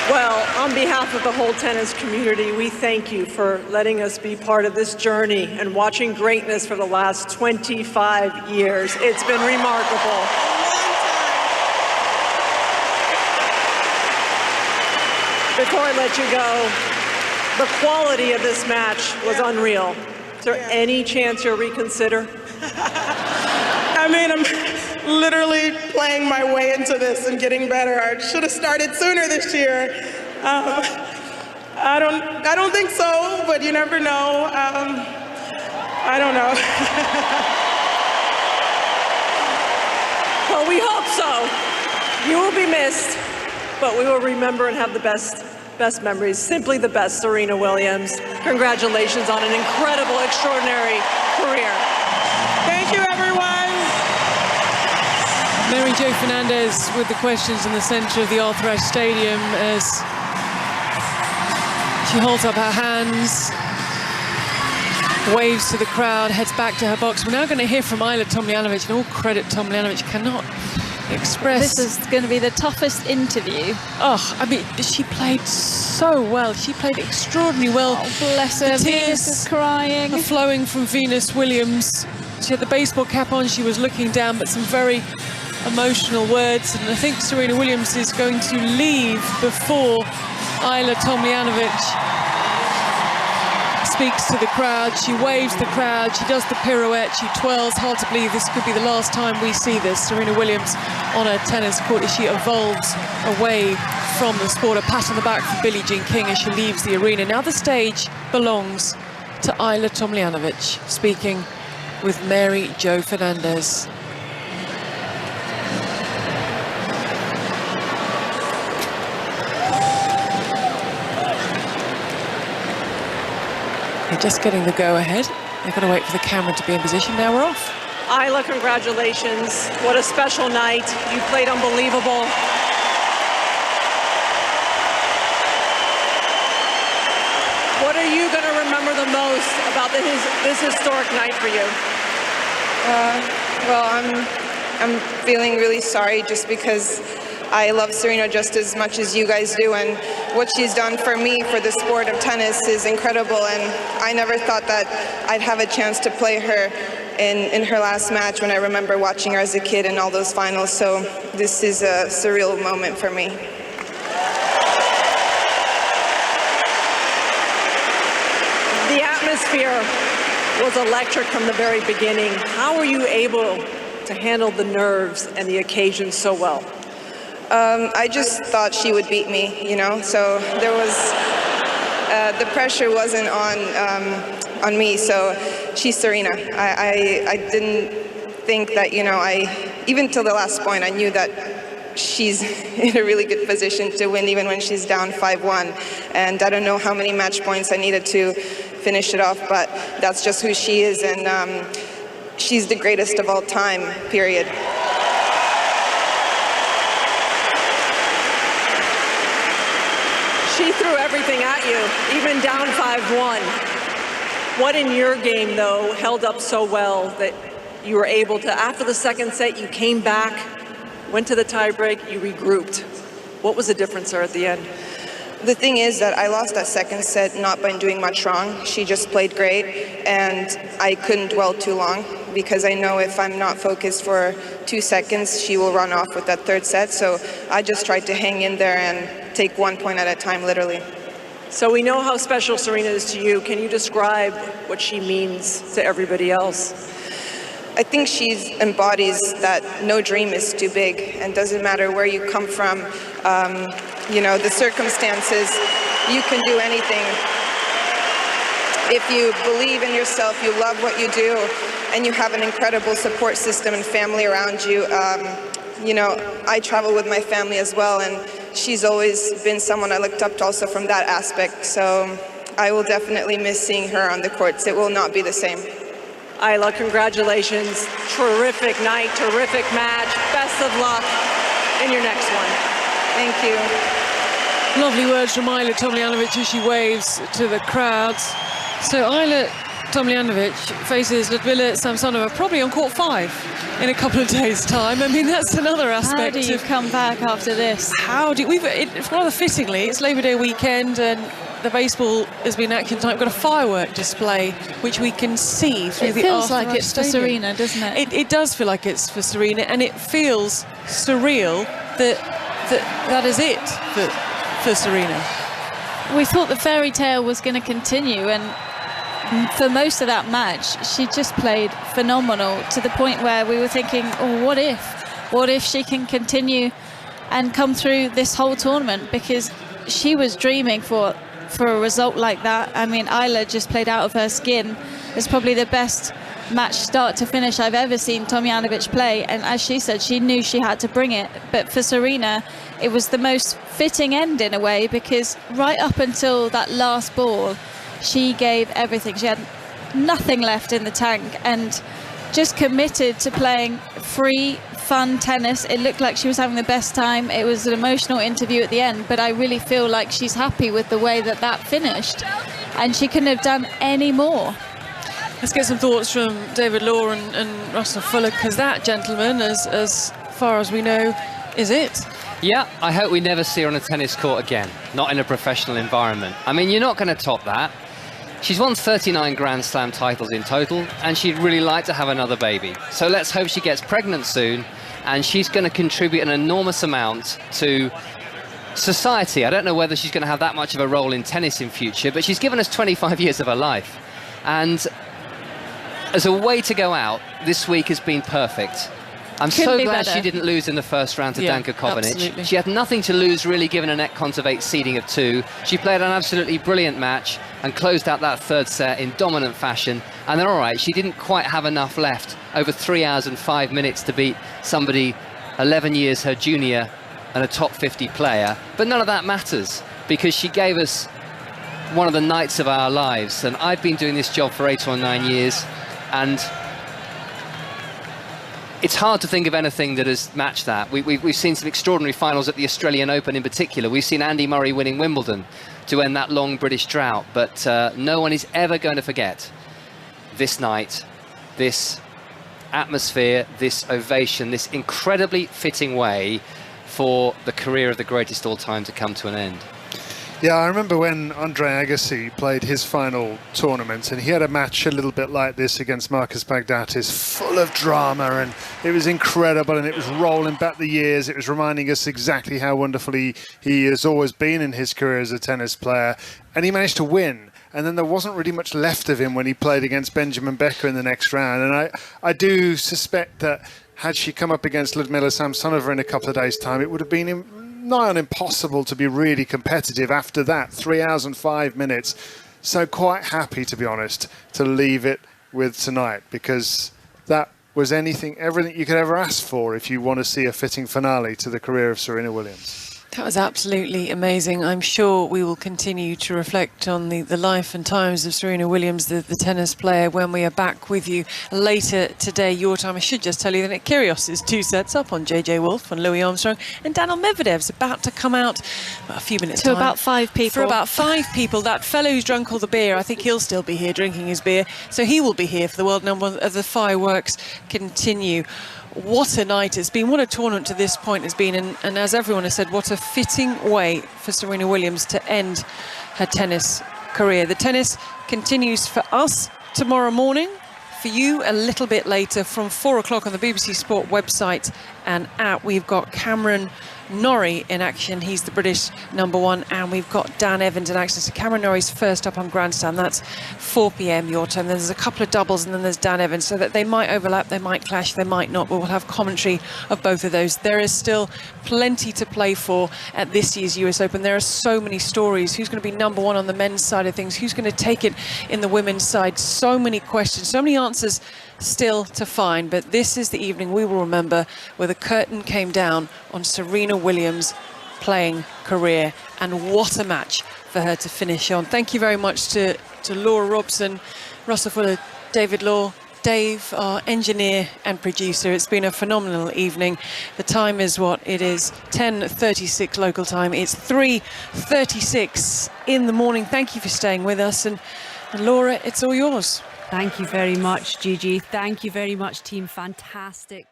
Well, on behalf of the whole tennis community, we thank you for letting us be part of this journey and watching greatness for the last 25 years. It's been remarkable. Before I let you go, the quality of this match was unreal. Is there any chance you'll reconsider? I mean, I'm literally playing my way into this and getting better. I should have started sooner this year. I don't think so, but you never know. I don't know. Well, we hope so. You will be missed, but we will remember and have the best memories. Simply the best, Serena Williams. Congratulations on an incredible, extraordinary career. Thank you, everyone. Mary Jo Fernandez with the questions in the center of the Arthur Ashe Stadium as she holds up her hands, waves to the crowd, heads back to her box. We're now going to hear from Ajla Tomljanović, and all credit Tomljanović cannot express. This is going to be the toughest interview. Oh, I mean, she played so well. She played extraordinarily well. Oh, bless her. Venus is crying. Are flowing from Venus Williams. She had the baseball cap on. She was looking down, but some very emotional words. And I think Serena Williams is going to leave before Ajla Tomljanović speaks to the crowd. She waves the crowd. She does the pirouette. She twirls. Hard to believe this could be the last time we see this. Serena Williams on a tennis court as she evolves away from the sport. A pat on the back from Billie Jean King as she leaves the arena. Now the stage belongs to Ajla Tomljanović, speaking with Mary Jo Fernandez. They're just getting the go-ahead. They're going to wait for the camera to be in position. Now we're off. Ajla, congratulations. What a special night. You played unbelievable. What are you going to remember the most about this historic night for you? Well, I'm feeling really sorry just because I love Serena just as much as you guys do, and what she's done for me, for the sport of tennis, is incredible, and I never thought that I'd have a chance to play her in her last match when I remember watching her as a kid in all those finals, so this is a surreal moment for me. The atmosphere was electric from the very beginning. How were you able to handle the nerves and the occasion so well? I just thought she would beat me, you know, so there was, the pressure wasn't on me, so she's Serena. I didn't think that, you know, even till the last point, I knew that she's in a really good position to win even when she's down 5-1, and I don't know how many match points I needed to finish it off, but that's just who she is, and she's the greatest of all time, period. She threw everything at you, even down 5-1. What in your game, though, held up so well that you were able to, after the second set, you came back, went to the tiebreak, you regrouped? What was the difference there at the end? The thing is that I lost that second set not by doing much wrong. She just played great, and I couldn't dwell too long because I know if I'm not focused for 2 seconds, she will run off with that third set. So I just tried to hang in there and take 1 point at a time, literally. So we know how special Serena is to you. Can you describe what she means to everybody else? I think she embodies that no dream is too big, and doesn't matter where you come from, you know, the circumstances, you can do anything. If you believe in yourself, you love what you do, and you have an incredible support system and family around you. You know, I travel with my family as well, and she's always been someone I looked up to also from that aspect. So I will definitely miss seeing her on the courts. It will not be the same. Ajla, congratulations. Terrific night, terrific match. Best of luck in your next one. Thank you. Lovely words from Ajla Tomljanović as she waves to the crowds. So Ajla Tomljanović faces Ludmila Samsonova probably on court 5 in a couple of days' time. I mean, that's another aspect. How do you come back after this? Rather fittingly, it's Labor Day weekend and the baseball has been action tonight. We've got a firework display which we can see through the feels like Arthur it's Stadium. for Serena, doesn't it? It does feel like it's for Serena, and it feels surreal that is it for Serena. We thought the fairy tale was going to continue, and for most of that match she just played phenomenal, to the point where we were thinking, oh, what if she can continue and come through this whole tournament, because she was dreaming for a result like that. I mean, Ajla just played out of her skin. It's probably the best match start to finish I've ever seen Tomljanović play, and as she said, she knew she had to bring it. But for Serena, it was the most fitting end in a way, because right up until that last ball she gave everything. She had nothing left in the tank and just committed to playing free, fun tennis. It looked like she was having the best time. It was an emotional interview at the end, but I really feel like she's happy with the way that finished, and she couldn't have done any more. Let's get some thoughts from David Law and Russell Fuller, because that, gentleman, as far as we know, is it. Yeah, I hope we never see her on a tennis court again, not in a professional environment. I mean, you're not going to top that. She's won 39 Grand Slam titles in total, and she'd really like to have another baby. So let's hope she gets pregnant soon, and she's going to contribute an enormous amount to society. I don't know whether she's going to have that much of a role in tennis in future, but she's given us 25 years of her life. And as a way to go out, this week has been perfect. I'm so glad she didn't lose in the first round to Danka Kovinic. Absolutely. She had nothing to lose, really, given a net cont of 8 seeding of 2. She played an absolutely brilliant match and closed out that third set in dominant fashion. And then, all right, she didn't quite have enough left, over 3 hours and 5 minutes, to beat somebody 11 years her junior and a top 50 player. But none of that matters, because she gave us one of the nights of our lives. And I've been doing this job for 8 or 9 years, and it's hard to think of anything that has matched that. We've seen some extraordinary finals at the Australian Open in particular. We've seen Andy Murray winning Wimbledon to end that long British drought. But no one is ever going to forget this night, this atmosphere, this ovation, this incredibly fitting way for the career of the greatest all time to come to an end. Yeah, I remember when Andre Agassi played his final tournament, and he had a match a little bit like this against Marcus Baghdatis, full of drama, and it was incredible, and it was rolling back the years. It was reminding us exactly how wonderful he has always been in his career as a tennis player, and he managed to win. And then there wasn't really much left of him when he played against Benjamin Becker in the next round. And I do suspect that had she come up against Ludmila Samsonova in a couple of days' time, it would have been nigh on impossible to be really competitive after that. 3 hours and 5 minutes. So quite happy, to be honest, to leave it with tonight, because that was everything you could ever ask for if you want to see a fitting finale to the career of Serena Williams. That was absolutely amazing. I'm sure we will continue to reflect on the life and times of Serena Williams, the tennis player, when we are back with you later today, your time. I should just tell you that Nick Kyrgios is 2 sets up on JJ Wolf and Louis Armstrong, and Daniil Medvedev's about to come out a few minutes to time. about 5 people. For about 5 people. That fellow who's drunk all the beer, I think he'll still be here drinking his beer, so he will be here for the world number as the fireworks continue. What a night it's been, what a tournament to this point has been, and as everyone has said, what a fitting way for Serena Williams to end her tennis career. The tennis continues for us tomorrow morning, for you a little bit later from 4 o'clock on the BBC Sport website and app. We've got Cameron Norrie in action. He's the British #1, and we've got Dan Evans in action. So Cameron Norrie's first up on Grandstand. That's 4 p.m. your time. Then there's a couple of doubles, and then there's Dan Evans, so that they might overlap, they might clash, they might not, but we'll have commentary of both of those. There is still plenty to play for at this year's US Open. There are so many stories. Who's going to be #1 on the men's side of things? Who's going to take it in the women's side? So many questions, so many answers still to find, but this is the evening we will remember where the curtain came down on Serena Williams playing career, and what a match for her to finish on. Thank you very much to Laura Robson, Russell Fuller, David Law, Dave, our engineer and producer. It's been a phenomenal evening. The time is what it is, 10:36 local time. It's 3:36 in the morning. Thank you for staying with us, and Laura, it's all yours. Thank you very much, Gigi. Thank you very much, team. Fantastic.